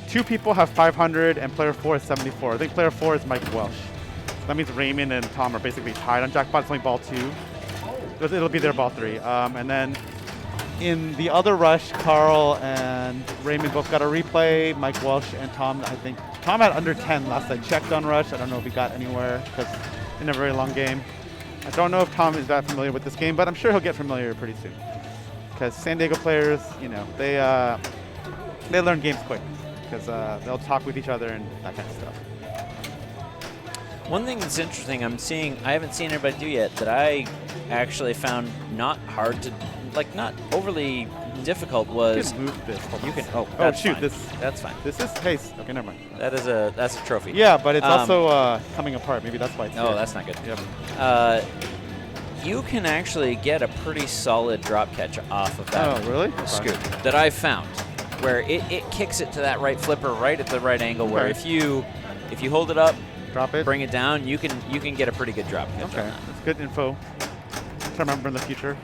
[SPEAKER 1] 2 people have 500, and player 4 is 74. I think player 4 is Mike Welsh. That means Raymond and Tom are basically tied on Jackpot. It's only ball 2. It'll be their ball 3. And then in the other rush, Carl and Raymond both got a replay. Mike Welsh and Tom, I think. Tom had under 10 last I checked on rush. I don't know if he got anywhere because in a very long game. I don't know if Tom is that familiar with this game, but I'm sure he'll get familiar pretty soon. Because San Diego players, you know, they learn games quick because they'll talk with each other and that kind of stuff.
[SPEAKER 6] One thing that's interesting, I haven't seen anybody do yet that I actually found not hard to, like, not overly difficult
[SPEAKER 1] You
[SPEAKER 6] was.
[SPEAKER 1] can move this. Hold on.
[SPEAKER 6] You can.
[SPEAKER 1] Oh,
[SPEAKER 6] That's
[SPEAKER 1] shoot!
[SPEAKER 6] fine. That's fine.
[SPEAKER 1] This is pace. Okay, never mind.
[SPEAKER 6] That's a trophy.
[SPEAKER 1] Yeah, but it's
[SPEAKER 6] Um,
[SPEAKER 1] also coming apart. Maybe that's why it's
[SPEAKER 6] Oh,
[SPEAKER 1] here.
[SPEAKER 6] that's not good.
[SPEAKER 1] Yep.
[SPEAKER 6] You can actually get a pretty solid drop catch off of that
[SPEAKER 1] Oh, really?
[SPEAKER 6] scoop that I've found, where it kicks it to that right flipper right at the right angle. Where
[SPEAKER 1] Okay.
[SPEAKER 6] if you hold it up,
[SPEAKER 1] Drop it.
[SPEAKER 6] bring it down, you can get a pretty good drop catch.
[SPEAKER 1] Okay,
[SPEAKER 6] on that.
[SPEAKER 1] that's good info to remember in the future.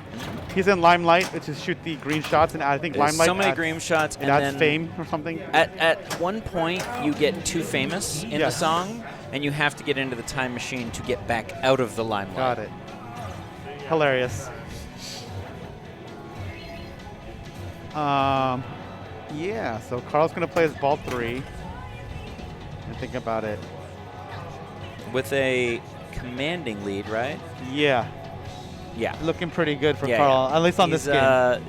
[SPEAKER 1] He's in Limelight, which is shoot the green shots, and I think
[SPEAKER 6] There's
[SPEAKER 1] Limelight
[SPEAKER 6] so many
[SPEAKER 1] adds,
[SPEAKER 6] green shots,
[SPEAKER 1] it
[SPEAKER 6] and
[SPEAKER 1] adds
[SPEAKER 6] then
[SPEAKER 1] fame or something.
[SPEAKER 6] At one point, you get too famous in the
[SPEAKER 1] Yes.
[SPEAKER 6] song, and you have to get into the time machine to get back out of the limelight.
[SPEAKER 1] Got it. Hilarious. Yeah, so Carl's gonna play his ball 3. And think about it.
[SPEAKER 6] With a commanding lead, right?
[SPEAKER 1] Yeah,
[SPEAKER 6] Yeah.
[SPEAKER 1] looking pretty good for
[SPEAKER 6] Yeah,
[SPEAKER 1] Carl,
[SPEAKER 6] yeah.
[SPEAKER 1] at least on this
[SPEAKER 6] He's,
[SPEAKER 1] game.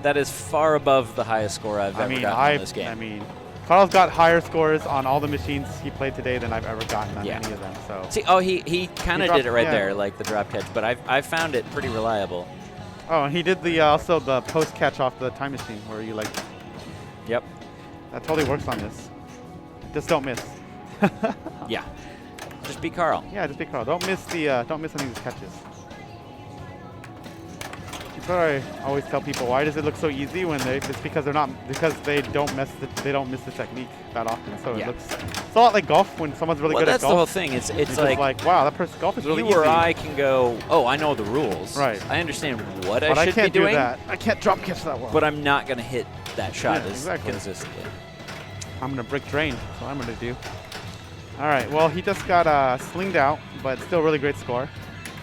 [SPEAKER 6] That is far above the highest score I've ever gotten on this game.
[SPEAKER 1] I mean, Carl's got higher scores on all the machines he played today than I've ever gotten on
[SPEAKER 6] Yeah.
[SPEAKER 1] any of them. So.
[SPEAKER 6] See, he kind of
[SPEAKER 1] dropped-
[SPEAKER 6] did it right
[SPEAKER 1] yeah.
[SPEAKER 6] there, like the drop catch, but I found it pretty reliable.
[SPEAKER 1] Oh, and he did the also the post catch off the time machine where you like
[SPEAKER 6] Yep.
[SPEAKER 1] that totally works on this. Just don't miss.
[SPEAKER 6] Yeah. Just be Carl.
[SPEAKER 1] Yeah, just be Carl. Don't miss any of these catches. That's what I always tell people. Why does it look so easy when it's because they don't miss the technique that often. So
[SPEAKER 6] Yeah.
[SPEAKER 1] it's a lot like golf when someone's really
[SPEAKER 6] Well,
[SPEAKER 1] good at
[SPEAKER 6] that's the
[SPEAKER 1] golf.
[SPEAKER 6] whole thing. It's
[SPEAKER 1] You're just
[SPEAKER 6] like
[SPEAKER 1] wow, that person's golf is really
[SPEAKER 6] you
[SPEAKER 1] easy.
[SPEAKER 6] or I can go, oh, I know the rules.
[SPEAKER 1] Right.
[SPEAKER 6] I understand what
[SPEAKER 1] but
[SPEAKER 6] I
[SPEAKER 1] I
[SPEAKER 6] should
[SPEAKER 1] can't
[SPEAKER 6] be
[SPEAKER 1] do
[SPEAKER 6] doing,
[SPEAKER 1] that. I can't drop catch that well.
[SPEAKER 6] but I'm not going to hit that shot
[SPEAKER 1] Yeah,
[SPEAKER 6] as
[SPEAKER 1] exactly.
[SPEAKER 6] consistently.
[SPEAKER 1] I'm gonna brick drain. That's what I'm gonna do. All right. Well, he just got slinged out, but still really great score.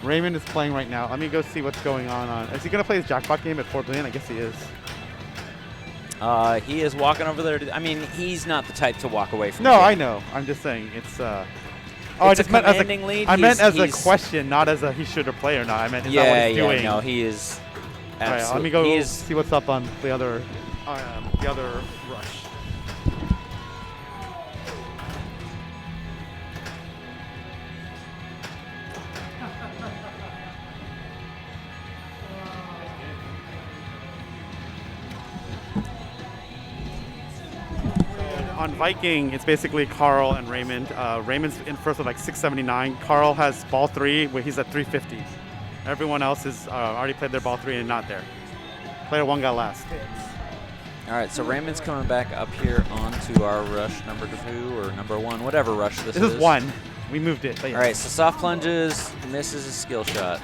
[SPEAKER 1] Raymond is playing right now. Let me go see what's going on. Is he gonna play his jackpot game at 4 billion? I guess he is.
[SPEAKER 6] He is walking over there. I mean, he's not the type to walk away from.
[SPEAKER 1] No,
[SPEAKER 6] the game.
[SPEAKER 1] I know. I'm just saying it's. Oh, I
[SPEAKER 6] It's a
[SPEAKER 1] just meant as a.
[SPEAKER 6] commanding lead.
[SPEAKER 1] I meant as a
[SPEAKER 6] He's-
[SPEAKER 1] question, not as a he should have played or not. I meant is
[SPEAKER 6] Yeah,
[SPEAKER 1] that what he's
[SPEAKER 6] yeah,
[SPEAKER 1] doing?
[SPEAKER 6] no, he is.
[SPEAKER 1] All right.
[SPEAKER 6] Absolutely.
[SPEAKER 1] Let me go
[SPEAKER 6] He is,
[SPEAKER 1] see what's up on the other rush. On Viking, it's basically Carl and Raymond. Raymond's in first with like 679. Carl has ball 3, where he's at 350. Everyone else is already played their ball 3 and not there. Player 1 got last.
[SPEAKER 6] all right, so Raymond's coming back up here onto our rush number 2 or number 1, whatever rush this
[SPEAKER 1] This is 1. We moved it. But yeah.
[SPEAKER 6] All right, so soft plunges, misses a skill shot.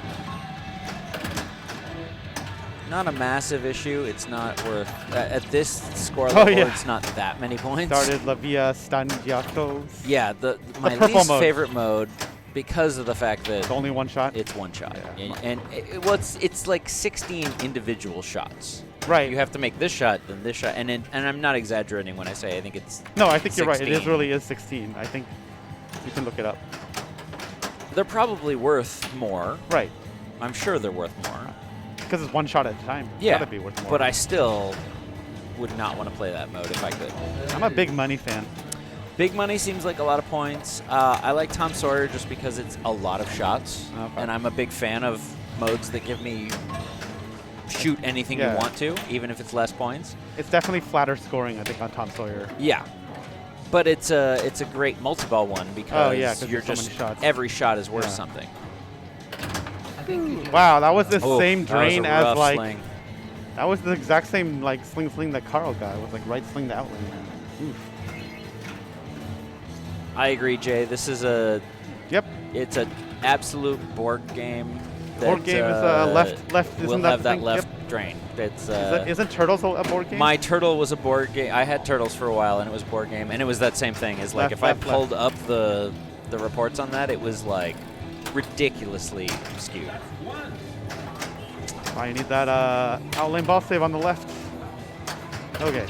[SPEAKER 6] Not a massive issue. It's not worth at this score level.
[SPEAKER 1] yeah.
[SPEAKER 6] It's not that many points.
[SPEAKER 1] Started La Via Stangiatos.
[SPEAKER 6] Yeah, my
[SPEAKER 1] purple
[SPEAKER 6] least
[SPEAKER 1] mode.
[SPEAKER 6] favorite mode because of the fact that
[SPEAKER 1] It's only one shot.
[SPEAKER 6] it's one shot,
[SPEAKER 1] Yeah.
[SPEAKER 6] and it's like 16 individual shots.
[SPEAKER 1] Right.
[SPEAKER 6] You have to make this shot, then this shot, and I'm not exaggerating when I say I think it's.
[SPEAKER 1] No, I think you're right. It
[SPEAKER 6] 16.
[SPEAKER 1] really is 16. I think you can look it up.
[SPEAKER 6] They're probably worth more.
[SPEAKER 1] Right.
[SPEAKER 6] I'm sure they're worth more.
[SPEAKER 1] Because it's one shot at a time. It's
[SPEAKER 6] Yeah,
[SPEAKER 1] gotta be worth more.
[SPEAKER 6] but I still would not want to play that mode if I could.
[SPEAKER 1] I'm a big money fan.
[SPEAKER 6] Big money seems like a lot of points. I like Tom Sawyer just because it's a lot of shots,
[SPEAKER 1] Okay.
[SPEAKER 6] and I'm a big fan of modes that give me shoot anything
[SPEAKER 1] Yeah.
[SPEAKER 6] you want to, even if it's less points.
[SPEAKER 1] It's definitely flatter scoring, I think, on Tom Sawyer.
[SPEAKER 6] Yeah, but it's a great multi-ball one because
[SPEAKER 1] Oh, yeah, 'cause
[SPEAKER 6] you're
[SPEAKER 1] there's so
[SPEAKER 6] just
[SPEAKER 1] many shots.
[SPEAKER 6] every shot is worth
[SPEAKER 1] Yeah.
[SPEAKER 6] something.
[SPEAKER 1] Wow, that was the
[SPEAKER 6] Oh,
[SPEAKER 1] same
[SPEAKER 6] that was a
[SPEAKER 1] drain as
[SPEAKER 6] rough
[SPEAKER 1] like
[SPEAKER 6] sling.
[SPEAKER 1] That was the exact same like sling that Carl got. It was like right sling to out lane. Oof.
[SPEAKER 6] I agree, Jay. This is a
[SPEAKER 1] Yep.
[SPEAKER 6] it's an absolute board game.
[SPEAKER 1] Board game is left.
[SPEAKER 6] We'll
[SPEAKER 1] Isn't
[SPEAKER 6] have that
[SPEAKER 1] thing-
[SPEAKER 6] left
[SPEAKER 1] Yep.
[SPEAKER 6] drain. It's
[SPEAKER 1] Isn't Turtles a board game?
[SPEAKER 6] my Turtle was a board game. I had Turtles for a while, and it was board game, and it was that same thing. Is like
[SPEAKER 1] Left,
[SPEAKER 6] if
[SPEAKER 1] left,
[SPEAKER 6] I pulled up the reports on that, it was like ridiculously skewed.
[SPEAKER 1] Oh, you need that out lane ball save on the left. Okay.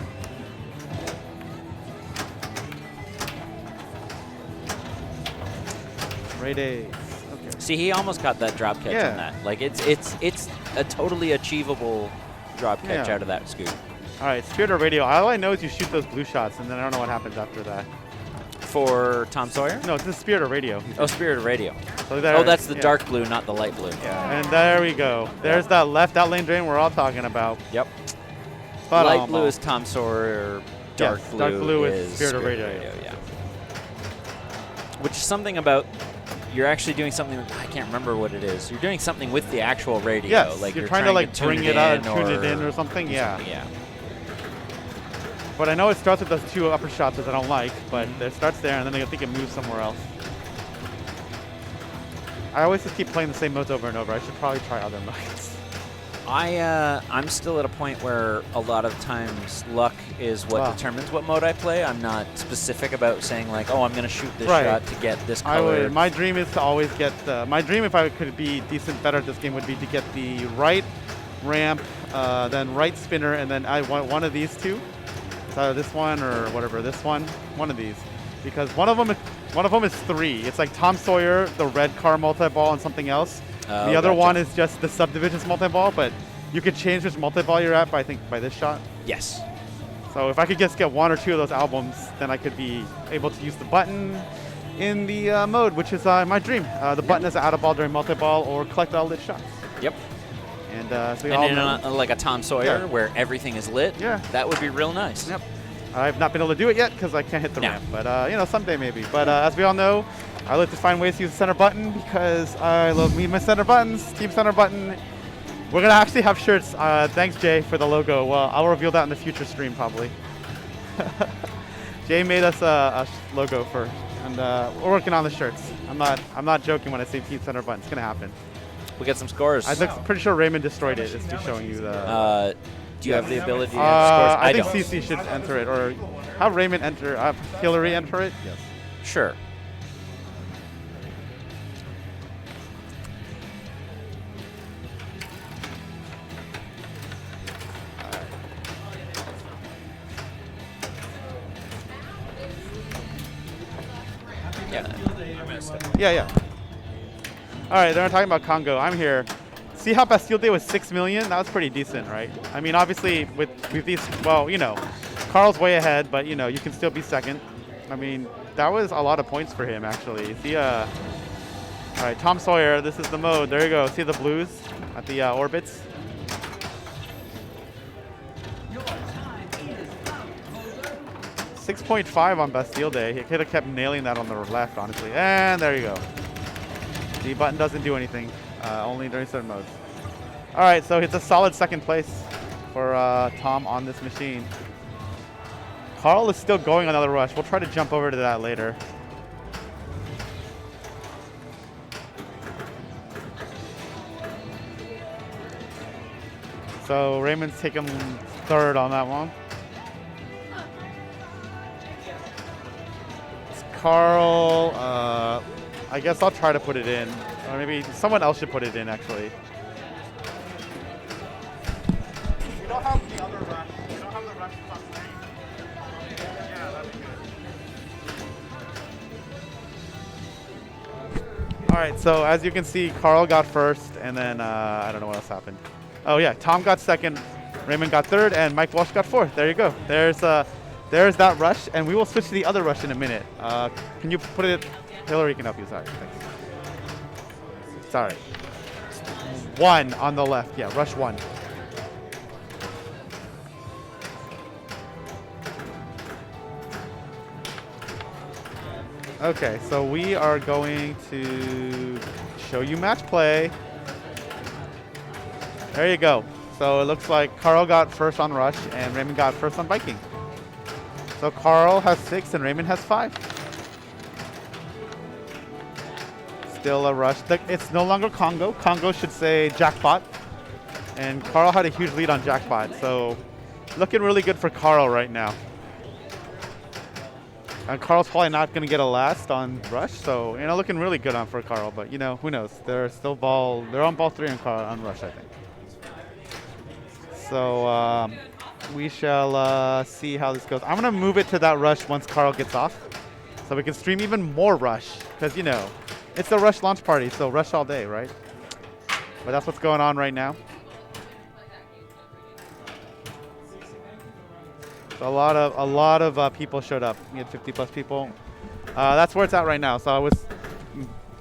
[SPEAKER 1] Great A's. Okay.
[SPEAKER 6] See, he almost got that drop catch
[SPEAKER 1] Yeah.
[SPEAKER 6] on that. Like it's a totally achievable drop catch
[SPEAKER 1] Yeah.
[SPEAKER 6] out of that scoop.
[SPEAKER 1] All right, Spirit or Radio. All I know is you shoot those blue shots, and then I don't know what happens after that.
[SPEAKER 6] For Tom Sawyer?
[SPEAKER 1] No, it's the Spirit or Radio.
[SPEAKER 6] Oh, Spirit of Radio.
[SPEAKER 1] So there,
[SPEAKER 6] Oh, that's the
[SPEAKER 1] yeah.
[SPEAKER 6] dark blue, not the light blue.
[SPEAKER 1] Yeah, and there we go. There's that left out lane drain we're all talking about.
[SPEAKER 6] Yep.
[SPEAKER 1] Spot
[SPEAKER 6] Light
[SPEAKER 1] on,
[SPEAKER 6] blue
[SPEAKER 1] Mo.
[SPEAKER 6] is Tom Sawyer. Dark
[SPEAKER 1] Yes,
[SPEAKER 6] blue,
[SPEAKER 1] dark blue is Spirit of Radio.
[SPEAKER 6] Yeah. Which is something about you're actually doing something. I can't remember what it is. You're doing something with the actual radio.
[SPEAKER 1] Yes,
[SPEAKER 6] like
[SPEAKER 1] you're trying to like
[SPEAKER 6] tune
[SPEAKER 1] bring it out,
[SPEAKER 6] in
[SPEAKER 1] tune it in or something. Yeah.
[SPEAKER 6] Yeah.
[SPEAKER 1] But I know it starts with those two upper shots that I don't like, but it starts there, and then I think it moves somewhere else. I always just keep playing the same modes over and over. I should probably try other modes.
[SPEAKER 6] I'm still at a point where a lot of times luck is what
[SPEAKER 1] Wow.
[SPEAKER 6] determines what mode I play. I'm not specific about saying like, oh, I'm going to shoot this
[SPEAKER 1] Right.
[SPEAKER 6] shot to get this
[SPEAKER 1] I
[SPEAKER 6] color.
[SPEAKER 1] would. My dream is to always get the. My dream, if I could be decent, better at this game, would be to get the right ramp, then right spinner, and then I want one of these two. It's either this one or whatever. This one of these, because one of them is 3. It's like Tom Sawyer, the red car multi-ball, and something else.
[SPEAKER 6] Oh,
[SPEAKER 1] The other
[SPEAKER 6] gotcha.
[SPEAKER 1] one is just the subdivisions multi-ball, but you could change which multi-ball you're at by, I think, by this shot.
[SPEAKER 6] Yes.
[SPEAKER 1] So if I could just get 1 or 2 of those albums, then I could be able to use the button in the mode, which is my dream. The button is out of ball during multi-ball or collect all lit shots.
[SPEAKER 6] Yep.
[SPEAKER 1] And so we all
[SPEAKER 6] And in
[SPEAKER 1] know.
[SPEAKER 6] like a Tom Sawyer
[SPEAKER 1] Yeah.
[SPEAKER 6] where everything is lit,
[SPEAKER 1] Yeah.
[SPEAKER 6] that would be real nice.
[SPEAKER 1] Yep. I've not been able to do it yet because I can't hit the
[SPEAKER 6] No.
[SPEAKER 1] ramp, but someday maybe. But as we all know, I like to find ways to use the center button because I love my center buttons. Team center button. We're gonna actually have shirts. Thanks, Jay, for the logo. Well, I'll reveal that in the future stream probably. Jay made us a logo for, and we're working on the shirts. I'm not joking when I say team center button. It's gonna happen.
[SPEAKER 6] We got some scores.
[SPEAKER 1] I'm pretty sure Raymond destroyed it. It's just showing you the.
[SPEAKER 6] Do you have the ability to enter scores?
[SPEAKER 1] I think
[SPEAKER 6] don't.
[SPEAKER 1] CC should enter it, or have Raymond enter. Hillary enter it. Yes.
[SPEAKER 6] Sure. Yeah.
[SPEAKER 1] Yeah. All right, they're talking about Congo. I'm here. See how Bastille Day was 6 million? That was pretty decent, right? I mean, obviously with these, well, Carl's way ahead, but you can still be second. I mean, that was a lot of points for him actually. See, all right, Tom Sawyer. This is the mode. There you go. See the blues at the orbits. .5 on Bastille Day. He could have kept nailing that on the left, honestly. And there you go. The button doesn't do anything, only during certain modes. All right, so it's a solid second place for Tom on this machine. Carl is still going another rush. We'll try to jump over to that later. So Raymond's taking third on that one. Carl, I guess I'll try to put it in. Or maybe someone else should put it in, actually. We don't have the other rush. We don't have the rush on screen. Yeah, that'd be good. All right, so as you can see, Carl got first, and then I don't know what else happened. Oh, yeah, Tom got second, Raymond got third, and Mike Walsh got fourth. There you go. There's that rush, and we will switch to the other rush in a minute. Can you put it? Hillary can help you. Sorry. Thanks. Sorry. 1 on the left. Yeah, rush 1. Okay, so we are going to show you match play. There you go. So it looks like Carl got first on Rush and Raymond got first on Viking. So Carl has 6 and Raymond has 5. Still a Rush. It's no longer Congo. Congo should say Jackpot. And Carl had a huge lead on Jackpot. So looking really good for Carl right now. And Carl's probably not going to get a last on Rush. So, looking really good for Carl. But, who knows? They're on ball 3 on Rush, I think. So we shall see how this goes. I'm going to move it to that Rush once Carl gets off. So we can stream even more Rush. Because, it's a Rush launch party. So Rush all day, right? But that's what's going on right now. So a lot of people showed up. We had 50 plus people. That's where it's at right now. So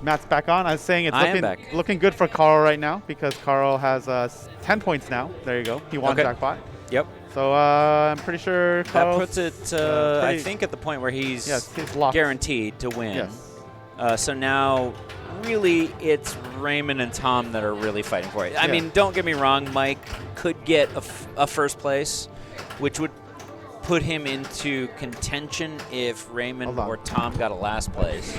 [SPEAKER 1] Matt's back on. I was saying it's looking good for Carl right now because Carl has 10 points now. There you go. He won Jackpot.
[SPEAKER 6] Yep.
[SPEAKER 1] So I'm pretty sure Carl.
[SPEAKER 6] That puts it, I think, at the point where he's guaranteed to win.
[SPEAKER 1] Yes.
[SPEAKER 6] So now, really, it's Raymond and Tom that are really fighting for it. I mean, don't get me wrong. Mike could get a first place, which would put him into contention if Raymond or Tom got a last place.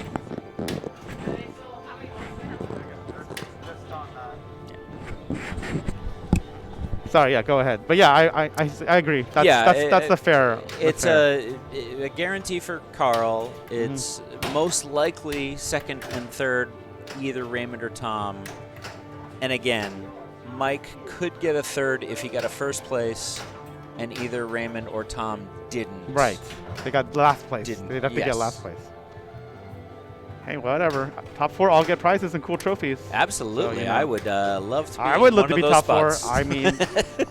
[SPEAKER 1] Sorry, go ahead. But yeah, I agree. That's the fair.
[SPEAKER 6] It's a guarantee for Carl. It's most likely second and third, either Raymond or Tom. And again, Mike could get a third if he got a first place, and either Raymond or Tom didn't.
[SPEAKER 1] Right. They got last place.
[SPEAKER 6] Didn't.
[SPEAKER 1] They'd have to get last place. Hey, whatever. Top 4 all get prizes and cool trophies.
[SPEAKER 6] Absolutely.
[SPEAKER 1] So,
[SPEAKER 6] I would love to be
[SPEAKER 1] I would love to be top
[SPEAKER 6] spots.
[SPEAKER 1] 4. I mean,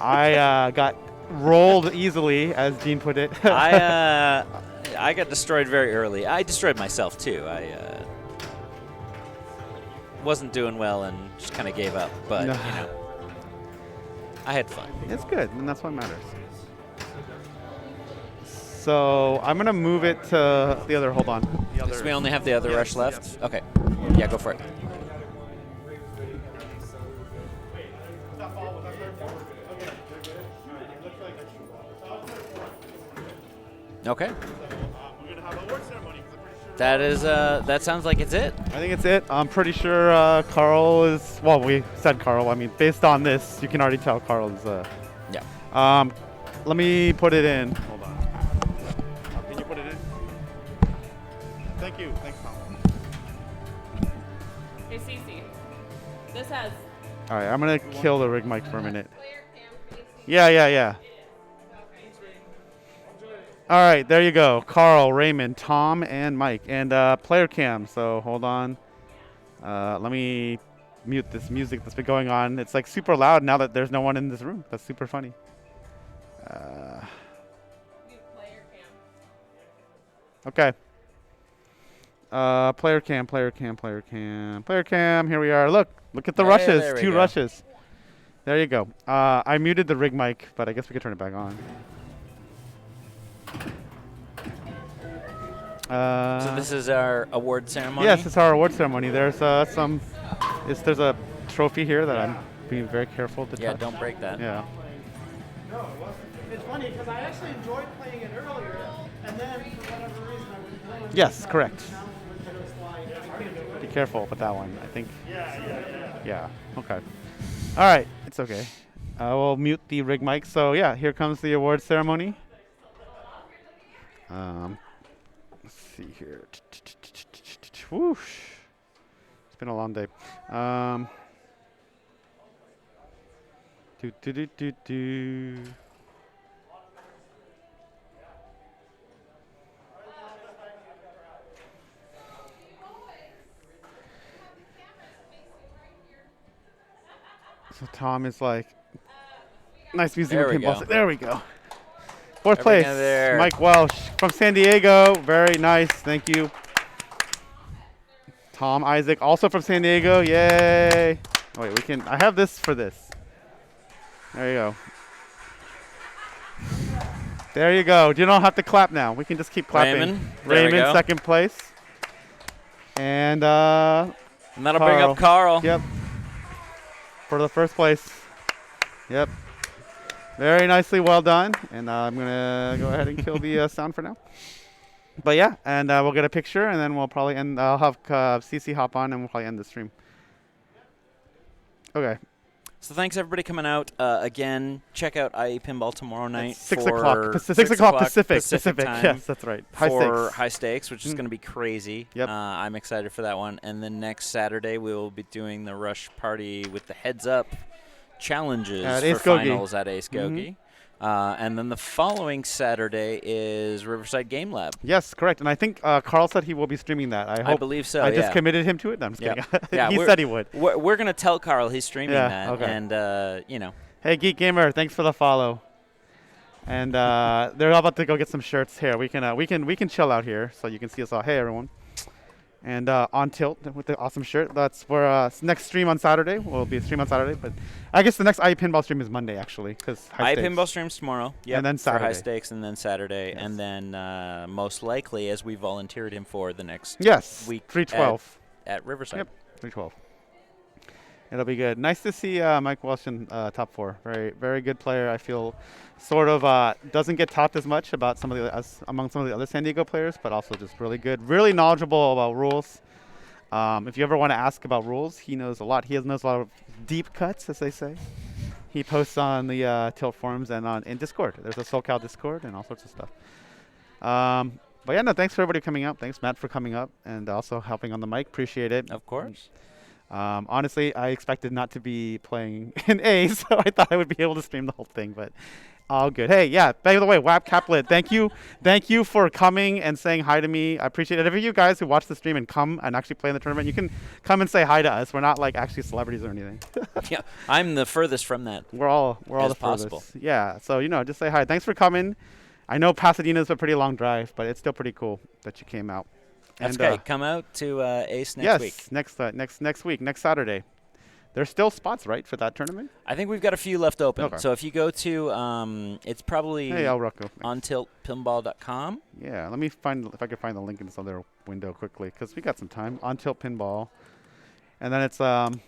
[SPEAKER 1] I got rolled easily, as Gene put it.
[SPEAKER 6] I got destroyed very early. I destroyed myself, too. I wasn't doing well and just kind of gave up. But, I had fun.
[SPEAKER 1] It's good, and that's what matters. So I'm going to move it to the other. Hold on.
[SPEAKER 6] Because we only have the other Rush left? Okay. Yeah, go for it. Okay. That sounds like it's it.
[SPEAKER 1] I think it's it. I'm pretty sure Carl is. Well, we said Carl. I mean, based on this, you can already tell Carl is.
[SPEAKER 6] Yeah.
[SPEAKER 1] Let me put it in. Hold on. Can you put it in? Thank you. Thanks, Tom.
[SPEAKER 4] Hey, Cece. This has.
[SPEAKER 1] All right, I'm gonna kill the rig mic for a minute. Yeah. All right, there you go. Carl, Raymond, Tom, and Mike, and player cam. So hold on. Let me mute this music that's been going on. It's like super loud now that there's no one in this room. That's super funny. Okay. Player cam. Here we are. Look at the rushes. 2 rushes. There you go. I muted the rig mic, but I guess we could turn it back on.
[SPEAKER 6] So this is our award ceremony?
[SPEAKER 1] Yes, it's our award ceremony. There's there's a trophy here that I'm being very careful to touch.
[SPEAKER 6] Yeah, don't break that.
[SPEAKER 1] Yeah.
[SPEAKER 5] No, it's funny because I actually enjoyed playing it earlier, and then for whatever reason I wouldn't play it.
[SPEAKER 1] Yes, correct. Be careful with that one, I think. Yeah. Okay. All right. It's okay. We'll mute the rig mic. So yeah, here comes the award ceremony. Let's see here. Whoosh. It's been a long day. Do. So Tom is like, nice music
[SPEAKER 6] There
[SPEAKER 1] with
[SPEAKER 6] we
[SPEAKER 1] pinball.
[SPEAKER 6] go.
[SPEAKER 1] There we go. Fourth place,
[SPEAKER 6] there.
[SPEAKER 1] Mike Welsh from San Diego. Very nice. Thank you. Tom Isaac, also from San Diego. Yay. Oh, wait, I have this for this. There you go. There you go. You don't have to clap now. We can just keep clapping. Raymond, second place. And
[SPEAKER 6] that'll bring up Carl.
[SPEAKER 1] Yep. For the first place. Yep. Very nicely, well done. And I'm gonna go ahead and kill the sound for now. But yeah, and we'll get a picture, and then we'll probably end. I'll have CC hop on, and we'll probably end the stream. Okay.
[SPEAKER 6] So thanks everybody coming out. Again, check out IE Pinball tomorrow night.
[SPEAKER 1] It's 6
[SPEAKER 6] for
[SPEAKER 1] o'clock. 6 o'clock Pacific.
[SPEAKER 6] time.
[SPEAKER 1] Yes, that's right. High
[SPEAKER 6] for
[SPEAKER 1] stakes.
[SPEAKER 6] high stakes, which is going to be crazy.
[SPEAKER 1] Yep.
[SPEAKER 6] I'm excited for that one. And then next Saturday we will be doing the Rush Party with the Heads Up challenges
[SPEAKER 1] At
[SPEAKER 6] for
[SPEAKER 1] Ace Gogi.
[SPEAKER 6] finals at Ace Gogi. And then the following Saturday is Riverside Game Lab.
[SPEAKER 1] Yes, correct. And I think Carl said he will be streaming that. I hope.
[SPEAKER 6] believe so.
[SPEAKER 1] I
[SPEAKER 6] yeah.
[SPEAKER 1] just committed him to it. No, I'm just
[SPEAKER 6] Yep.
[SPEAKER 1] kidding.
[SPEAKER 6] Yeah,
[SPEAKER 1] he
[SPEAKER 6] we're-
[SPEAKER 1] said he would.
[SPEAKER 6] We're going to tell Carl he's streaming
[SPEAKER 1] Yeah,
[SPEAKER 6] that.
[SPEAKER 1] okay.
[SPEAKER 6] And, you know.
[SPEAKER 1] Hey, Geek Gamer, thanks for the follow. And they're all about to go get some shirts here. We can chill out here, so you can see us all. Hey, everyone. And on tilt with the awesome shirt. That's for next stream on Saturday. Will be a stream on Saturday, but I guess the next IE Pinball stream is Monday actually, because
[SPEAKER 6] Pinball streams tomorrow. Yep,
[SPEAKER 1] And then
[SPEAKER 6] for high
[SPEAKER 1] Saturday.
[SPEAKER 6] stakes, and then Saturday,
[SPEAKER 1] Yes.
[SPEAKER 6] and then most likely, as we volunteered him for, the next
[SPEAKER 1] Yes,
[SPEAKER 6] week
[SPEAKER 1] 312.
[SPEAKER 6] at Riverside.
[SPEAKER 1] Yep, 312. It'll be good. Nice to see Mike Walsh in top 4. Very, very good player. I feel sort of doesn't get talked as much about some of the among some of the other San Diego players, but also just really good, really knowledgeable about rules. If you ever want to ask about rules, he knows a lot. He knows a lot of deep cuts, as they say. He posts on the Tilt forums and in Discord. There's a SoCal Discord and all sorts of stuff. But yeah, no, thanks for everybody coming up. Thanks, Matt, for coming up and also helping on the mic. Appreciate it.
[SPEAKER 6] Of course.
[SPEAKER 1] Honestly, I expected not to be playing in A, so I thought I would be able to stream the whole thing, but all good. Hey, yeah, by the way, WAP Caplet, thank you for coming and saying hi to me. I appreciate it. If you guys who watch the stream and come and actually play in the tournament, you can come and say hi to us. We're not like actually celebrities or anything.
[SPEAKER 6] Yeah, I'm the furthest from that.
[SPEAKER 1] We're all
[SPEAKER 6] As
[SPEAKER 1] the
[SPEAKER 6] possible.
[SPEAKER 1] furthest. Yeah, so just say hi. Thanks for coming. I know Pasadena's a pretty long drive, but it's still pretty cool that you came out.
[SPEAKER 6] That's
[SPEAKER 1] And,
[SPEAKER 6] great. Come out to Ace next
[SPEAKER 1] yes,
[SPEAKER 6] week.
[SPEAKER 1] next week, next Saturday. There's still spots, right, for that tournament?
[SPEAKER 6] I think we've got a few left open.
[SPEAKER 1] Okay.
[SPEAKER 6] So if you go to, it's probably
[SPEAKER 1] Hey, Al Rocco.
[SPEAKER 6] on tiltpinball.com.
[SPEAKER 1] Yeah, let me find if I can find the link in this other window quickly, because we got some time. On Tilt Pinball, and then it's going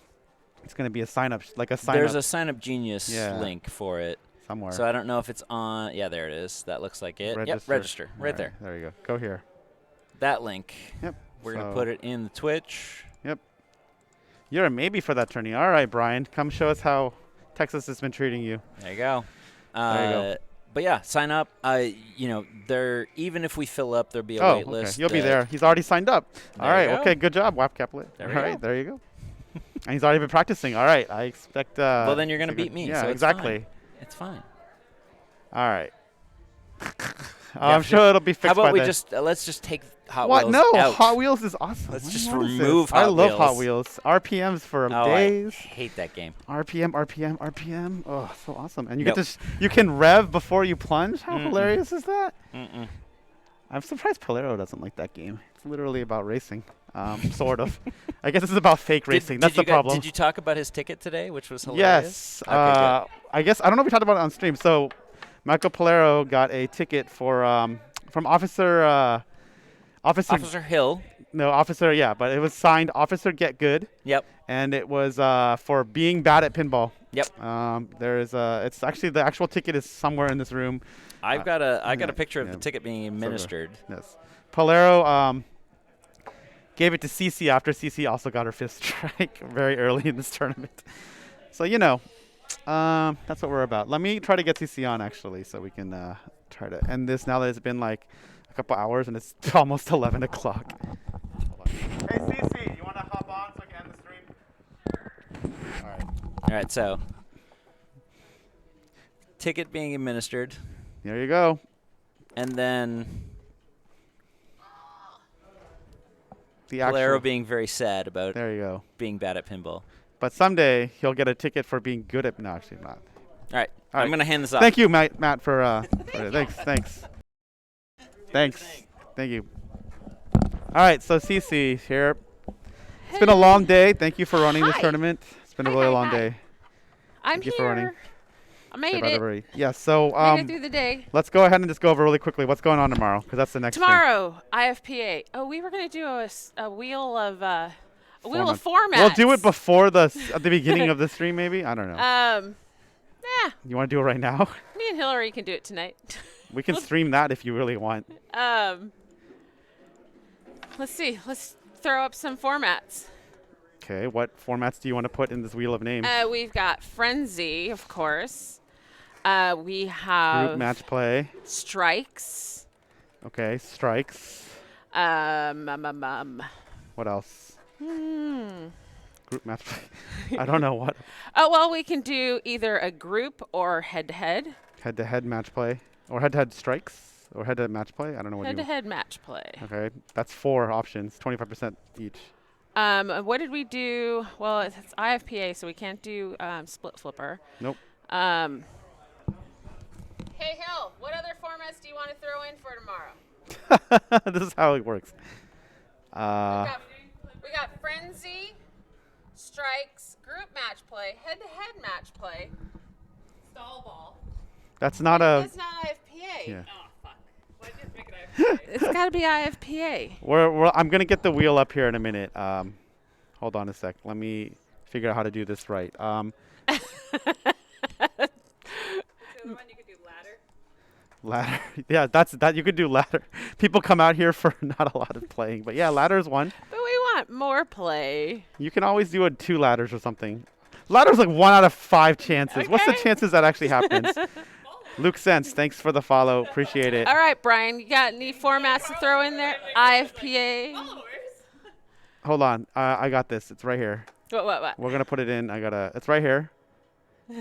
[SPEAKER 1] to be a sign up, like a sign
[SPEAKER 6] There's
[SPEAKER 1] up
[SPEAKER 6] a Sign Up Genius
[SPEAKER 1] Yeah.
[SPEAKER 6] link for it.
[SPEAKER 1] somewhere.
[SPEAKER 6] So I don't know if it's on. Yeah, there it is. That looks like it. Yep, register. Right there.
[SPEAKER 1] There you go. Go here.
[SPEAKER 6] That link.
[SPEAKER 1] Yep.
[SPEAKER 6] We're going to
[SPEAKER 1] So-
[SPEAKER 6] put it in the Twitch.
[SPEAKER 1] You're a maybe for that tourney. All right, Brian, come show us how Texas has been treating you.
[SPEAKER 6] There you go.
[SPEAKER 1] There you go.
[SPEAKER 6] But yeah, sign up. There even if we fill up, there'll be a wait list.
[SPEAKER 1] You'll be there. He's already signed up. All
[SPEAKER 6] There
[SPEAKER 1] right.
[SPEAKER 6] you go.
[SPEAKER 1] Okay. Good job, WAP Caplet.
[SPEAKER 6] There
[SPEAKER 1] All
[SPEAKER 6] we
[SPEAKER 1] right.
[SPEAKER 6] go.
[SPEAKER 1] There you go. And he's already been practicing. All right. I expect.
[SPEAKER 6] Well, then you're gonna beat me,
[SPEAKER 1] Yeah.
[SPEAKER 6] so it's
[SPEAKER 1] exactly.
[SPEAKER 6] It's fine.
[SPEAKER 1] All right. I'm sure it'll be fixed.
[SPEAKER 6] How about
[SPEAKER 1] by
[SPEAKER 6] we
[SPEAKER 1] then.
[SPEAKER 6] just let's just take Hot
[SPEAKER 1] What?
[SPEAKER 6] Wheels
[SPEAKER 1] No,
[SPEAKER 6] out.
[SPEAKER 1] Hot Wheels is awesome.
[SPEAKER 6] Let's
[SPEAKER 1] What
[SPEAKER 6] just
[SPEAKER 1] is this?
[SPEAKER 6] remove
[SPEAKER 1] I
[SPEAKER 6] Hot
[SPEAKER 1] love Hot
[SPEAKER 6] Wheels.
[SPEAKER 1] Wheels. RPMs for
[SPEAKER 6] Oh,
[SPEAKER 1] days.
[SPEAKER 6] I hate that game.
[SPEAKER 1] RPM. Oh, so awesome. And you
[SPEAKER 6] Nope.
[SPEAKER 1] get to you can rev before you plunge. How
[SPEAKER 6] Mm-mm.
[SPEAKER 1] hilarious is that?
[SPEAKER 6] Mm-mm.
[SPEAKER 1] I'm surprised Polero doesn't like that game. It's literally about racing. Sort of. I guess it's about fake racing. That's the problem.
[SPEAKER 6] Did you talk about his ticket today, which was hilarious?
[SPEAKER 1] Yes.
[SPEAKER 6] Okay,
[SPEAKER 1] I guess I don't know if we talked about it on stream. So, Michael Polero got a ticket for from Officer
[SPEAKER 6] Officer Hill.
[SPEAKER 1] No, Officer. Yeah, but it was signed Officer Get Good,
[SPEAKER 6] Yep.
[SPEAKER 1] and it was for being bad at pinball.
[SPEAKER 6] Yep.
[SPEAKER 1] There is it's actually the actual ticket is somewhere in this room.
[SPEAKER 6] I got a picture of
[SPEAKER 1] yeah.
[SPEAKER 6] the ticket being administered.
[SPEAKER 1] Yes. Polero gave it to CC after CC also got her fifth strike very early in this tournament. So that's what we're about. Let me try to get CC on actually, so we can try to end this now that it's been like a couple hours and it's almost 11 o'clock. Hey CC, you want to hop on so I can end the stream? All right.
[SPEAKER 6] All right, so ticket being administered,
[SPEAKER 1] There you go.
[SPEAKER 6] and then
[SPEAKER 1] The
[SPEAKER 6] Valero
[SPEAKER 1] actual.
[SPEAKER 6] being very sad about
[SPEAKER 1] There you go.
[SPEAKER 6] being bad at pinball.
[SPEAKER 1] But someday he'll get a ticket for being good at. No, actually not.
[SPEAKER 6] All right,
[SPEAKER 1] All
[SPEAKER 6] I'm
[SPEAKER 1] right.
[SPEAKER 6] going to hand this off.
[SPEAKER 1] Thank you, Matt, for thanks. Thank you. All right, so CC here. It's been a long day. Thank you for running this
[SPEAKER 4] Hi.
[SPEAKER 1] tournament. It's been a
[SPEAKER 4] Hi,
[SPEAKER 1] really
[SPEAKER 4] hi,
[SPEAKER 1] long
[SPEAKER 4] hi.
[SPEAKER 1] day.
[SPEAKER 4] I'm
[SPEAKER 1] Thank you for running.
[SPEAKER 4] here. I
[SPEAKER 1] Say
[SPEAKER 4] made
[SPEAKER 1] bye to
[SPEAKER 4] it.
[SPEAKER 1] everybody. Yeah, so
[SPEAKER 4] Made it through the day.
[SPEAKER 1] let's go ahead and just go over really quickly what's going on tomorrow, because that's the next thing.
[SPEAKER 4] Tomorrow, IFPA. Oh, we were gonna do a wheel of
[SPEAKER 1] Format.
[SPEAKER 4] formats.
[SPEAKER 1] We'll do it before at the beginning of the stream, maybe. I don't know.
[SPEAKER 4] Yeah,
[SPEAKER 1] You want to do it right now?
[SPEAKER 4] me and Hillary can do it tonight.
[SPEAKER 1] We can stream that if you really want.
[SPEAKER 4] Let's see. Let's throw up some formats.
[SPEAKER 1] Okay, what formats do you want to put in this wheel of names?
[SPEAKER 4] We've got Frenzy, of course. We have
[SPEAKER 1] Group match play.
[SPEAKER 4] Strikes.
[SPEAKER 1] Okay, strikes. What else? Group match play. I don't know what.
[SPEAKER 4] Oh, well, we can do either a group or head-to-head.
[SPEAKER 1] Head-to-head match play. Or head-to-head strikes. Or head-to-head match play. I don't know what you
[SPEAKER 4] Head-to-head match play.
[SPEAKER 1] Okay, that's 4 options, 25% each.
[SPEAKER 4] What did we do? Well, it's IFPA, so we can't do split flipper.
[SPEAKER 1] Nope.
[SPEAKER 4] Hey, Hill, what other formats do you want to throw in for tomorrow?
[SPEAKER 1] This is how it works.
[SPEAKER 4] We got Frenzy, Strikes, group match play, head-to-head match play, stall ball.
[SPEAKER 1] That's not a.
[SPEAKER 4] It's not IFPA.
[SPEAKER 1] Yeah.
[SPEAKER 7] Oh, fuck. Why did you make it IFPA?
[SPEAKER 4] It's got to be IFPA.
[SPEAKER 1] I'm gonna get the wheel up here in a minute. Hold on a sec. Let me figure out how to do this right. Ladder. Yeah, that you could do ladder. People come out here for not a lot of playing, but yeah, ladder is one.
[SPEAKER 4] But we want more play.
[SPEAKER 1] You can always do 2 ladders or something. Ladder's like 1 out of 5 chances. What's the
[SPEAKER 4] Okay.
[SPEAKER 1] chances that actually happens? Luke Sense, thanks for the follow. Appreciate it.
[SPEAKER 4] All right, Brian, you got any formats to throw in there? IFPA.
[SPEAKER 1] Hold on. I got this. It's right here.
[SPEAKER 4] What?
[SPEAKER 1] We're gonna put it in. It's right here.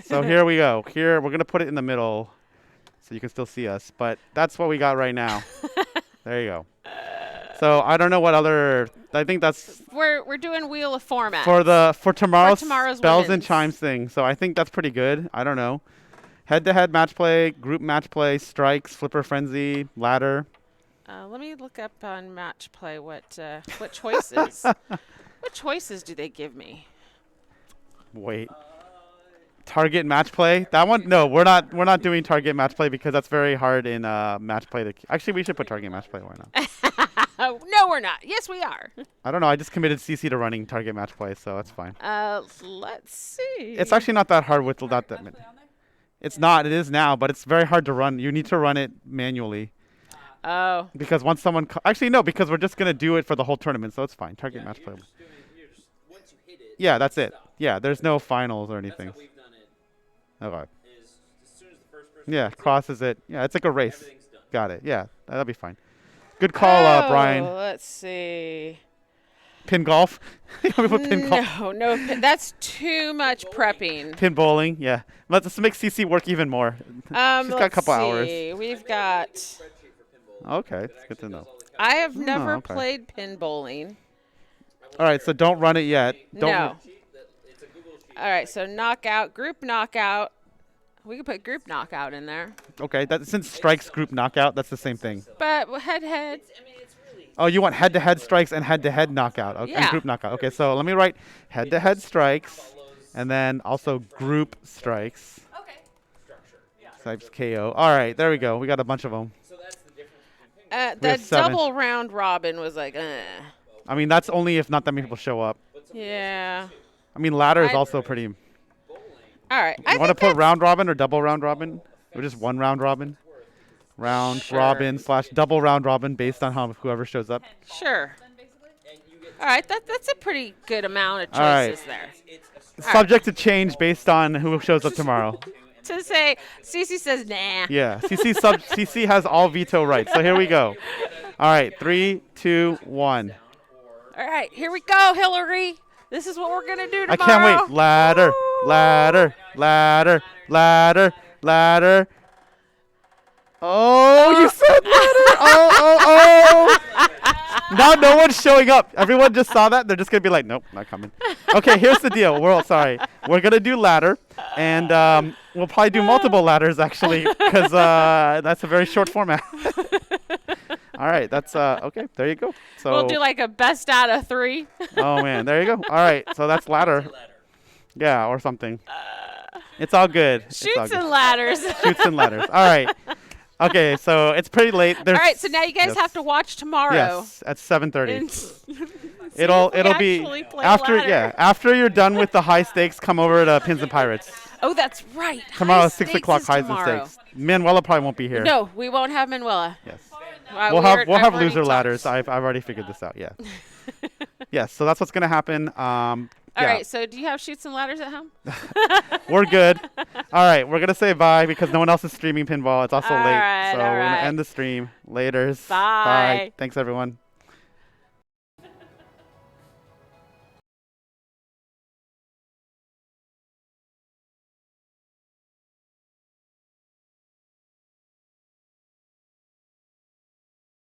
[SPEAKER 1] So here we go. Here we're gonna put it in the middle, so you can still see us. But that's what we got right now. There you go. So I don't know what other. I think that's
[SPEAKER 4] We're doing Wheel of Formats.
[SPEAKER 1] for tomorrow's
[SPEAKER 4] tomorrow's
[SPEAKER 1] bells and
[SPEAKER 4] women's.
[SPEAKER 1] chimes thing. So I think that's pretty good. I don't know. Head-to-head match play, group match play, strikes, flipper frenzy, ladder.
[SPEAKER 4] Let me look up on match play what choices. What choices do they give me?
[SPEAKER 1] Wait. Target match play? That one? No, we're not doing target match play because that's very hard in match play. Actually, we should put target match play. Why not?
[SPEAKER 4] No, we're not. Yes, we are.
[SPEAKER 1] I don't know. I just committed CC to running target match play, so that's fine.
[SPEAKER 4] Let's see.
[SPEAKER 1] It's actually not that hard with not that many. It's not. It is now, but it's very hard to run. You need to run it manually
[SPEAKER 4] Oh.
[SPEAKER 1] because once someone actually no, because we're just gonna do it for the whole tournament, so it's fine. Target match play. Yeah, that's it. Yeah, there's no finals or anything. Okay. Yeah, crosses it. Yeah, it's like a race. Got it. Yeah, that'll be fine. Good call, Brian.
[SPEAKER 4] Let's see.
[SPEAKER 1] Pin golf. We put pin golf.
[SPEAKER 4] No, that's too much prepping.
[SPEAKER 1] Pin bowling. Yeah. Let's make CC work even more. She's got a couple hours.
[SPEAKER 4] We've got.
[SPEAKER 1] Okay, it's good to know.
[SPEAKER 4] I have never
[SPEAKER 1] okay.
[SPEAKER 4] played pin bowling.
[SPEAKER 1] All right, so don't run it yet. Don't
[SPEAKER 4] No. All right, so knockout, group knockout. We could put group knockout in there.
[SPEAKER 1] Okay, since strikes group knockout, that's the same thing.
[SPEAKER 4] But head.
[SPEAKER 1] Oh, you want head-to-head strikes and head-to-head knockout. Okay, and
[SPEAKER 4] Yeah.
[SPEAKER 1] group knockout. Okay, so let me write head-to-head strikes and then also group strikes.
[SPEAKER 7] Okay.
[SPEAKER 1] Types KO. All right, there we go. We got a bunch of them.
[SPEAKER 4] That
[SPEAKER 1] have 7.
[SPEAKER 4] double round robin was like,
[SPEAKER 1] I mean, that's only if not that many people show up.
[SPEAKER 4] yeah.
[SPEAKER 1] I mean, ladder is
[SPEAKER 4] I-
[SPEAKER 1] also pretty.
[SPEAKER 4] All right.
[SPEAKER 1] You want to put round robin or double round robin? Or just one round robin? Round
[SPEAKER 4] Sure.
[SPEAKER 1] robin / double round robin based on whoever shows up.
[SPEAKER 4] Sure. All right, that's a pretty good amount of
[SPEAKER 1] All right.
[SPEAKER 4] choices there.
[SPEAKER 1] Subject to change based on who shows up tomorrow.
[SPEAKER 4] To say, Cece says, nah.
[SPEAKER 1] Yeah, CC has all veto rights. So here we go. All right, 3, 2, 1.
[SPEAKER 4] All right, here we go, Hillary. This is what we're gonna do tomorrow.
[SPEAKER 1] I can't wait. Ladder, ladder, ladder, ladder, ladder. Oh, you said ladder. Oh. Now no one's showing up. Everyone just saw that. They're just going to be like, nope, not coming. Okay, here's the deal. We're going to do ladder. And we'll probably do multiple ladders, actually, because that's a very short format. All right, that's okay. There you go. So
[SPEAKER 4] We'll do like a best out of 3.
[SPEAKER 1] oh, man. There you go. All right, so that's ladder. Yeah, or something. It's all good. It's all
[SPEAKER 4] Shoots
[SPEAKER 1] good.
[SPEAKER 4] and ladders.
[SPEAKER 1] Shoots and ladders. All right. Okay, so it's pretty late.
[SPEAKER 4] All right, so now you guys have to watch tomorrow.
[SPEAKER 1] Yes, at 7:30.
[SPEAKER 4] And see
[SPEAKER 1] It'll
[SPEAKER 4] if we
[SPEAKER 1] be
[SPEAKER 4] actually play
[SPEAKER 1] after
[SPEAKER 4] ladder.
[SPEAKER 1] after you're done with the high stakes, come over to Pins and Pirates.
[SPEAKER 4] Oh, that's right.
[SPEAKER 1] Tomorrow,
[SPEAKER 4] High
[SPEAKER 1] 6
[SPEAKER 4] stakes
[SPEAKER 1] o'clock,
[SPEAKER 4] is
[SPEAKER 1] highs and
[SPEAKER 4] tomorrow.
[SPEAKER 1] stakes. Manuela probably won't be here.
[SPEAKER 4] No, we won't have Manuela.
[SPEAKER 1] Yes.
[SPEAKER 4] We'll
[SPEAKER 1] We'll have loser ladders. I've already figured this out. Yeah. Yes. So that's what's gonna happen.
[SPEAKER 4] All
[SPEAKER 1] Yeah.
[SPEAKER 4] right. So do you have Chutes and Ladders at home?
[SPEAKER 1] We're good. All right. We're gonna say bye because no one else is streaming pinball. It's also
[SPEAKER 4] All
[SPEAKER 1] late.
[SPEAKER 4] right,
[SPEAKER 1] So
[SPEAKER 4] all
[SPEAKER 1] we're gonna
[SPEAKER 4] right.
[SPEAKER 1] end the stream. Laters.
[SPEAKER 4] Bye.
[SPEAKER 1] Thanks everyone.